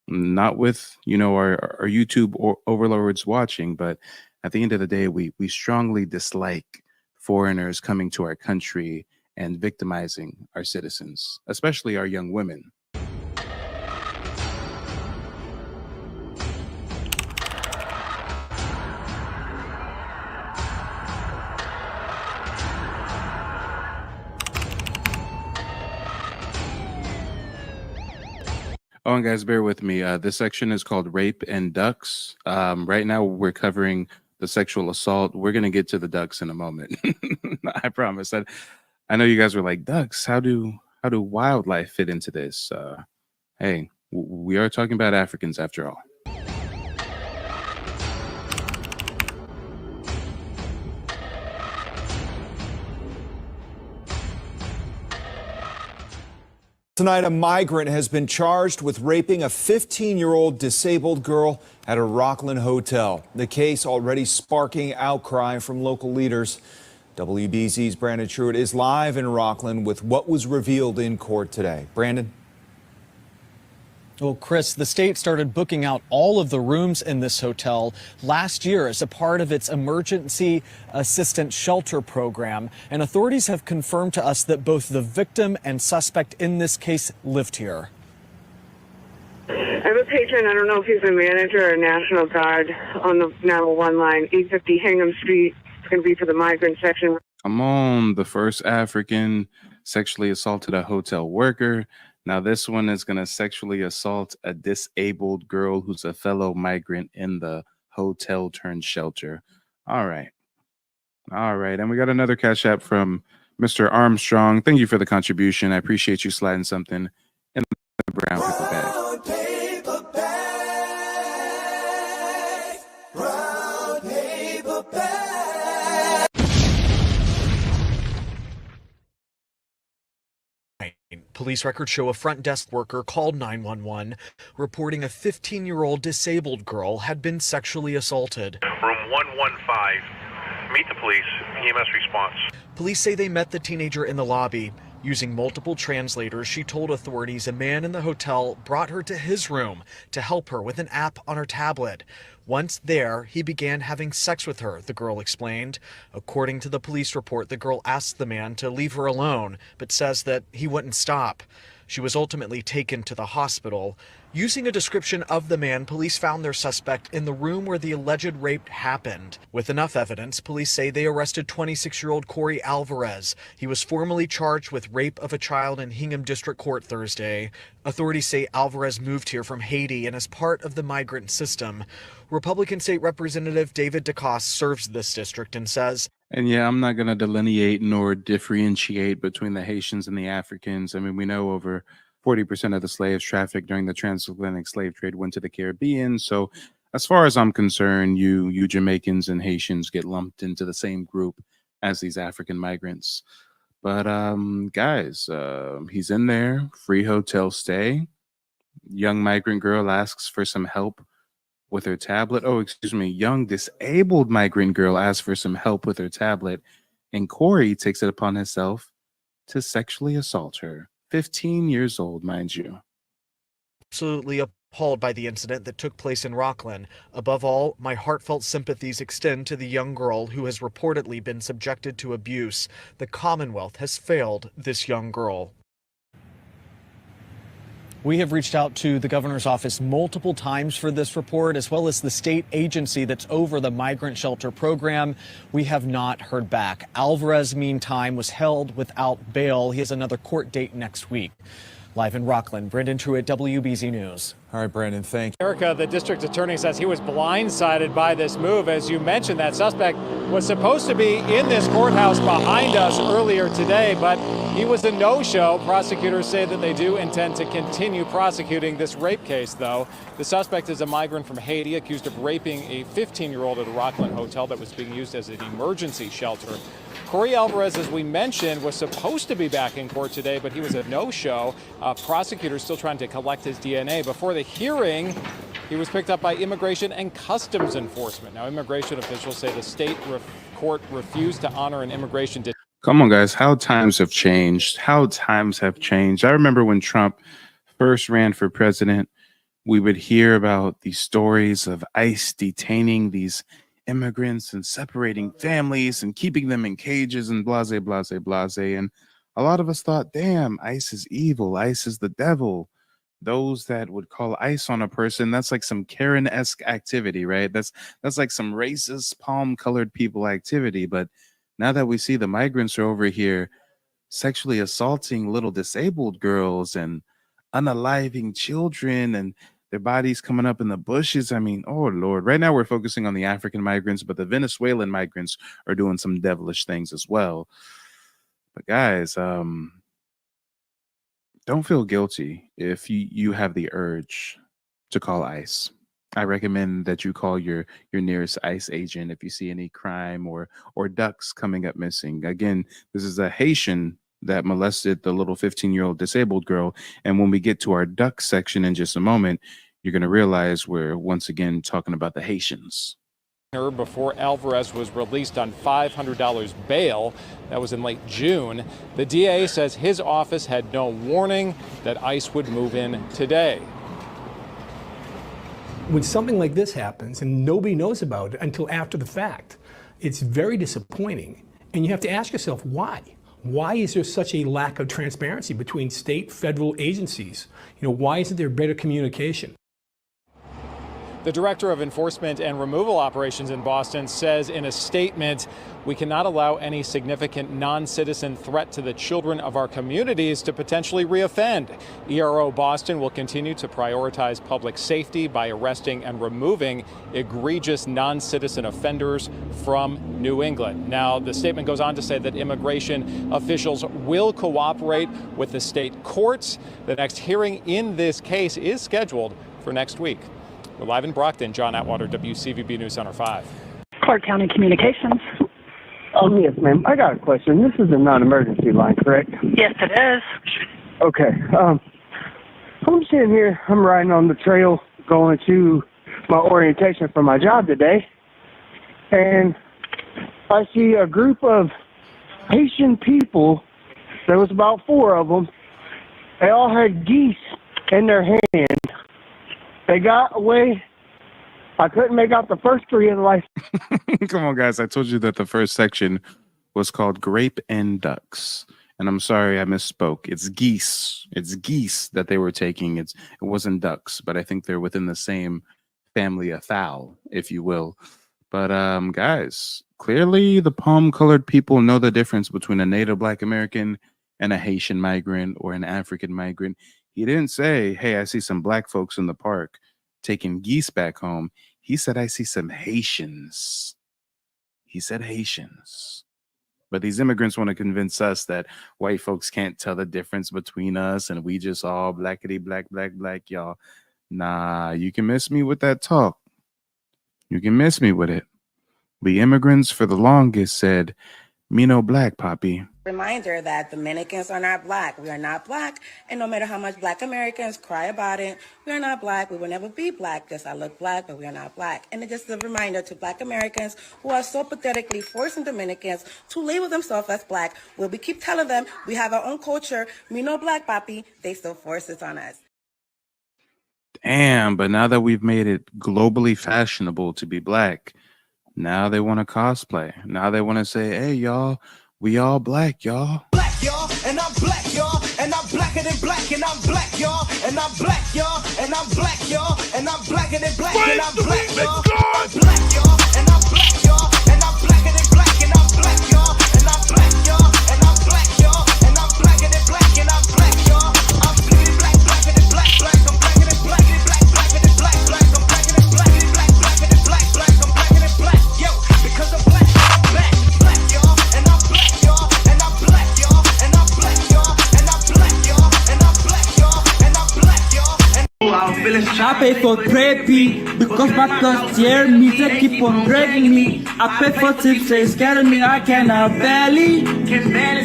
not with our YouTube overlords watching, but at the end of the day, we strongly dislike foreigners coming to our country and victimizing our citizens, especially our young women. Oh, and guys, bear with me. This section is called Rape and Ducks. Right now, we're covering the sexual assault. We're going to get to the ducks in a moment. I promise. I know you guys were like, ducks, how do wildlife fit into this? Hey, we are talking about Africans after all. Tonight, a migrant has been charged with raping a 15-year-old disabled girl at a Rockland hotel. The case already sparking outcry from local leaders. WBZ's Brandon Truitt is live in Rockland with what was revealed in court today. Brandon? Well, Chris, the state started booking out all of the rooms in this hotel last year as a part of its emergency assistance shelter program. And authorities have confirmed to us that both the victim and suspect in this case lived here. I have a patient. I don't know if he's a manager or a National Guard on the 911 line, 850 Hingham Street. It's going to be for the migrant section. Come on, the first African sexually assaulted a hotel worker. Now this one is going to sexually assault a disabled girl who's a fellow migrant in the hotel turned shelter. All right. And we got another cash app from Mr. Armstrong. Thank you for the contribution. I appreciate you sliding something in the brown paper bag. Police records show a front desk worker called 911 reporting a 15-year-old disabled girl had been sexually assaulted. Room 115. Meet the police. EMS response. Police say they met the teenager in the lobby. Using multiple translators, she told authorities a man in the hotel brought her to his room to help her with an app on her tablet. Once there, he began having sex with her, the girl explained. According to the police report, the girl asked the man to leave her alone, but says that he wouldn't stop. She was ultimately taken to the hospital. Using a description of the man, police found their suspect in the room where the alleged rape happened. With enough evidence, police say they arrested 26-year-old Corey Alvarez. He was formally charged with rape of a child in Hingham District Court Thursday. Authorities say Alvarez moved here from Haiti and is part of the migrant system. Republican State Representative David DeCoste serves this district and says, and yeah, I'm not going to delineate nor differentiate between the Haitians and the Africans. I mean, we know over 40% of the slaves trafficked during the transatlantic slave trade went to the Caribbean. So as far as I'm concerned, you Jamaicans and Haitians get lumped into the same group as these African migrants. But guys, he's in there, free hotel stay. Young migrant girl asks for some help with her tablet. Oh, excuse me. Young disabled migrant girl asks for some help with her tablet. And Corey takes it upon himself to sexually assault her. 15 years old, mind you. Absolutely appalled by the incident that took place in Rockland. Above all, my heartfelt sympathies extend to the young girl who has reportedly been subjected to abuse. The Commonwealth has failed this young girl. We have reached out to the governor's office multiple times for this report, as well as the state agency that's over the migrant shelter program. We have not heard back. Alvarez, meantime, was held without bail. He has another court date next week. Live in Rockland, Brendan Truitt, WBZ News. All right, Brandon, thank you. Erica, the district attorney says he was blindsided by this move. As you mentioned, that suspect was supposed to be in this courthouse behind us earlier today, but he was a no-show. Prosecutors say that they do intend to continue prosecuting this rape case, though. The suspect is a migrant from Haiti accused of raping a 15-year-old at a Rockland hotel that was being used as an emergency shelter. Corey Alvarez, as we mentioned, was supposed to be back in court today, but he was a no-show. Prosecutors still trying to collect his DNA. Before the hearing, he was picked up by Immigration and Customs Enforcement. Now, immigration officials say the state court refused to honor an immigration. Come on, guys. How times have changed. How times have changed. I remember when Trump first ran for president, we would hear about these stories of ICE detaining these immigrants and separating families and keeping them in cages and blase, blase, blase. And a lot of us thought, damn, ICE is evil. ICE is the devil. Those that would call ICE on a person, that's like some Karen-esque activity, right? That's like some racist, palm-colored people activity. But now that we see the migrants are over here sexually assaulting little disabled girls and unaliving children and their bodies coming up in the bushes. I mean, oh, Lord. Right now we're focusing on the African migrants, but the Venezuelan migrants are doing some devilish things as well. But guys, don't feel guilty if you have the urge to call ICE. I recommend that you call your nearest ICE agent if you see any crime or ducks coming up missing. Again, this is a Haitian that molested the little 15-year-old disabled girl. And when we get to our duck section in just a moment, you're going to realize we're once again talking about the Haitians. Before Alvarez was released on $500 bail, that was in late June, the DA says his office had no warning that ICE would move in today. When something like this happens and nobody knows about it until after the fact, it's very disappointing. And you have to ask yourself, why? Why is there such a lack of transparency between state, federal agencies? Why isn't there better communication? The director of enforcement and removal operations in Boston says in a statement, we cannot allow any significant non-citizen threat to the children of our communities to potentially reoffend. ERO Boston will continue to prioritize public safety by arresting and removing egregious non-citizen offenders from New England. Now, the statement goes on to say that immigration officials will cooperate with the state courts. The next hearing in this case is scheduled for next week. We're live in Brockton. John Atwater, WCVB News Center 5. Clark County Communications. Yes, ma'am. I got a question. This is a non-emergency line, correct? Yes, it is. Okay. I'm sitting here. I'm riding on the trail going to my orientation for my job today. And I see a group of Haitian people. There was about 4 of them. They all had geese in their hand. They got away. I couldn't make out the first 3 of the license. Come on, guys. I told you that the first section was called Grape and Ducks. And I'm sorry I misspoke. It's geese. It's geese that they were taking. It wasn't ducks, but I think they're within the same family of fowl, if you will. But guys, clearly the palm-colored people know the difference between a Native Black American and a Haitian migrant or an African migrant. He didn't say, hey, I see some black folks in the park taking geese back home. He said, I see some Haitians. He said Haitians. But these immigrants want to convince us that white folks can't tell the difference between us and we just all blackity black, black, black, y'all. Nah, you can miss me with that talk. You can miss me with it. The immigrants for the longest said, me no black, Poppy. Reminder that Dominicans are not black. We are not black. And no matter how much black Americans cry about it, we are not black. We will never be black because I look black, but we are not black. And it's just a reminder to black Americans who are so pathetically forcing Dominicans to label themselves as black. We'll keep telling them we have our own culture. Me no black, papi. They still force it on us. Damn, but now that we've made it globally fashionable to be black, now they want to cosplay. Now they want to say, hey, y'all, we all black, y'all. Black, y'all, and I'm black, y'all, and I'm blacker than black, and I'm black, y'all, and I'm black, y'all, and I'm black, y'all, and I'm blacker than black, and I'm black, y'all. I'm black, y'all, and I'm black, y'all, and I'm blacker than black, and I'm black, y'all, and I'm black, y'all, and I'm black, y'all, and I'm blacker than black, and I'm black, y'all. I'm bleeding I pay for therapy because my thoughts tear me. They keep on dragging me. I pay for tips, they scatter me. I cannot barely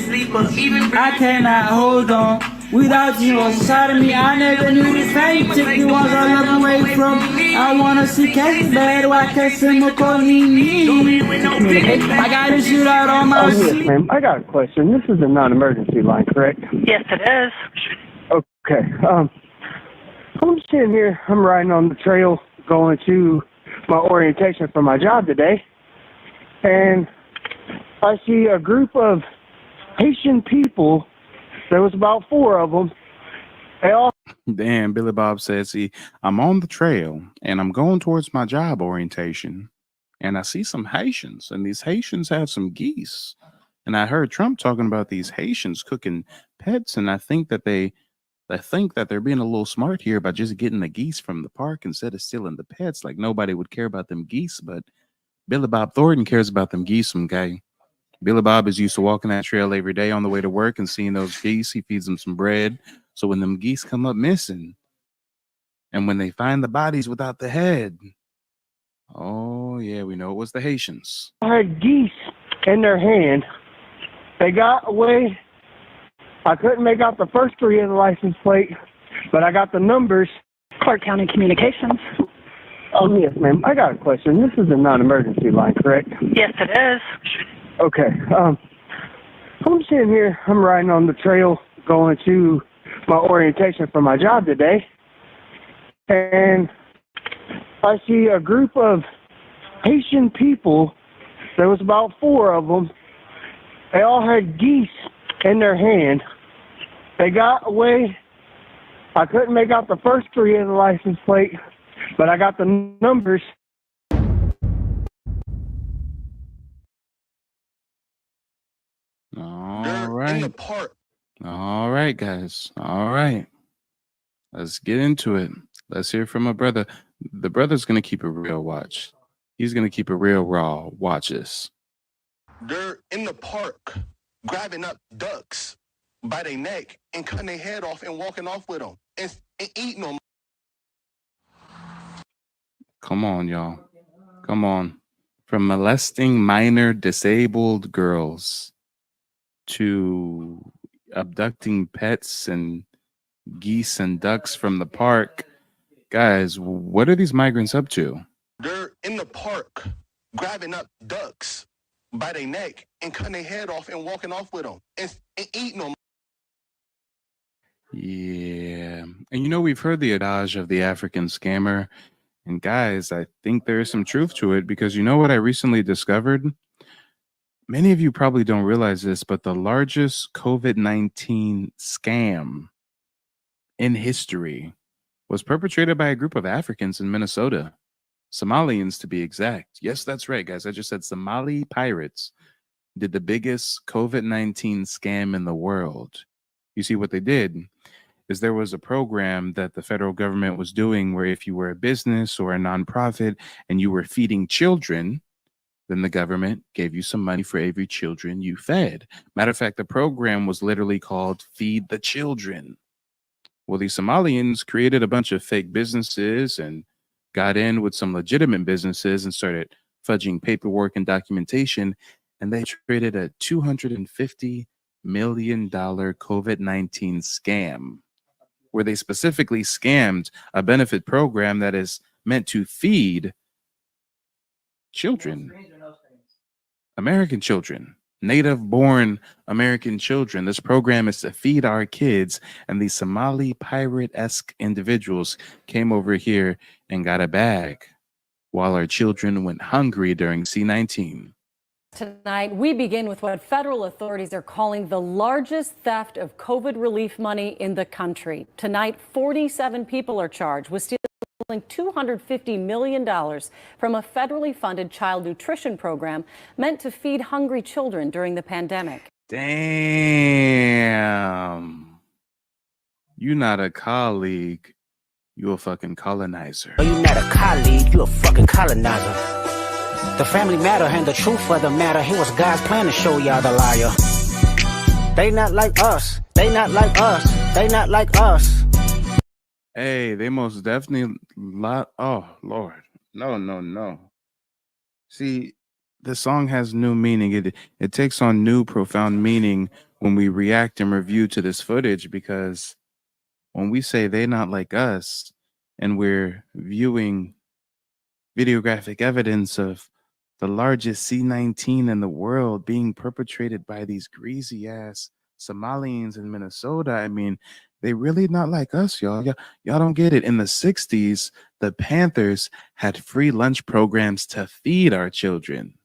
sleep, but even I cannot hold on. Without you inside of me, I never knew this pain. Took me was a love away from me. I wanna see cats bad, why can't someone call me? I gotta shoot out all my yes, ma'am. I got a question. This is a non-emergency line, correct? Yes, it is. Okay. I'm sitting here. I'm riding on the trail going to my orientation for my job today, and I see a group of Haitian people. There was about 4 of them. They all. Damn, Billy Bob says, see, I'm on the trail and I'm going towards my job orientation, and I see some Haitians, and these Haitians have some geese. And I heard Trump talking about these Haitians cooking pets, and I think that they're being a little smart here by just getting the geese from the park instead of stealing the pets. Like nobody would care about them geese, but Billy Bob Thornton cares about them geese, some guy. Billy Bob is used to walking that trail every day on the way to work and seeing those geese. He feeds them some bread. So when them geese come up missing, and when they find the bodies without the head, oh yeah, we know it was the Haitians. I had geese in their hand. They got away. I couldn't make out the first 3 of the license plate, but I got the numbers. Clark County Communications. Oh, yes, ma'am. I got a question. This is a non-emergency line, correct? Yes, it is. Okay. I'm sitting here. I'm riding on the trail going to my orientation for my job today, and I see a group of Haitian people. There was about 4 of them. They all had geese in their hand. They got away. I couldn't make out the first 3 of the license plate, but I got the numbers. All right. In the park. All right, guys. All right. Let's get into it. Let's hear from a brother. The brother's going to keep a real watch. He's going to keep it real raw. Watch this. They're in the park grabbing up ducks by their neck and cutting their head off and walking off with them and eating them. Come on, y'all. Come on. From molesting minor disabled girls to abducting pets and geese and ducks from the park. Guys, what are these migrants up to? They're in the park grabbing up ducks by their neck and cutting their head off and walking off with them and eating them. Yeah. And you know, we've heard the adage of the African scammer. And guys, I think there is some truth to it, because you know what I recently discovered? Many of you probably don't realize this, but the largest COVID-19 scam in history was perpetrated by a group of Africans in Minnesota. Somalians, to be exact. Yes, that's right, guys. I just said Somali pirates did the biggest COVID-19 scam in the world. You see, what they did is there was a program that the federal government was doing where if you were a business or a nonprofit and you were feeding children, then the government gave you some money for every children you fed. Matter of fact, the program was literally called Feed the Children. Well, these Somalians created a bunch of fake businesses and got in with some legitimate businesses and started fudging paperwork and documentation, and they traded a $250 million COVID-19 scam, where they specifically scammed a benefit program that is meant to feed children, American children, native-born American children. This program is to feed our kids, and these Somali pirate-esque individuals came over here and got a bag while our children went hungry during C-19. Tonight, we begin with what federal authorities are calling the largest theft of COVID relief money in the country. Tonight, 47 people are charged with stealing $250 million from a federally funded child nutrition program meant to feed hungry children during the pandemic. Damn. You're not a colleague. You're a fucking colonizer. You're not a colleague. You're a fucking colonizer. The family matter and the truth for the matter. Here was God's plan to show y'all the liar. They not like us. They not like us. They not like us. Hey, they most definitely oh Lord. No, no, no. See, the song has new meaning. It takes on new profound meaning when we react and review to this footage, because when we say they not like us and we're viewing videographic evidence of the largest C-19 in the world being perpetrated by these greasy ass Somalians in Minnesota. I mean, they really not like us, y'all. Y'all don't get it. In the 60s, the Panthers had free lunch programs to feed our children.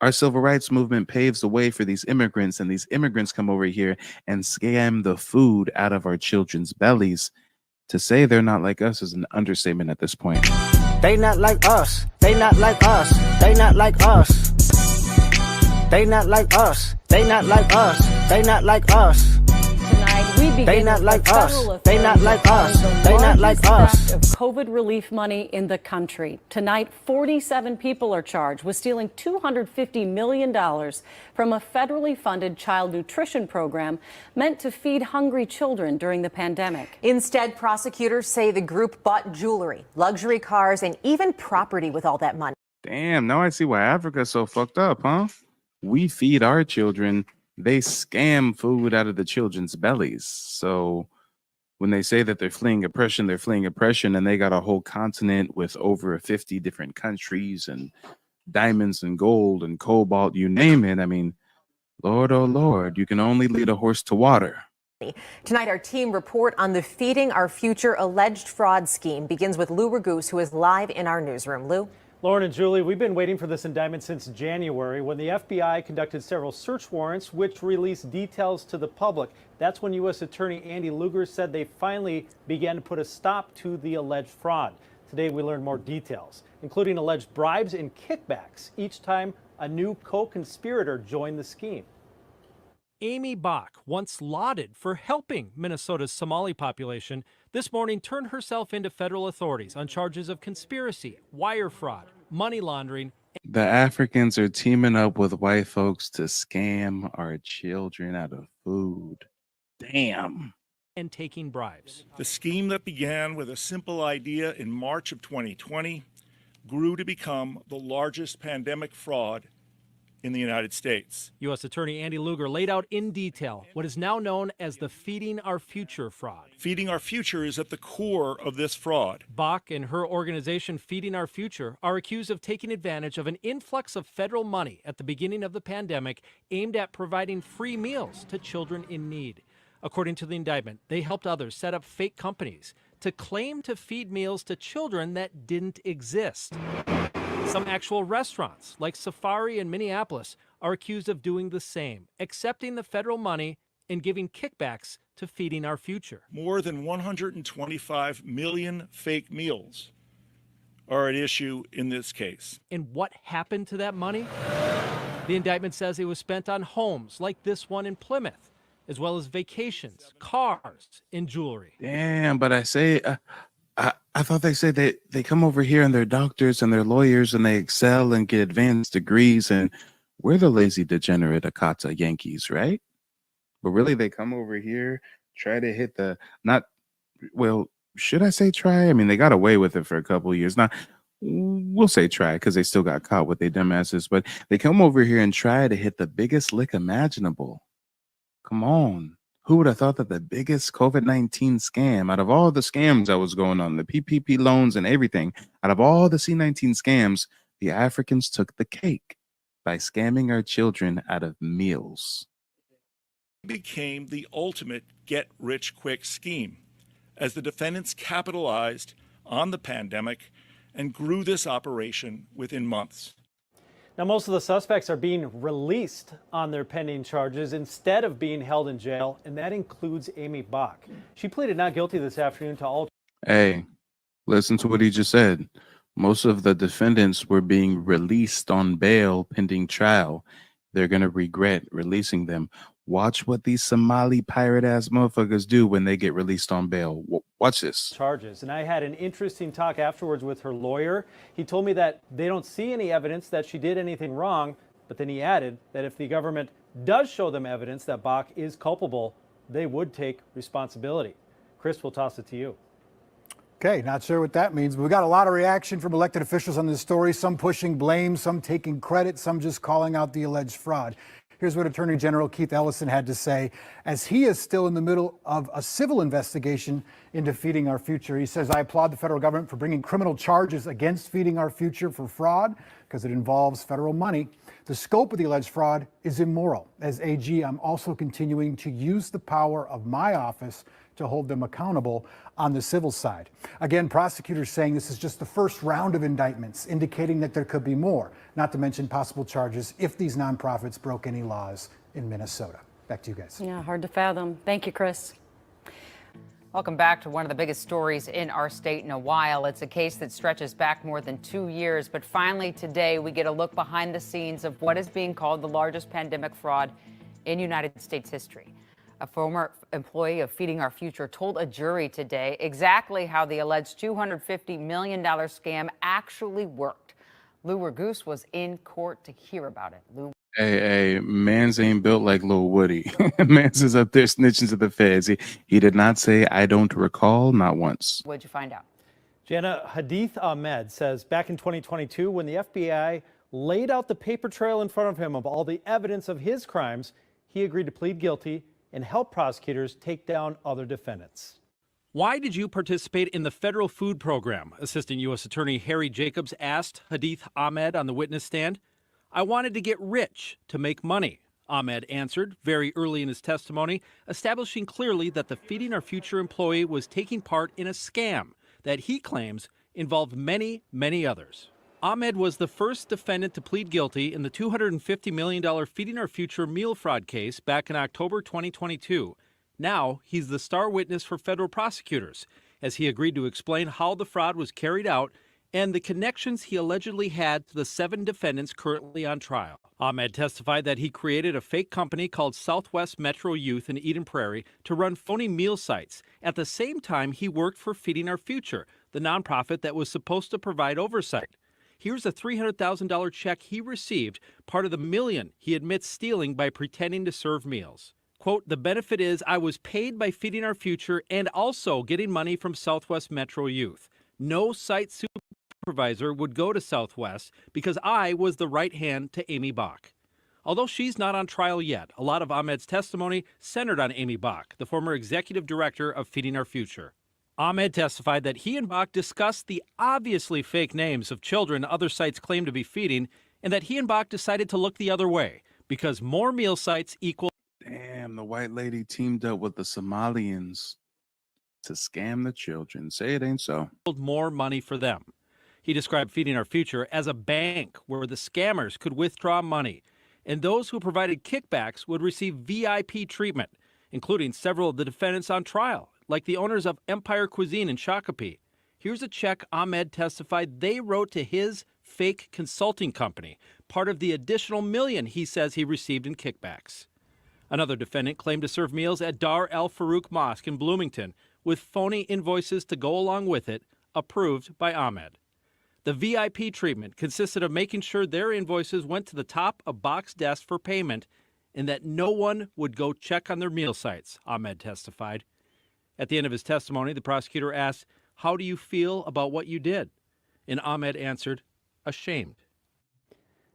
Our civil rights movement paves the way for these immigrants, and these immigrants come over here and scam the food out of our children's bellies. To say they're not like us is an understatement at this point. They not like us. They not like us. They not like us. They not like us. They not like us. They not like us. Tonight, we begin They not with like the us. federal They not like us. authorities They calling not the like largest us. theft of COVID relief money in the country. Tonight, 47 people are charged with stealing $250 million from a federally funded child nutrition program meant to feed hungry children during the pandemic. Instead, prosecutors say the group bought jewelry, luxury cars, and even property with all that money. Damn, now I see why Africa's so fucked up, huh? We feed our children, they scam food out of the children's bellies. So when they say that they're fleeing oppression, and they got a whole continent with over 50 different countries and diamonds and gold and cobalt, you name it. I mean, Lord, oh Lord, you can only lead a horse to water. Tonight, our team report on the Feeding Our Future alleged fraud scheme begins with Lou Ragoose, who is live in our newsroom. Lou? Lauren and Julie, we've been waiting for this indictment since January when the FBI conducted several search warrants which released details to the public. That's when U.S. Attorney Andy Lugar said they finally began to put a stop to the alleged fraud. Today we learned more details, including alleged bribes and kickbacks each time a new co-conspirator joined the scheme. Amy Bach, once lauded for helping Minnesota's Somali population, this morning turned herself into federal authorities on charges of conspiracy, wire fraud, money laundering. The Africans are teaming up with white folks to scam our children out of food. Damn. And taking bribes. The scheme that began with a simple idea in March of 2020 grew to become the largest pandemic fraud in the United States. U.S. Attorney Andy Lugar laid out in detail what is now known as the Feeding Our Future fraud. Feeding Our Future is at the core of this fraud. Bach and her organization Feeding Our Future are accused of taking advantage of an influx of federal money at the beginning of the pandemic aimed at providing free meals to children in need. According to the indictment, they helped others set up fake companies to claim to feed meals to children that didn't exist. Some actual restaurants, like Safari in Minneapolis, are accused of doing the same, accepting the federal money and giving kickbacks to Feeding Our Future. More than 125 million fake meals are at issue in this case. And what happened to that money? The indictment says it was spent on homes like this one in Plymouth, as well as vacations, cars, and jewelry. Damn, but I say, I thought they said they come over here and they're doctors and they're lawyers and they excel and get advanced degrees, and we're the lazy degenerate Akata Yankees, right? But really, they come over here, try to hit the, not, well, should I say try? I mean, they got away with it for a couple of years. Now, we'll say try because they still got caught with their dumbasses, but they come over here and try to hit the biggest lick imaginable. Come on. Who would have thought that the biggest COVID-19 scam out of all the scams that was going on, the PPP loans and everything, out of all the C-19 scams, the Africans took the cake by scamming our children out of meals. It became the ultimate get-rich-quick scheme as the defendants capitalized on the pandemic and grew this operation within months. Now, most of the suspects are being released on their pending charges instead of being held in jail, and that includes Amy Bach. She pleaded not guilty this afternoon to all. Hey, listen to what he just said. Most of the defendants were being released on bail pending trial. They're going to regret releasing them. Watch what these Somali pirate-ass motherfuckers do when they get released on bail. Watch this. Charges. And I had an interesting talk afterwards with her lawyer. He told me that they don't see any evidence that she did anything wrong, but then he added that if the government does show them evidence that Bach is culpable, they would take responsibility. Chris, we'll toss it to you. Okay, not sure what that means, but we got a lot of reaction from elected officials on this story, some pushing blame, some taking credit, some just calling out the alleged fraud. Here's what Attorney General Keith Ellison had to say as he is still in the middle of a civil investigation into Feeding Our Future. He says, I applaud the federal government for bringing criminal charges against Feeding Our Future for fraud because it involves federal money. The scope of the alleged fraud is immoral. As AG, I'm also continuing to use the power of my office to hold them accountable on the civil side. Again, prosecutors saying this is just the first round of indictments, indicating that there could be more, not to mention possible charges if these nonprofits broke any laws in Minnesota. Back to you guys. Yeah, hard to fathom. Thank you, Chris. Welcome back to one of the biggest stories in our state in a while. It's a case that stretches back more than 2 years, but finally today we get a look behind the scenes of what is being called the largest pandemic fraud in United States history. A former employee of Feeding Our Future told a jury today exactly how the alleged $250 million scam actually worked. Lou Ragoose was in court to hear about it. Lou. Hey, mans ain't built like Lil Woody. Mans is up there snitching to the feds. He did not say, I don't recall, not once. What'd you find out? Jana, Hadith Ahmed says back in 2022, when the FBI laid out the paper trail in front of him of all the evidence of his crimes, he agreed to plead guilty and help prosecutors take down other defendants. Why did you participate in the federal food program? Assistant U.S. Attorney Harry Jacobs asked Hadith Ahmed on the witness stand. I wanted to get rich to make money, Ahmed answered very early in his testimony, establishing clearly that the Feeding Our Future employee was taking part in a scam that he claims involved many, many others. Ahmed was the first defendant to plead guilty in the $250 million Feeding Our Future meal fraud case back in October 2022. Now he's the star witness for federal prosecutors as he agreed to explain how the fraud was carried out and the connections he allegedly had to the 7 defendants currently on trial. Ahmed testified that he created a fake company called Southwest Metro Youth in Eden Prairie to run phony meal sites. At the same time, he worked for Feeding Our Future, the nonprofit that was supposed to provide oversight. Here's a $300,000 check he received, part of the $1 million he admits stealing by pretending to serve meals. Quote, the benefit is I was paid by Feeding Our Future and also getting money from Southwest Metro Youth. No site supervisor would go to Southwest because I was the right hand to Amy Bach. Although she's not on trial yet, a lot of Ahmed's testimony centered on Amy Bach, the former executive director of Feeding Our Future. Ahmed testified that he and Bach discussed the obviously fake names of children other sites claim to be feeding, and that he and Bach decided to look the other way because more meal sites equal. Damn, the white lady teamed up with the Somalians to scam the children. Say it ain't so. More money for them. He described Feeding Our Future as a bank where the scammers could withdraw money, and those who provided kickbacks would receive VIP treatment, including several of the defendants on trial, like the owners of Empire Cuisine in Shakopee. Here's a check Ahmed testified they wrote to his fake consulting company, part of the additional $1 million he says he received in kickbacks. Another defendant claimed to serve meals at Dar El Farouk Mosque in Bloomington with phony invoices to go along with it, approved by Ahmed. The VIP treatment consisted of making sure their invoices went to the top of Bach's desk for payment and that no one would go check on their meal sites, Ahmed testified. At the end of his testimony, the prosecutor asked, how do you feel about what you did? And Ahmed answered, ashamed.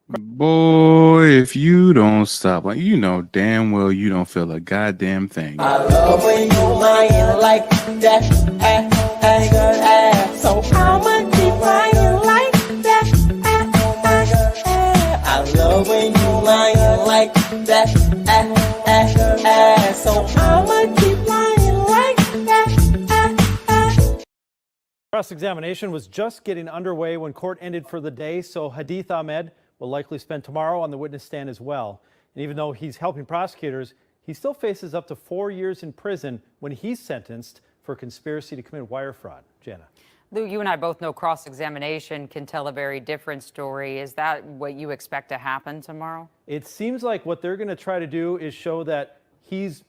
Boy, if you don't stop, like you know damn well you don't feel a goddamn thing. I love when you lying like that, so I'ma keep lying like that, I love when you lying like that, so I'ma keep lying like that. Cross-examination was just getting underway when court ended for the day, so Hadith Ahmed will likely spend tomorrow on the witness stand as well. And even though he's helping prosecutors, he still faces up to 4 years in prison when he's sentenced for conspiracy to commit wire fraud. Jana. Lou, you and I both know cross-examination can tell a very different story. Is that what you expect to happen tomorrow? It seems like what they're going to try to do is show that he's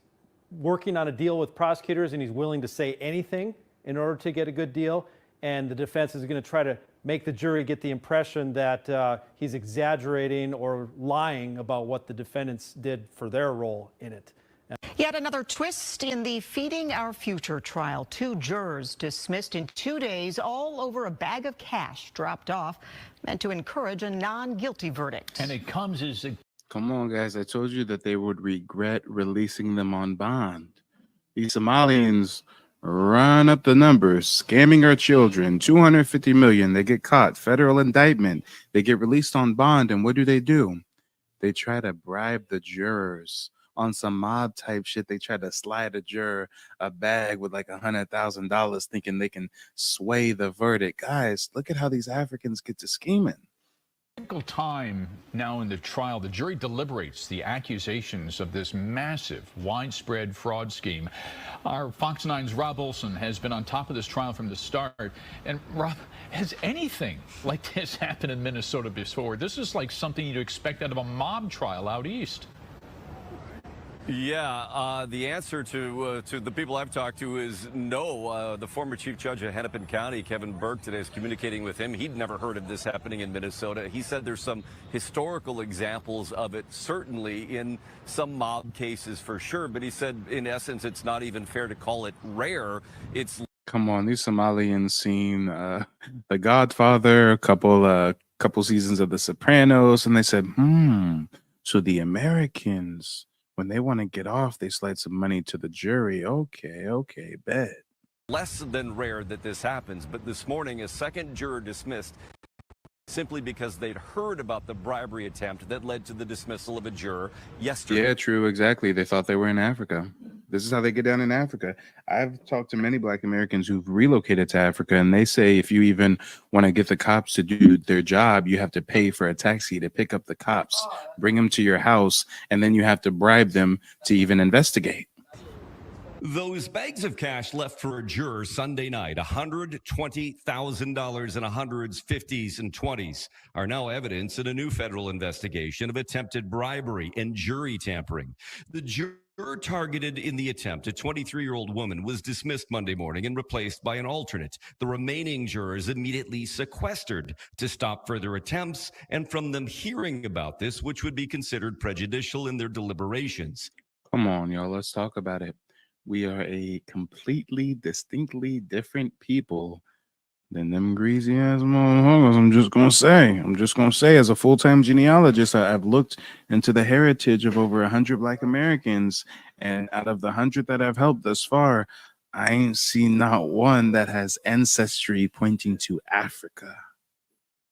working on a deal with prosecutors and he's willing to say anything in order to get a good deal. And the defense is going to try to make the jury get the impression that he's exaggerating or lying about what the defendants did for their role in it. Yet another twist in the Feeding Our Future trial. 2 jurors dismissed in 2 days, all over a bag of cash dropped off, meant to encourage a non-guilty verdict. And it comes as a... Come on, guys. I told you that they would regret releasing them on bond. These Somalians run up the numbers, scamming our children. 250 million. They get caught. Federal indictment. They get released on bond. And what do? They try to bribe the jurors. On some mob type shit, they try to slide a juror a bag with like $100,000, thinking they can sway the verdict. Guys, look at how these Africans get to scheming. Critical time now in the trial. The jury deliberates the accusations of this massive, widespread fraud scheme. Our Fox 9's Rob Olson has been on top of this trial from the start. And Rob, has anything like this happened in Minnesota before? This is like something you'd expect out of a mob trial out east. Yeah, the answer to the people I've talked to is no. The former chief judge of Hennepin County, Kevin Burke, today is communicating with him. He'd never heard of this happening in Minnesota. He said there's some historical examples of it, certainly in some mob cases for sure. But he said, in essence, it's not even fair to call it rare. It's Come on, these Somalians seen The Godfather, a couple seasons of The Sopranos, and they said, so the Americans, when they want to get off, they slide some money to the jury. Okay, bet. less than rare that this happens. But this morning, a second juror dismissed simply because they'd heard about the bribery attempt that led to the dismissal of a juror yesterday. Yeah, true, exactly. They thought they were in Africa. This is how they get down in Africa. I've talked to many Black Americans who've relocated to Africa, and they say if you even want to get the cops to do their job, you have to pay for a taxi to pick up the cops, bring them to your house, and then you have to bribe them to even investigate. Those bags of cash left for a juror Sunday night, $120,000 in hundreds, 50s, and 20s, are now evidence in a new federal investigation of attempted bribery and jury tampering. The juror targeted in the attempt, a 23-year-old woman, was dismissed Monday morning and replaced by an alternate. The remaining jurors immediately sequestered to stop further attempts and from them hearing about this, which would be considered prejudicial in their deliberations. Come on, y'all, let's talk about it. We are a completely, distinctly different people than them greasy ass motherfuckers. I'm just gonna say, as a full-time genealogist, I've looked into the heritage of over 100 Black Americans, and out of the 100 that I've helped thus far, I ain't seen not one that has ancestry pointing to Africa.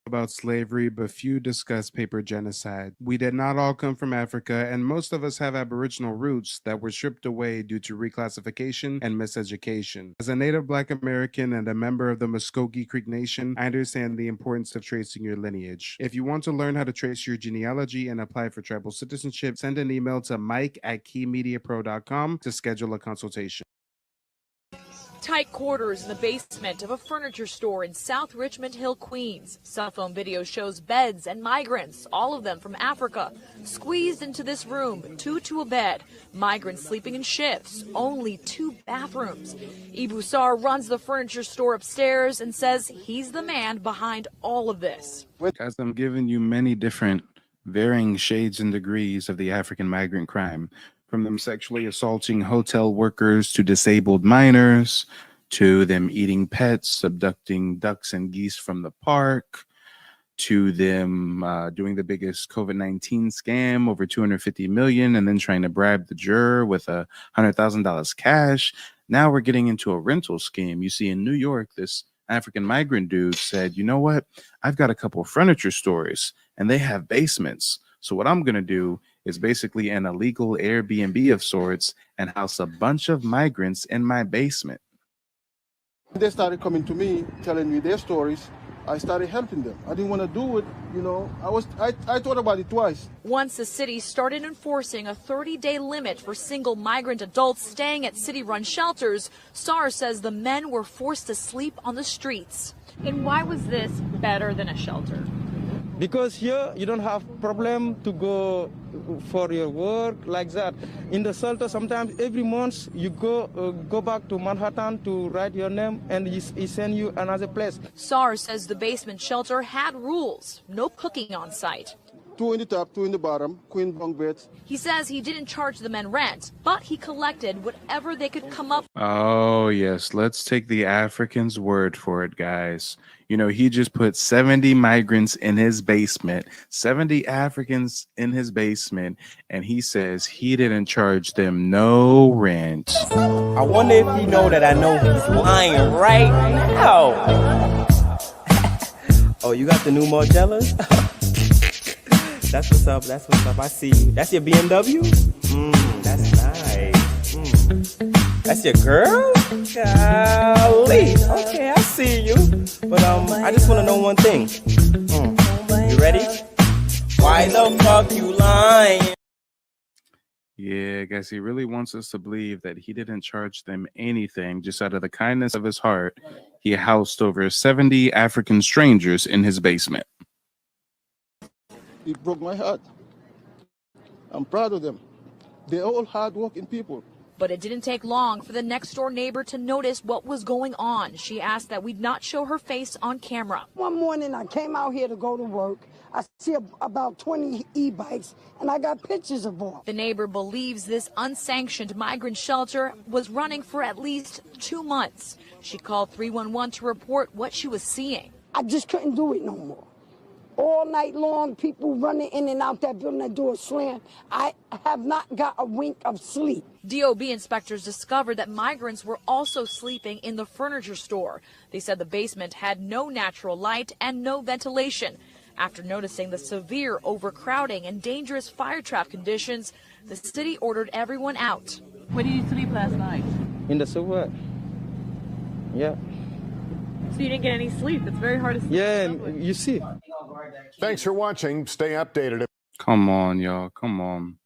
About slavery, but few discuss paper genocide. We did not all come from Africa, and most of us have Aboriginal roots that were stripped away due to reclassification and miseducation. As a Native Black American and a member of the Muscogee Creek Nation, I understand the importance of tracing your lineage. If you want to learn how to trace your genealogy and apply for tribal citizenship, send an email to mike@keymediapro.com to schedule a consultation. Tight quarters in the basement of a furniture store in South Richmond Hill, Queens. Cell phone video shows beds and migrants, all of them from Africa, squeezed into this room, 2 to a bed. Migrants sleeping in shifts, only 2 bathrooms. Ibu Sar runs the furniture store upstairs and says he's the man behind all of this. Guys, I'm giving you many different varying shades and degrees of the African migrant crime. From them sexually assaulting hotel workers to disabled minors, to them eating pets, abducting ducks and geese from the park, to them doing the biggest COVID-19 scam, over 250 million, and then trying to bribe the juror with $100,000 cash. Now we're getting into a rental scheme. You see, in New York, this African migrant dude said, you know what? I've got a couple of furniture stores and they have basements. So what I'm going to do is basically an illegal Airbnb of sorts and house a bunch of migrants in my basement. They started coming to me, telling me their stories. I started helping them. I didn't want to do it, you know. I thought about it twice. Once the city started enforcing a 30-day limit for single migrant adults staying at city-run shelters, SAR says the men were forced to sleep on the streets. And why was this better than a shelter? Because here you don't have problem to go for your work like that. In the shelter, sometimes every month you go back to Manhattan to write your name and he send you another place. SAR says the basement shelter had rules, no cooking on site. 2 in the top, 2 in the bottom, queen bunk beds. He says he didn't charge the men rent, but he collected whatever they could come up. Oh, yes. Let's take the African's word for it, guys. You know, he just put 70 migrants in his basement, 70 Africans in his basement, and he says he didn't charge them no rent. I wonder if you know that I know he's lying right now. Oh, you got the new Margellas? That's what's up. That's what's up. I see you. That's your BMW? That's nice. That's your girl? Golly. Okay, I see you. But I just want to know one thing. You ready? Why the fuck you lying? Yeah, guys, he really wants us to believe that he didn't charge them anything. Just out of the kindness of his heart, he housed over 70 African strangers in his basement. It broke my heart. I'm proud of them. They're all hardworking people. But it didn't take long for the next door neighbor to notice what was going on. She asked that we not show her face on camera. One morning I came out here to go to work. I see about 20 e-bikes and I got pictures of them. The neighbor believes this unsanctioned migrant shelter was running for at least 2 months. She called 311 to report what she was seeing. I just couldn't do it no more. All night long, people running in and out that building, that door slammed. I have not got a wink of sleep. DOB inspectors discovered that migrants were also sleeping in the furniture store. They said the basement had no natural light and no ventilation. After noticing the severe overcrowding and dangerous fire trap conditions, the city ordered everyone out. Where did you sleep last night? In the sewer. Yeah. So you didn't get any sleep. It's very hard to sleep. Yeah, you see. Thanks for watching. Stay updated. Come on, y'all. Come on.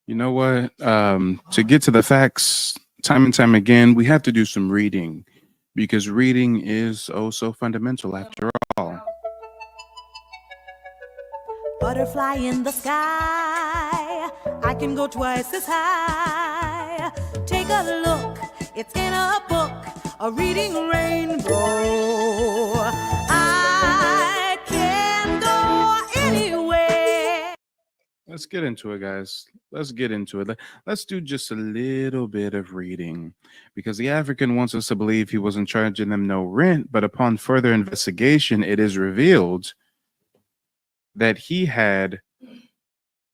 You know what? To get to the facts time and time again, we have to do some reading because reading is oh so fundamental after all. Butterfly in the sky, I can go twice as high. Take a look, it's in a book, a reading rainbow. I can go anywhere. Let's get into it, guys. Let's get into it. Let's do just a little bit of reading because the African wants us to believe he wasn't charging them no rent, but upon further investigation, it is revealed that he had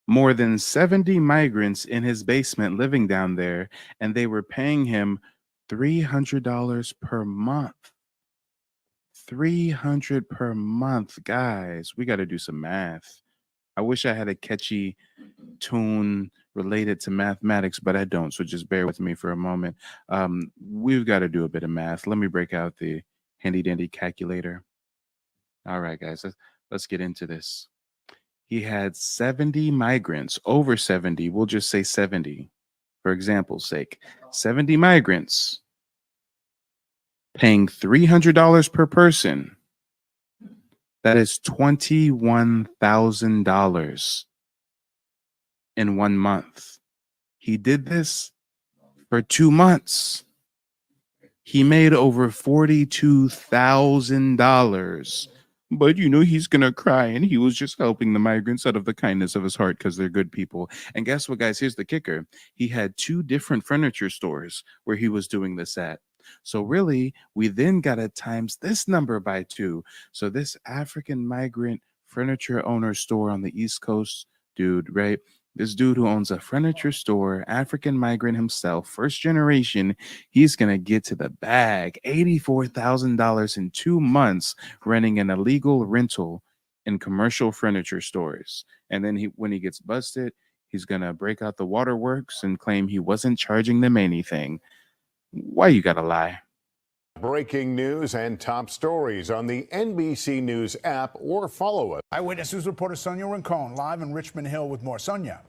more than 70 migrants in his basement living down there, and they were paying him $300 per month. $300 per month, guys. We got to do some math. I wish I had a catchy tune related to mathematics, but I don't, so just bear with me for a moment. We've got to do a bit of math. Let me break out the handy-dandy calculator. All right, guys, let's get into this. He had 70 migrants, over 70, we'll just say 70, for example's sake. 70 migrants paying $300 per person. That is $21,000 in 1 month. He did this for 2 months. He made over $42,000. But, you know, he's going to cry, and he was just helping the migrants out of the kindness of his heart because they're good people. And guess what, guys? Here's the kicker. He had 2 different furniture stores where he was doing this at. So really, we then got to times this number by 2. So this African migrant furniture owner store on the East Coast, dude, right? This dude who owns a furniture store, African migrant himself, first generation, he's going to get to the bag. $84,000 in 2 months renting an illegal rental in commercial furniture stores. And then when he gets busted, he's going to break out the waterworks and claim he wasn't charging them anything. Why you got to lie? Breaking news and top stories on the NBC News app or follow us. Eyewitness News reporter Sonia Rincon live in Richmond Hill with more. Sonia.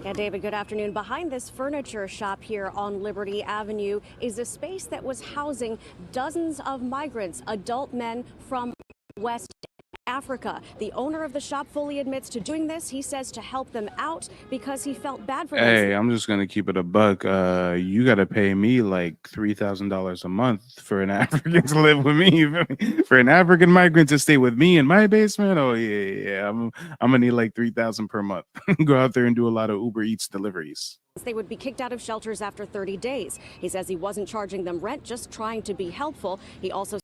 Yeah, David, good afternoon. Behind this furniture shop here on Liberty Avenue is a space that was housing dozens of migrants, adult men from West Africa. Africa. The owner of the shop fully admits to doing this. He says to help them out because he felt bad for them. Hey, I'm just gonna keep it a buck. You gotta pay me like $3,000 a month for an African to live with me. You feel me? For an African migrant to stay with me in my basement. Oh yeah. I'm gonna need like $3,000 per month. Go out there and do a lot of Uber Eats deliveries. They would be kicked out of shelters after 30 days. He says he wasn't charging them rent, just trying to be helpful. He also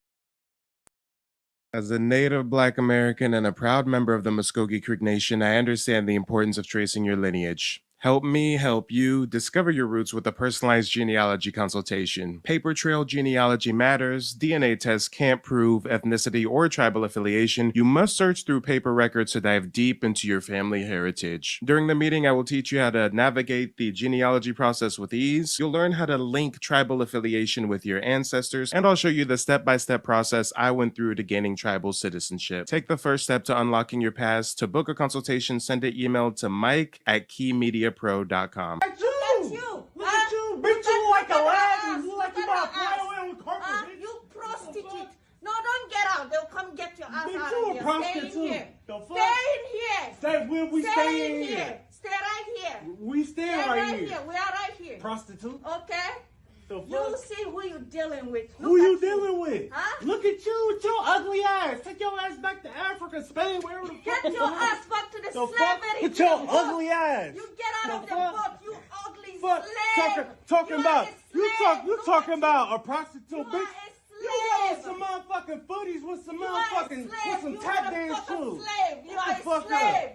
As a native Black American and a proud member of the Muscogee Creek Nation, I understand the importance of tracing your lineage. Help me help you discover your roots with a personalized genealogy consultation. Paper trail genealogy matters. DNA tests can't prove ethnicity or tribal affiliation. You must search through paper records to dive deep into your family heritage. During the meeting, I will teach you how to navigate the genealogy process with ease. You'll learn how to link tribal affiliation with your ancestors, and I'll show you the step-by-step process I went through to gaining tribal citizenship. Take the first step to unlocking your past. To book a consultation, send an email to mike@keymediapro.com. That's you! Look at you! Bitch, you like a lad! You like you about to fly away on carpet, bitch! You prostitute! No, don't get out! They'll come get your ass out of here! Stay in here! Stay in here! Stay where we stay in here! Stay right here! We stay right here! We are right here! Prostitute! Okay? You see who you dealing with. Who you dealing with? Huh? Look at you with your ugly ass. Take your ass back to Africa, Spain, wherever the fuck. Get your ass back to the slavery. With your ugly ass. You get out of the boat, you ugly slave. Talking about you talking about a prostitute, bitch. You got on some motherfucking footies with some motherfucking with some tap dance shoes. You are a slave.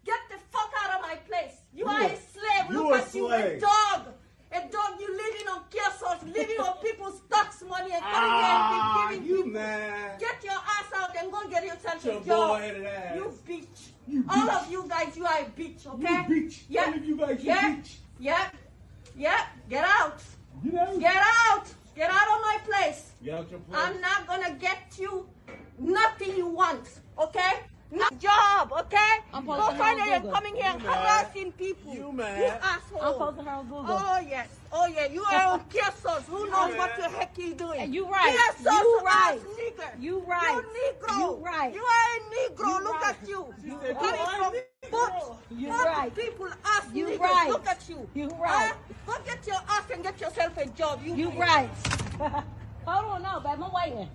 Get the fuck out of my place. You are a slave. Look at you, a dog. A dog, you living on kiosks, living on people's tax money and coming here and be giving you man. Get your ass out and go get yourself a job. Ass. You bitch. All of you guys, you are a bitch, okay? You bitch. Yeah. All of you guys, you bitch. Yeah. Yeah. Get out. Get out. Get out of my place. Get out your place. I'm not gonna get you nothing you want, okay? Not job, okay? Go find it and coming here and harassing people. You man. You asshole. I'm posting her on Google. Oh yes. Oh yeah. You are on Kiasos. Who knows what the heck you doing? You right. Kiasos, you right. Nigger. You right. You Negro. You right. You are a Negro. You look right. At you. Coming from foot. You right. People ask you niggers. Right. Look at you. You right. Go get your ass and get yourself a job. You right. Hold on now, babe. I'm waiting.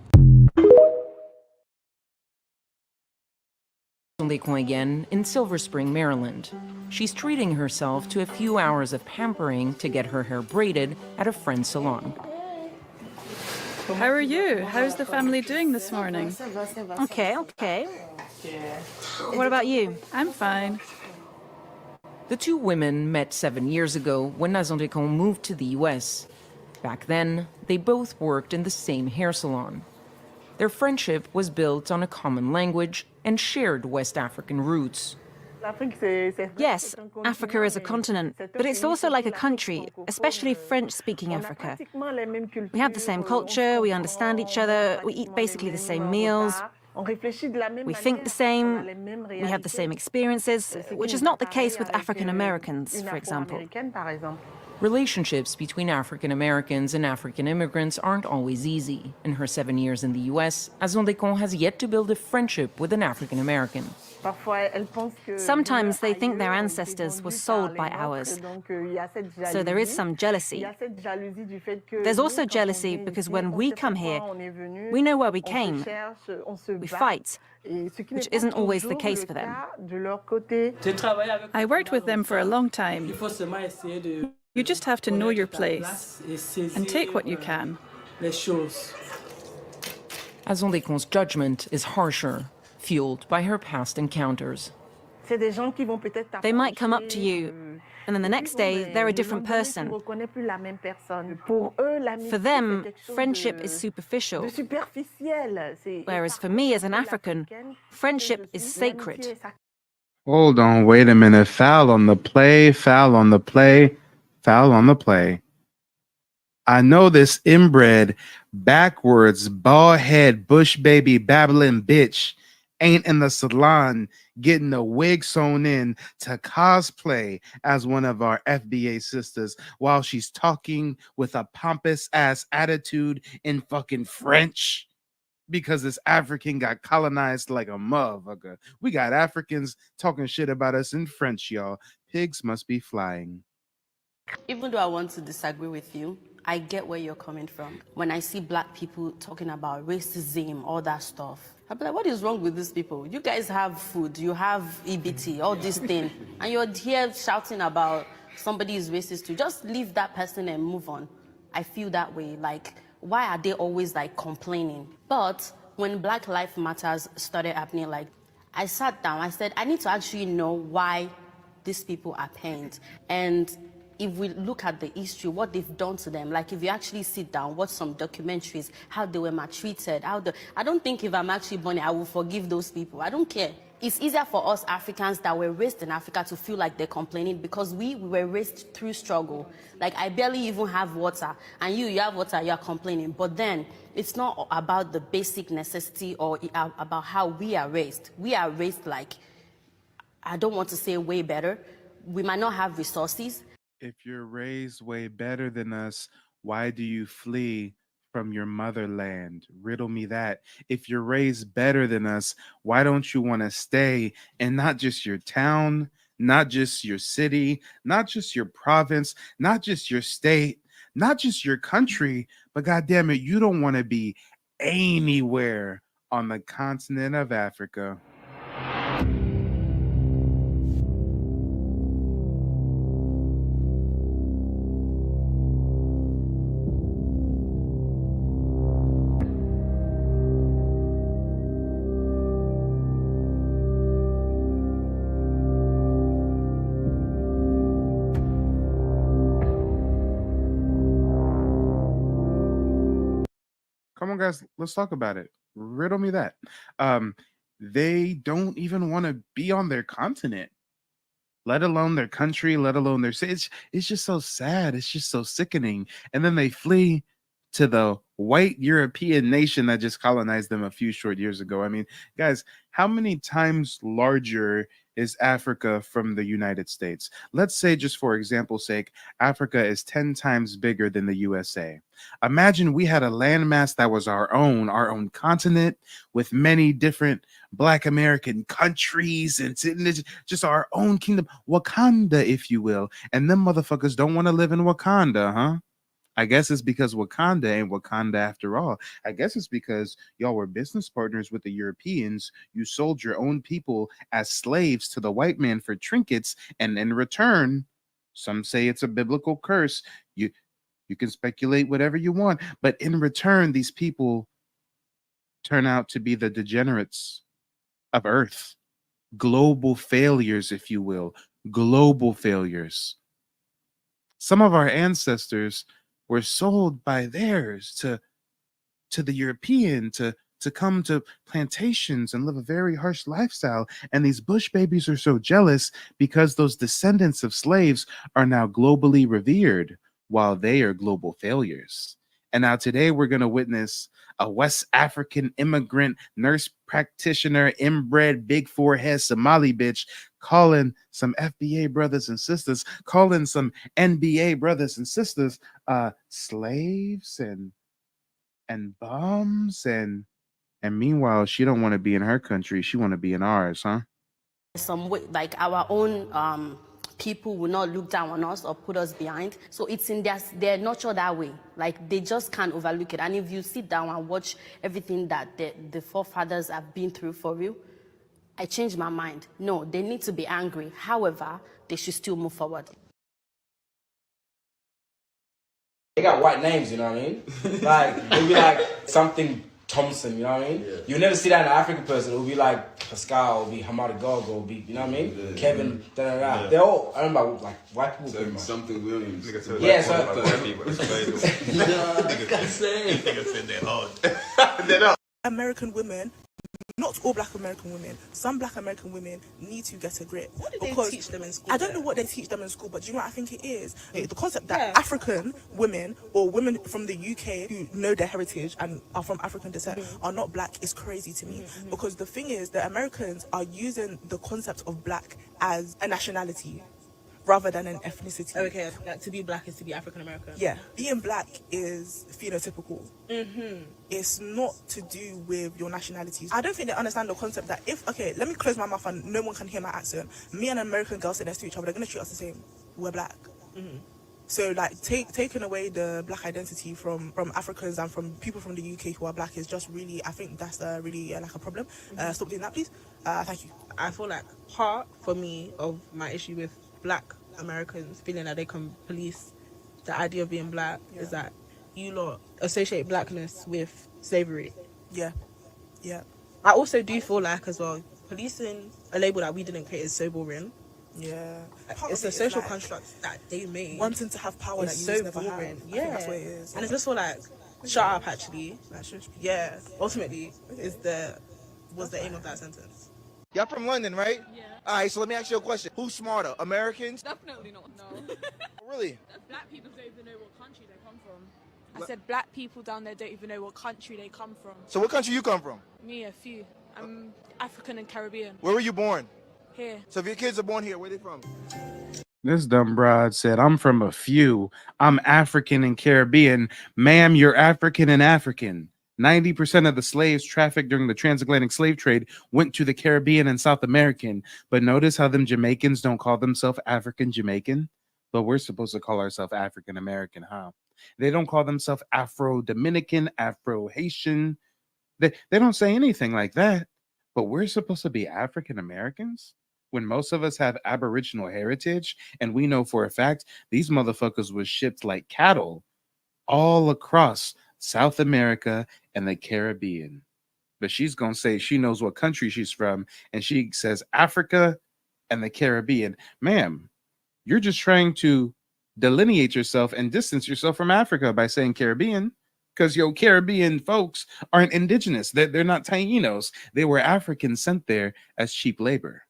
Again in Silver Spring, Maryland. She's treating herself to a few hours of pampering to get her hair braided at a friend's salon. How are you? How's the family doing this morning? Okay. What about you? I'm fine. The two women met 7 years ago when Transatlantic moved to the U.S. Back then, they both worked in the same hair salon. Their friendship was built on a common language and shared West African roots. Yes, Africa is a continent, but it's also like a country, especially French-speaking Africa. We have the same culture, we understand each other, we eat basically the same meals, we think the same, we have the same experiences, which is not the case with African Americans, for example. Relationships between African Americans and African immigrants aren't always easy. In her 7 years in the U.S., Azondekon has yet to build a friendship with an African American. Sometimes they think their ancestors were sold by ours, so there is some jealousy. There's also jealousy because when we come here, we know where we came, we fight, which isn't always the case for them. I worked with them for a long time. You just have to know your place and take what you can. Azondekon's judgment is harsher, fueled by her past encounters. They might come up to you, and then the next day, they're a different person. For them, friendship is superficial, whereas for me as an African, friendship is sacred. Hold on, wait a minute. Foul on the play, foul on the play, foul on the play. I know this inbred, backwards, bald head, bush baby, babbling bitch ain't in the salon getting a wig sewn in to cosplay as one of our FBA sisters while she's talking with a pompous ass attitude in fucking French. because this African got colonized like a motherfucker. We got Africans talking shit about us in French, y'all. Pigs must be flying. Even though I want to disagree with you, I get where you're coming from. When I see black people talking about racism, all that stuff, I'm like, what is wrong with these people? You guys have food, you have EBT, all this thing, and you're here shouting about somebody is racist too. Just leave that person and move on. I feel that way. Like, why are they always like complaining? But when Black Lives Matters started happening, like, I sat down, I said, I need to actually know why these people are pained. And if we look at the history, what they've done to them, like if you actually sit down, watch some documentaries, how they were maltreated, I don't think if I'm actually born, I will forgive those people. I don't care. It's easier for us Africans that were raised in Africa to feel like they're complaining because we were raised through struggle. Like, I barely even have water, and you have water, you're complaining. But then, it's not about the basic necessity or about how we are raised. We are raised like, I don't want to say way better. We might not have resources. If you're raised way better than us, why do you flee from your motherland? Riddle me that. If you're raised better than us, why don't you want to stay in not just your town, not just your city, not just your province, not just your state, not just your country, but goddamn it, you don't want to be anywhere on the continent of Africa. Come on, guys, let's talk about it. Riddle me that. They don't even want to be on their continent, let alone their country, let alone their city. It's just so sad. It's just so sickening. And then they flee to the white European nation that just colonized them a few short years ago. I mean, guys, how many times larger is Africa from the United States? Let's say, just for example's sake, Africa is 10 times bigger than the USA. Imagine we had a landmass that was our own continent with many different Black American countries and just our own kingdom, Wakanda, if you will. And them motherfuckers don't want to live in Wakanda, huh? I guess it's because Wakanda ain't Wakanda after all. I guess it's because y'all were business partners with the Europeans. You sold your own people as slaves to the white man for trinkets, and in return, some say it's a biblical curse. You can speculate whatever you want, but in return, these people turn out to be the degenerates of Earth. Global failures, if you will. Global failures. Some of our ancestors were sold by theirs to the European to come to plantations and live a very harsh lifestyle. And these bush babies are so jealous because those descendants of slaves are now globally revered while they are global failures. And now today we're going to witness a West African immigrant nurse practitioner, inbred, big forehead Somali bitch calling some FBA brothers and sisters, calling some NBA brothers and sisters slaves and bums, and meanwhile she don't want to be in her country, she want to be in ours, huh? Some way, like our own people will not look down on us or put us behind. So it's in their nurture that way. Like, they just can't overlook it. And if you sit down and watch everything that the forefathers have been through for real, I changed my mind. No, they need to be angry. However, they should still move forward. They got white names, you know what I mean? Like, it'll be like something Thompson, you know what I mean? Yeah. You'll never see that in an African person. It'll be like Pascal, it'll be Hamada Gogo, it'll be, you know what I mean? Yeah, Kevin, da-da-da. Yeah. They're all, I remember, like, white people pretty much. Something Williams. Yeah, so... Nigga said they're hard. They're not. American women, not all Black American women, some Black American women need to get a grip. What do they teach them in school? I don't know what they teach them in school, but do you know what I think it is? The concept that African women or women from the UK who know their heritage and are from African descent are not Black is crazy to me. Because the thing is that Americans are using the concept of Black as a nationality. rather than an ethnicity. Okay, like to be black is to be African American. Yeah, being black is phenotypical. It's not to do with your nationalities. I don't think they understand the concept that let me close my mouth and no one can hear my accent. Me and an American girl sit next to each other, they're gonna treat us the same. We're black. So like taking away the black identity from Africans and from people from the UK who are black is just really, I think that's really like a problem. Stop doing that, please. Thank you. I feel like part for me of my issue with black Americans feeling that they can police the idea of being black is that you lot associate blackness with slavery. Yeah. I also do feel like as well, policing a label that we didn't create is so boring. Yeah. It's a social construct that they made. Wanting to have power that you so just never boring. had. I think Yeah. that's what it is. And it's just for like, shut up actually. Yeah. Ultimately was the aim of that sentence. Y'all from London, right? Yeah. All right, so let me ask you a question. Who's smarter, Americans? Definitely not, no. Really? Black people don't even know what country they come from. I said black people down there don't even know what country they come from. So what country you come from? Me, a few. I'm African and Caribbean. Where were you born? Here. So if your kids are born here, where are they from? This dumb broad said, I'm from a few. I'm African and Caribbean. Ma'am, you're African and African. 90% of the slaves trafficked during the transatlantic slave trade went to the Caribbean and South American. But notice how them Jamaicans don't call themselves African Jamaican, but we're supposed to call ourselves African American, huh? They don't call themselves Afro Dominican, Afro Haitian. They don't say anything like that, but we're supposed to be African Americans when most of us have Aboriginal heritage, and we know for a fact these motherfuckers was shipped like cattle all across South America and the Caribbean. But she's gonna say she knows what country she's from, and she says Africa and the Caribbean. Ma'am, you're just trying to delineate yourself and distance yourself from Africa by saying Caribbean, because your Caribbean folks aren't indigenous. They're not Tainos. They were Africans sent there as cheap labor.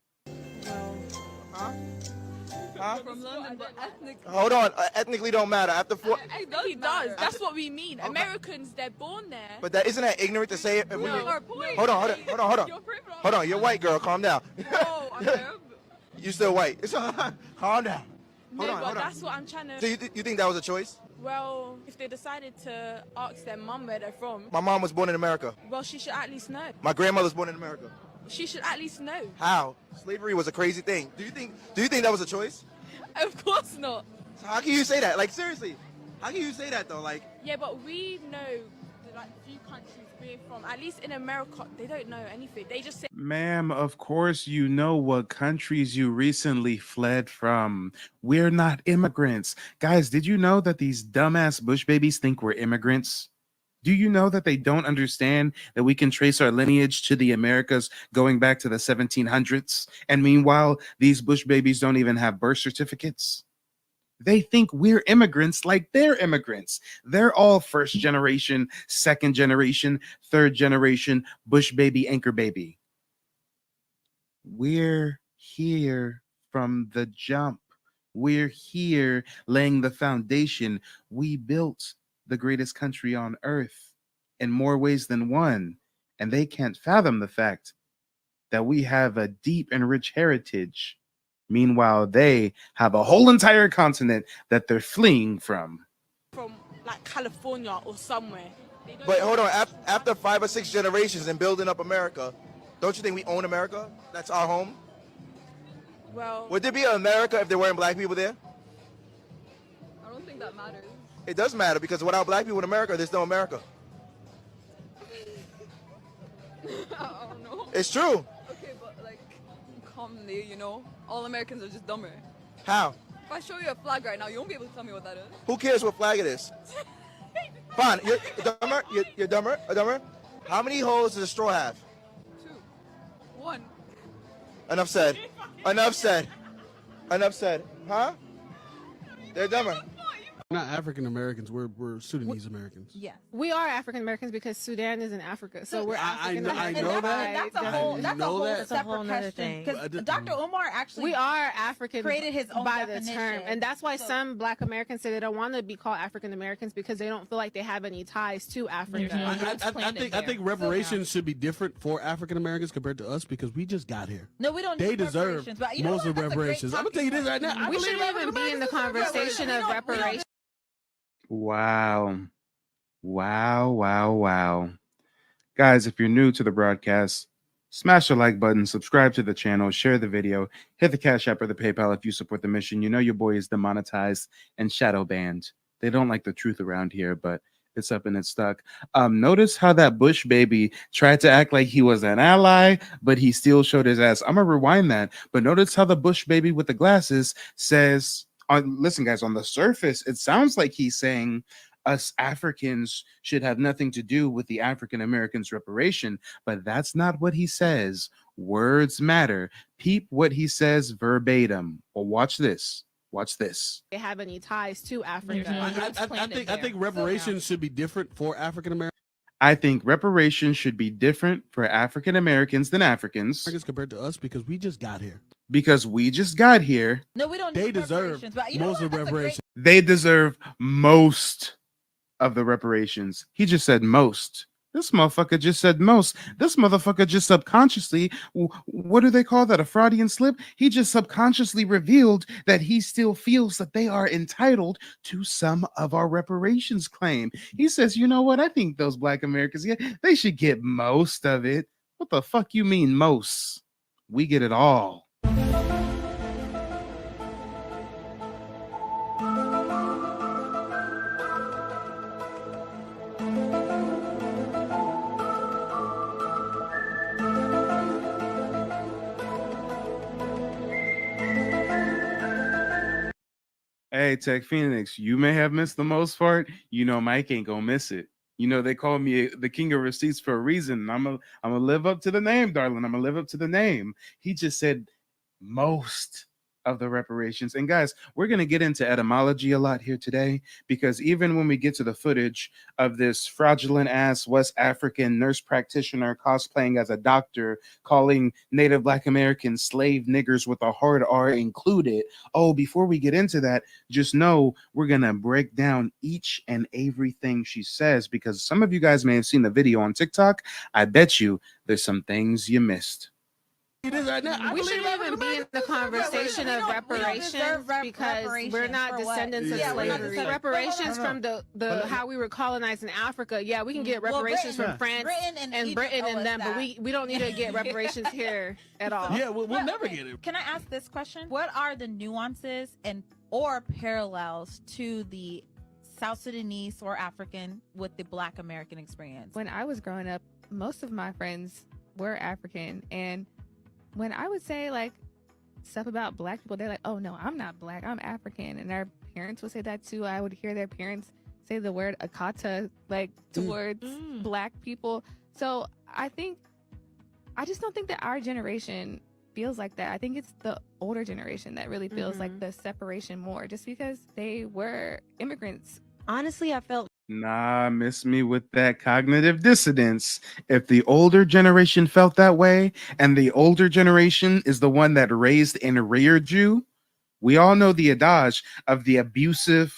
From London, but ethnic. Hold on, ethnically don't matter. After four, It does. That's what we mean. Americans, they're born there. but that isn't that ignorant to say it? Our point. Hold on, you're white, girl. Calm down. You still white. It's calm down. Hold on. That's what I'm trying to. So you think that was a choice? Well, if they decided to ask their mum where they're from, My mom was born in America. well, she should at least know. My grandmother was born in America. She should at least know. How? Slavery was a crazy thing. Do you think that was a choice? Of course not. So how can you say that? Like seriously, how can you say that though? Like Yeah, but we know the few countries we're from. At least in America, they don't know anything. They just say. Ma'am, of course you know what countries you recently fled from. We're not immigrants. Guys, did you know that these dumbass bush babies think we're immigrants? Do you know that they don't understand that we can trace our lineage to the Americas going back to the 1700s? And meanwhile, these bush babies don't even have birth certificates. They think we're immigrants like they're immigrants. They're all first generation, second generation, third generation, bush baby, anchor baby. We're here from the jump. We're here laying the foundation. We built the greatest country on earth in more ways than one. And they can't fathom the fact that we have a deep and rich heritage. Meanwhile, they have a whole entire continent that they're fleeing from. From like California or somewhere. But hold on, after 5 or 6 generations and building up America, don't you think we own America? That's our home. Well, Would there be an America if there weren't black people there? I don't think that matters. It does matter because without black people in America, there's no America. I don't know. It's true. Okay, but like, calmly, you know, all Americans are just dumber. How? If I show you a flag right now, you won't be able to tell me what that is. Who cares what flag it is? Fine, you're dumber. You're dumber. How many holes does a straw have? 2. 1. Enough said. Enough said. Huh? They're dumber. Not African Americans. We're Sudanese Americans. Yeah, we are African Americans because Sudan is in Africa, so we're African Americans. I know that. That's a whole separate question. Because Dr. Omar actually we are African created his own by definition. the term, and that's why some Black Americans say they don't want to be called African Americans because they don't feel like they have any ties to Africa. I think reparations should be different for African Americans compared to us because we just got here. No, we don't. They need deserve reparations, but you know most what? of That's a great reparations. I'm gonna tell you this right now. We shouldn't even be in the conversation of reparations. Wow. Wow. Guys, if you're new to the broadcast, smash the like button, subscribe to the channel, share the video, hit the Cash App or the PayPal if you support the mission. You know your boy is demonetized and shadow banned. They don't like the truth around here, but it's up and it's stuck. Notice how that Bush baby tried to act like he was an ally, but he still showed his ass. I'm gonna rewind that, but notice how the Bush baby with the glasses says, listen, guys, on the surface, it sounds like he's saying us Africans should have nothing to do with the African Americans' reparation, but that's not what he says. Words matter. Peep what he says verbatim. Well, watch this. Watch this. They have any ties to Africa. I think reparations should be different for African Americans. I think reparations should be different for African Americans than Africans compared to us because we just got here. Because we just got here. No, we don't. They deserve most of reparations. They deserve most of the reparations. He just said most. This motherfucker just said most. This motherfucker just subconsciously, what do they call that? A Freudian slip? He just subconsciously revealed that he still feels that they are entitled to some of our reparations claim. He says, you know what? I think those Black Americans, yeah, they should get most of it. What the fuck you mean most? We get it all. Hey, Tech Phoenix, you may have missed the most part. You know, Mike ain't gonna miss it. You know, they call me the king of receipts for a reason. I'm gonna live up to the name, darling. I'm gonna live up to the name. He just said most of the reparations. And guys, we're going to get into etymology a lot here today, because even when we get to the footage of this fraudulent ass West African nurse practitioner cosplaying as a doctor, calling Native Black Americans slave niggers with a hard R included. Oh, before we get into that, just know we're going to break down each and everything she says, because some of you guys may have seen the video on TikTok. I bet you there's some things you missed. We shouldn't even be in the conversation of reparations because we're not descendants of slavery. Reparations from the how we were colonized in Africa. Yeah, we can get reparations from France and Britain and them, but we don't need to get reparations here at all. Yeah, we'll never get it. Can I ask this question? What are the nuances or parallels to the South Sudanese or African with the Black American experience? When I was growing up, most of my friends were African, and when I would say like stuff about Black people, they're like, oh no, I'm not Black, I'm African. And their parents would say that too. I would hear their parents say the word Akata like towards Black people. So I just don't think that our generation feels like that. I think it's the older generation that really feels like the separation more, just because they were immigrants. Honestly, I felt Nah, miss me with that cognitive dissonance. If the older generation felt that way, and the older generation is the one that raised and reared you, we all know the adage of the abusive,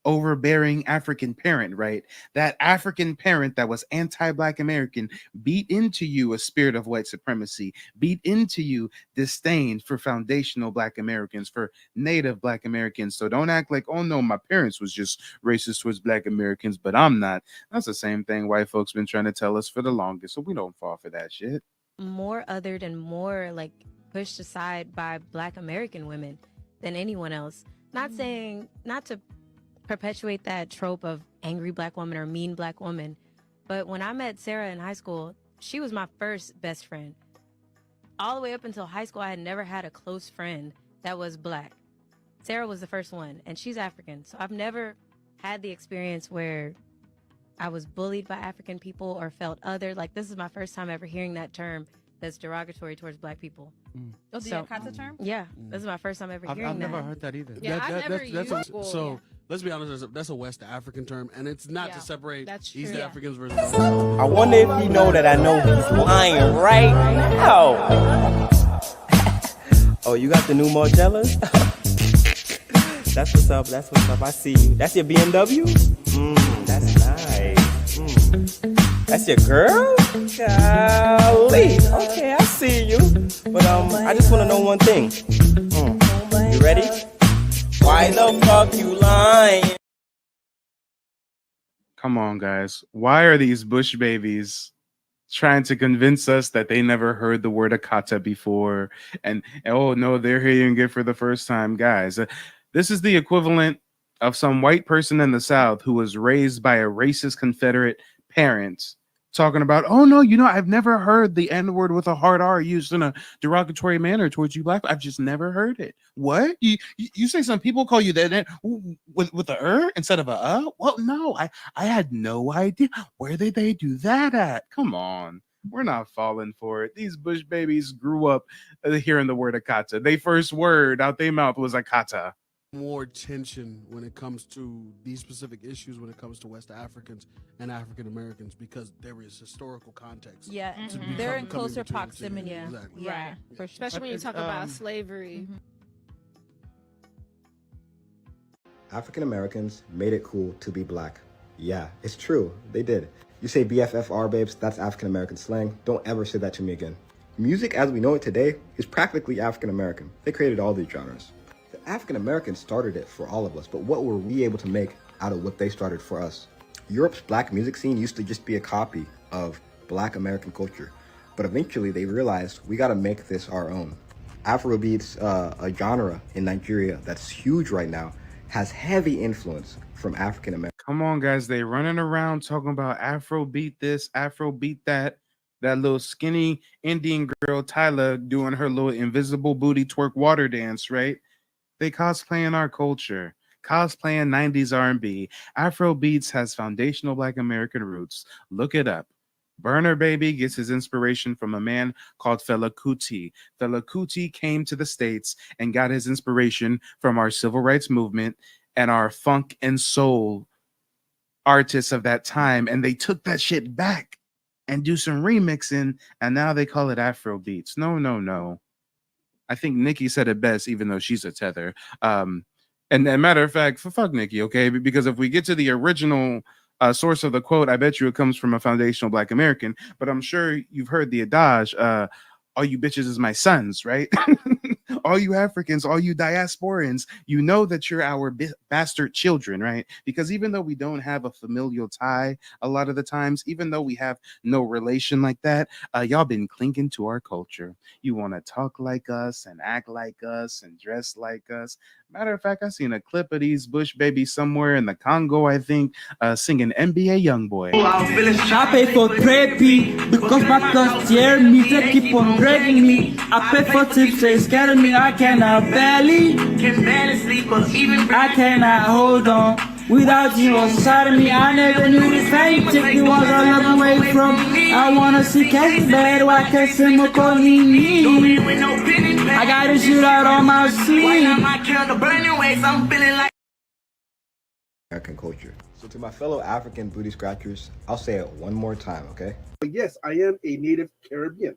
overbearing African parent, right? That African parent that was anti-Black American beat into you a spirit of white supremacy, beat into you disdain for foundational Black Americans, for Native Black Americans. So don't act like, oh no, my parents was just racist towards Black Americans, but I'm not. That's the same thing white folks been trying to tell us for the longest, so we don't fall for that shit. more othered and more like pushed aside by Black American women than anyone else. Not saying, not to perpetuate that trope of angry Black woman or mean Black woman, but when I met Sarah in high school, she was my first best friend. All the way up until high school, I had never had a close friend that was Black. Sarah was the first one, and she's African. So I've never had the experience where I was bullied by African people or felt other. Like, this is my first time ever hearing that term that's derogatory towards Black people. Oh, the Akata term? Yeah, this is my first time ever hearing I've that. never heard that either. Yeah, I've never used so let's be honest, that's a West African term, and it's not to separate East Africans versus. I wonder if you know that I know he's lying right now. Oh, you got the new Margellas? That's what's up. That's what's up. I see you. That's your BMW? That's nice. That's your girl? Golly. Okay, I see you. But I just want to know one thing. You ready? Why the fuck you lying? Come on, guys. Why are these bush babies trying to convince us that they never heard the word Akata before? And oh no, they're hearing it for the first time, guys. This is the equivalent of some white person in the South who was raised by a racist Confederate parent talking about, oh no, I've never heard the N-word with a hard R used in a derogatory manner towards you black. I've just never heard it. What? You say some people call you that with a instead of a Well, no, I had no idea. Where did they do that at? Come on. We're not falling for it. These bush babies grew up hearing the word Akata. Their first word out their mouth was Akata. More tension when it comes to these specific issues when it comes to West Africans and African Americans because there is historical context. Yeah, they're in closer proximity. Exactly. Yeah, for sure. Especially when you talk about slavery. African Americans made it cool to be black. Yeah, it's true. They did. You say BFFR, babes, that's African American slang. Don't ever say that to me again. Music as we know it today is practically African American. They created all these genres. The African Americans started it for all of us, but what were we able to make out of what they started for us? Europe's black music scene used to just be a copy of black American culture, but eventually they realized we gotta make this our own. Afrobeats, a genre in Nigeria that's huge right now, has heavy influence from African Americans. Come on, guys. They running around talking about Afrobeat this, Afrobeat that. That little skinny Indian girl, Tyler, doing her little invisible booty twerk water dance, right? They cosplaying our culture, cosplaying 90s R&B. Afrobeats has foundational black American roots. Look it up. Burner Baby gets his inspiration from a man called Fela Kuti. Fela Kuti came to the States and got his inspiration from our civil rights movement and our funk and soul artists of that time. And they took that shit back and do some remixing, and now they call it Afrobeats. No. I think Nikki said it best, even though she's a tether. And a matter of fact, fuck Nikki, okay? Because if we get to the original source of the quote, I bet you it comes from a foundational black American. But I'm sure you've heard the adage, all you bitches is my sons, right? All you Africans, all you diasporans, you know that you're our bastard children, right? Because even though we don't have a familial tie a lot of the times, even though we have no relation like that, y'all been clinging to our culture. You want to talk like us and act like us and dress like us. Matter of fact, I seen a clip of these bush babies somewhere in the Congo, I think, singing NBA Youngboy. I pay for therapy because my thoughts tear me. They keep on dragging me. I pay for tips, they scatter me. I cannot barely sleep, cause even I cannot hold on. Without you inside of me, I never knew this pain. Take the ones I love away from me. I wanna see cats bad, why can't someone call me? I gotta shoot out all my sleep. American culture. So to my fellow African booty scratchers, I'll say it one more time, okay? Yes, I am a native Caribbean.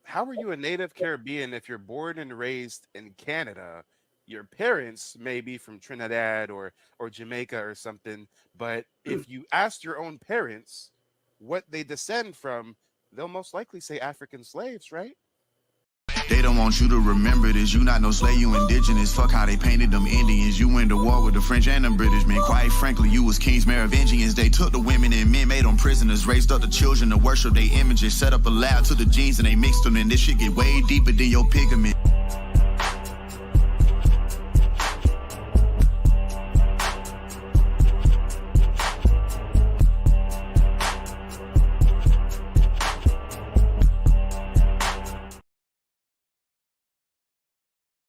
How are you a native Caribbean if you're born and raised in Canada? Your parents may be from Trinidad or Jamaica or something, but if you ask your own parents what they descend from, they'll most likely say African slaves, right? They don't want you to remember this. You not no slave, you indigenous. Fuck how they painted them Indians. You went to war with the French and the British men. Quite frankly, you was kings, Merovingians. They took the women and men, made them prisoners. Raised up the children to worship their images. Set up a lab to the genes and they mixed them. And this shit get way deeper than your pigment.